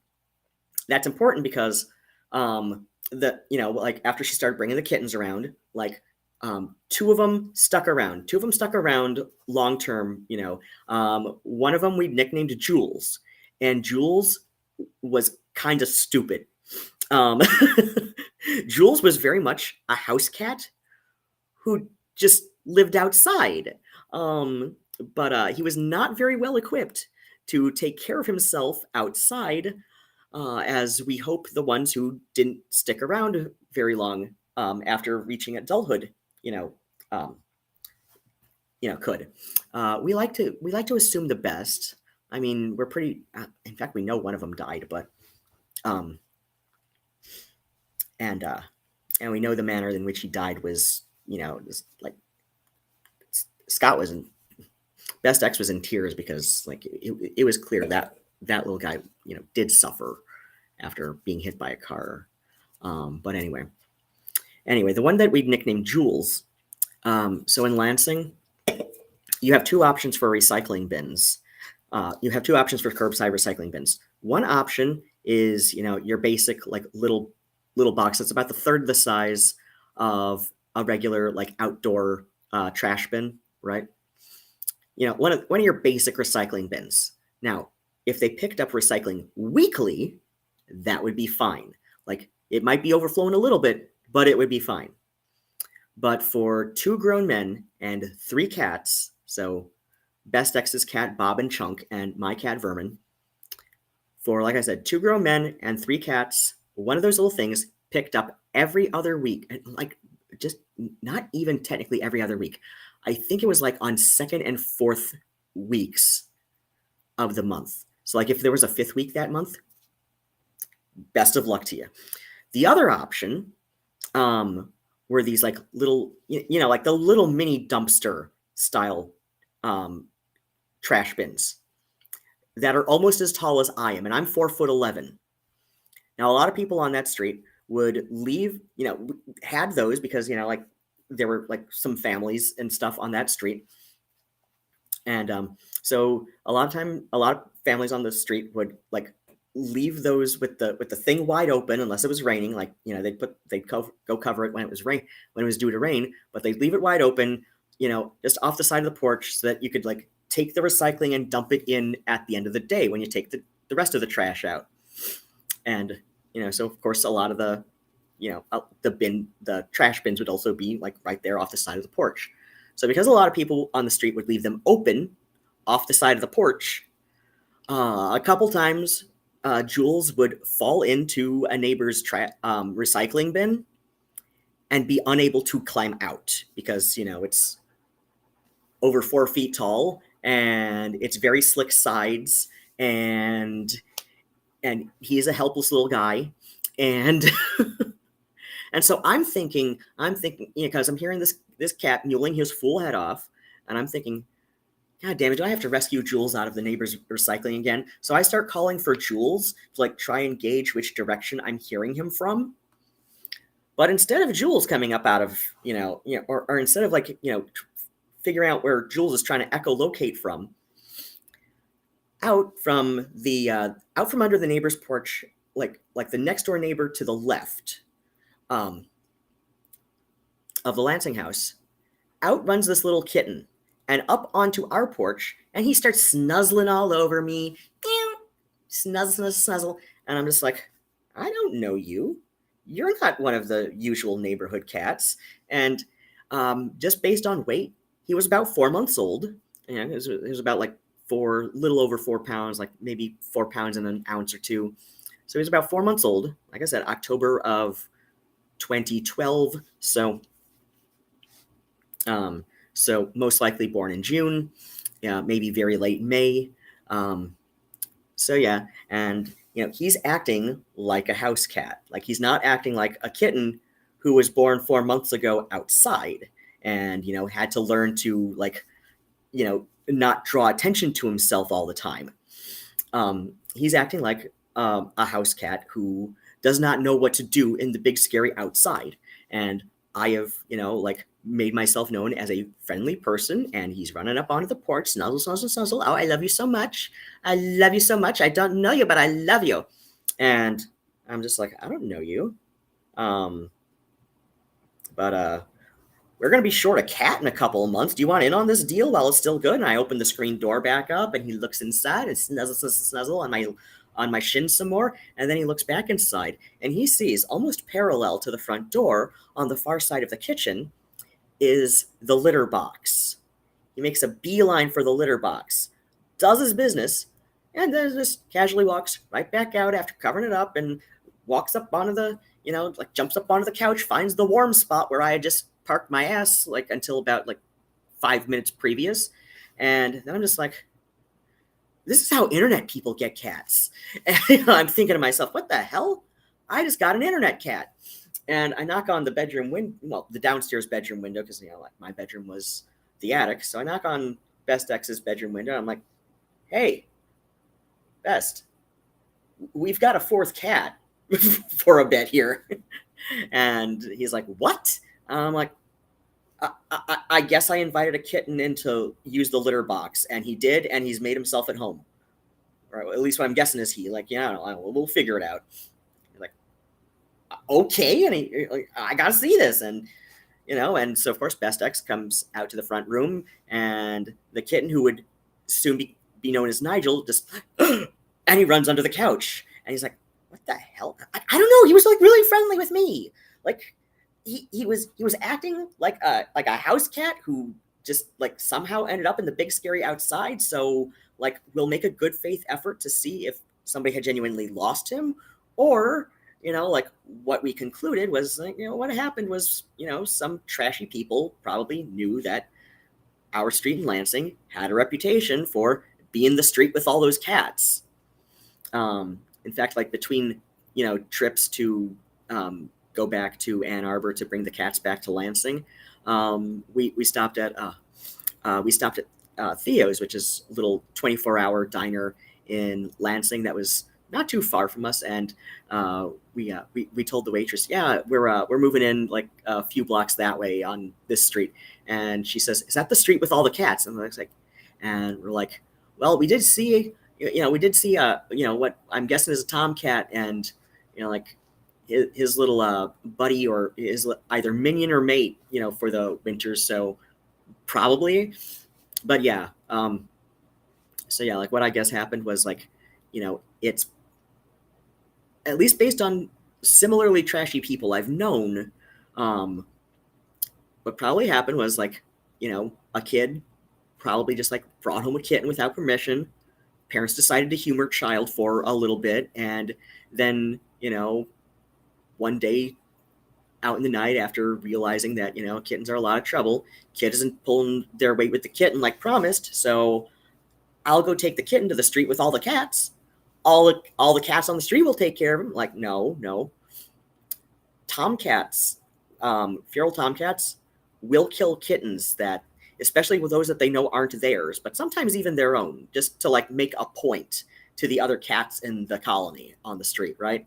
that's important because like after she started bringing the kittens around, like 2 of them stuck around. 2 of them stuck around long term. One of them we nicknamed Jules, and Jules was kind of stupid. Jules was very much a house cat who just lived outside, but he was not very well equipped to take care of himself outside, as we hope the ones who didn't stick around very long after reaching adulthood could. We like to assume the best. I mean, we're pretty. In fact, we know one of them died, but and we know the manner in which he died was, just like Scott was in. Best X was in tears because like it was clear that that little guy did suffer after being hit by a car. But anyway, the one that we nicknamed Jules. So in Lansing, you have 2 options for recycling bins. You have 2 options for curbside recycling bins. One option is, your basic like little box that's about the third the size of a regular like outdoor trash bin, right? One of your basic recycling bins. Now, if they picked up recycling weekly, that would be fine. Like it might be overflowing a little bit, but it would be fine. But for 2 grown men and 3 cats, so Best X's cat Bob and Chunk and my cat Vermin, for like I said, 2 grown men and 3 cats, one of those little things picked up every other week, and like just not even technically every other week. I think it was like on 2nd and 4th weeks of the month. So like if there was a 5th week that month, best of luck to you. The other option were these like little, like the little mini dumpster style trash bins that are almost as tall as I am, and I'm 4'11". Now, a lot of people on that street would leave, had those because, like there were like some families and stuff on that street. And so a lot of families on the street would like leave those with the thing wide open unless it was raining. Like go cover it when it was when it was due to rain, but they'd leave it wide open, just off the side of the porch so that you could like take the recycling and dump it in at the end of the day when you take the rest of the trash out. And so of course a lot of the the trash bins would also be like right there off the side of the porch. So because a lot of people on the street would leave them open off the side of the porch, a couple times Jules would fall into a neighbor's recycling bin and be unable to climb out because it's over 4 feet tall and it's very slick sides, and he's a helpless little guy. And and so I'm thinking, because I'm hearing this cat mewling his full head off, and I'm thinking, God damn it, do I have to rescue Jules out of the neighbor's recycling again? So I start calling for Jules to like try and gauge which direction I'm hearing him from. But instead of Jules coming up out of, or instead of like, figuring out where Jules is trying to echolocate from, out from under the neighbor's porch, like the next door neighbor to the left, of the Lansing house, out runs this little kitten and up onto our porch, and he starts snuzzling all over me. Snuzzle. And I'm just like, I don't know you. You're not one of the usual neighborhood cats. And just based on weight, he was about 4 months old. And it was about like little over 4 pounds, like maybe 4 pounds and an ounce or two. So he was about 4 months old. Like I said, October of 2012. So most likely born in June, maybe very late May. So yeah, and he's acting like a house cat. Like he's not acting like a kitten who was born 4 months ago outside and had to learn to like not draw attention to himself all the time. He's acting like a house cat who does not know what to do in the big scary outside. And I have like made myself known as a friendly person, and he's running up onto the porch, snuzzle. Oh, I love you so much. I love you so much. I don't know you, but I love you. And I'm just like, I don't know you. But we're going to be short a cat in a couple of months. Do you want in on this deal while it's still good? And I open the screen door back up, and he looks inside and snuzzle on my shin some more. And then he looks back inside, and he sees almost parallel to the front door on the far side of the kitchen is the litter box. He makes a beeline for the litter box, does his business, and then just casually walks right back out after covering it up and walks up onto the, like jumps up onto the couch, finds the warm spot where I had just parked my ass like until about like 5 minutes previous. And then I'm just like, this is how internet people get cats. And I'm thinking to myself, what the hell? I just got an internet cat. And I knock on the bedroom window, well, the downstairs bedroom window, because like my bedroom was the attic. So I knock on Best X's bedroom window. I'm like, hey, Best, we've got a fourth cat for a bit here. And he's like, what? I'm like, I guess I invited a kitten in to use the litter box, and he did, and he's made himself at home. Or at least what I'm guessing is he. Like, yeah, I don't know, we'll figure it out. Like, okay, and I gotta see this, and and so of course Best X comes out to the front room, and the kitten, who would soon be known as Nigel, just and he runs under the couch, and he's like, what the hell? I don't know. He was like really friendly with me, like. He was acting like a house cat who just like somehow ended up in the big scary outside. So like we'll make a good faith effort to see if somebody had genuinely lost him, or like what we concluded was like what happened was some trashy people probably knew that our street in Lansing had a reputation for being the street with all those cats. In fact, like between trips to go back to Ann Arbor to bring the cats back to Lansing, we stopped at Theo's, which is a little 24-hour diner in Lansing that was not too far from us, and we told the waitress, yeah, we're moving in like a few blocks that way on this street, and she says, is that the street with all the cats? And I was like, and we're like, well, we did see, we did see what I'm guessing is a tomcat, and like his little buddy, or his either minion or mate, for the winter, so probably, but yeah. So yeah, like what I guess happened was like, it's at least based on similarly trashy people I've known. What probably happened was like, a kid probably just like brought home a kitten without permission. Parents decided to humor child for a little bit, and then one day out in the night, after realizing that kittens are a lot of trouble, kid isn't pulling their weight with the kitten like promised, so I'll go take the kitten to the street with all the cats. All the cats on the street will take care of him. Like, no. Tomcats, feral tomcats, will kill kittens that, especially with those that they know aren't theirs, but sometimes even their own, just to like make a point to the other cats in the colony on the street, right?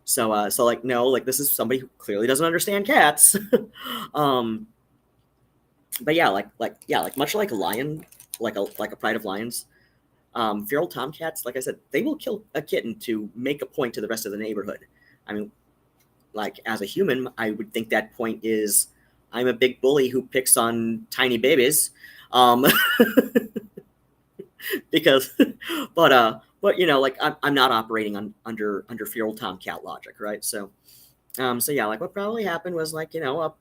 So like, no, like this is somebody who clearly doesn't understand cats. But yeah, like much like a lion, like a pride of lions, feral tomcats, like I said, they will kill a kitten to make a point to the rest of the neighborhood. I mean, like as a human, I would think that point is, I'm a big bully who picks on tiny babies, um, because, but like I'm not operating under feral tomcat logic, right? So yeah, like what probably happened was like a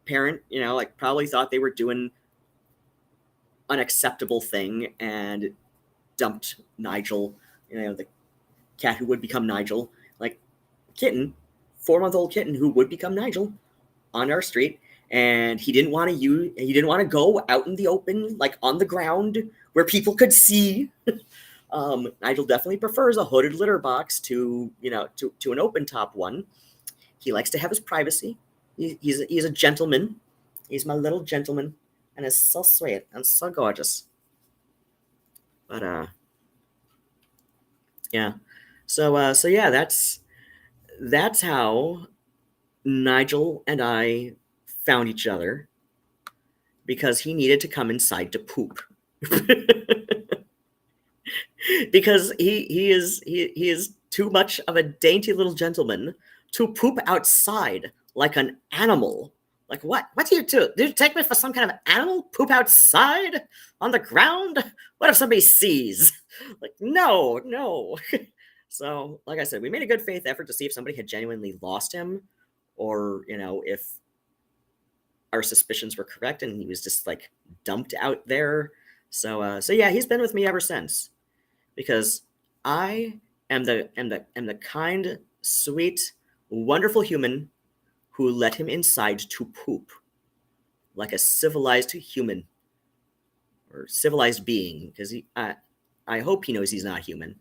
parent like probably thought they were doing an acceptable thing and dumped Nigel, the cat who would become Nigel, like kitten, 4-month-old kitten who would become Nigel, on our street, and he didn't want to go out in the open, like on the ground where people could see. Nigel definitely prefers a hooded litter box to an open top one. He likes to have his privacy. He's a gentleman. He's my little gentleman, and it's so sweet and so gorgeous. But yeah. So yeah, that's how Nigel and I found each other, because he needed to come inside to poop. Because he is too much of a dainty little gentleman to poop outside like an animal. Like what? What do you do? Do you take me for some kind of animal? Poop outside on the ground? What if somebody sees? Like no. So, like I said, we made a good faith effort to see if somebody had genuinely lost him, or if our suspicions were correct and he was just like dumped out there. So yeah, he's been with me ever since, because I am the kind, sweet, wonderful human who let him inside to poop like a civilized human, or civilized being, because I hope he knows he's not human.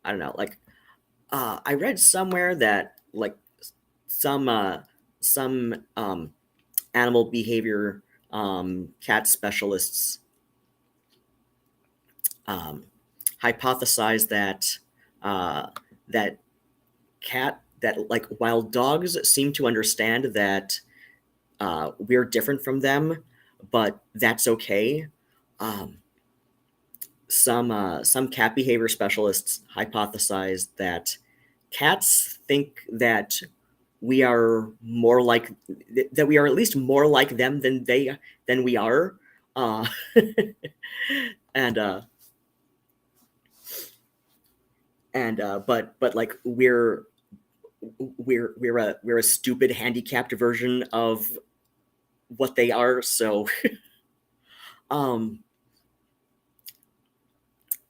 I don't know, like I read somewhere that like some animal behavior cat specialists hypothesize that that like while dogs seem to understand that we're different from them, but that's okay. Um, some cat behavior specialists hypothesize that cats think that we are more like that we are at least more like them than we are, uh, and but like we're a stupid handicapped version of what they are. So um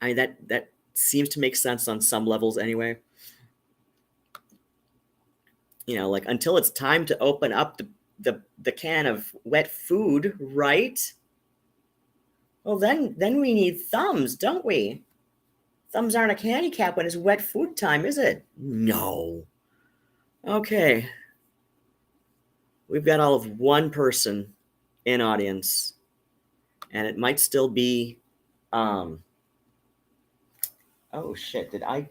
that seems to make sense on some levels anyway. Like until it's time to open up the can of wet food, right? Well, then we need thumbs, don't we? Thumbs aren't a handicap when it's wet food time, is it? No. Okay. We've got all of one person in audience, and it might still be um Oh shit! Did I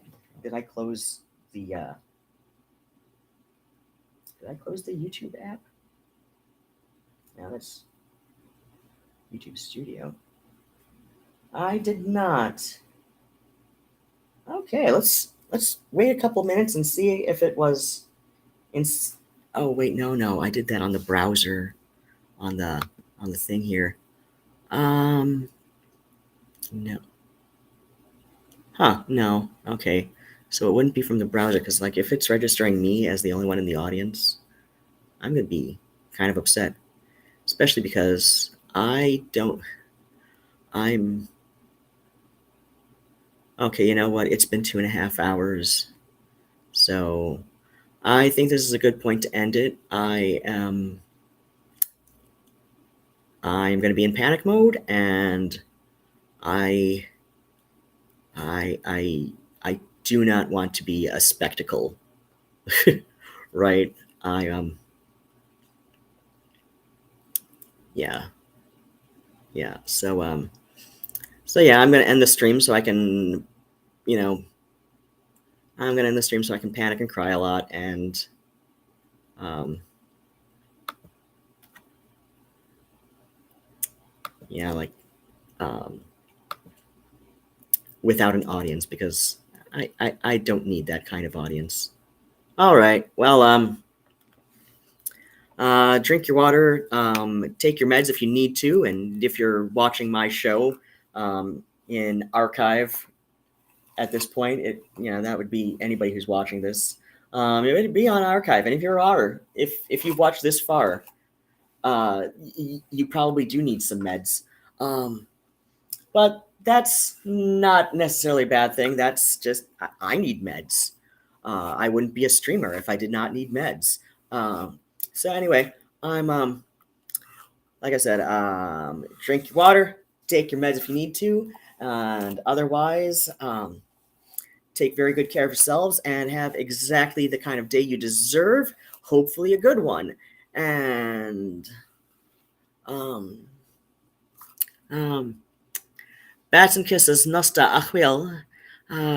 close the did I close the YouTube app? Now that's YouTube Studio. I did not. Okay, let's wait a couple minutes and see if it was in. Oh wait, no, I did that on the browser on the thing here. Um, no, huh? No, okay. So it wouldn't be from the browser because like if it's registering me as the only one in the audience, I'm gonna be kind of upset, especially because I don't. I'm okay. You know what? It's been 2.5 hours, so I think this is a good point to end it. I'm going to be in panic mode, and I I do not want to be a spectacle, right? I yeah yeah. So yeah, I'm going to end the stream so I can you know I'm going to end the stream so I can panic and cry a lot and um yeah like um without an audience because I don't need that kind of audience. All right. Well, drink your water, take your meds if you need to, and if you're watching my show in archive at this point, that would be anybody who's watching this. It would be on archive, and if you've watched this far, you probably do need some meds. Um, but that's not necessarily a bad thing. That's just I need meds. I wouldn't be a streamer if I did not need meds. So anyway, I'm like I said, drink your water, take your meds if you need to, and otherwise, take very good care of yourselves and have exactly the kind of day you deserve. Hopefully, a good one. And um, um, bats and kisses, nosta achwil.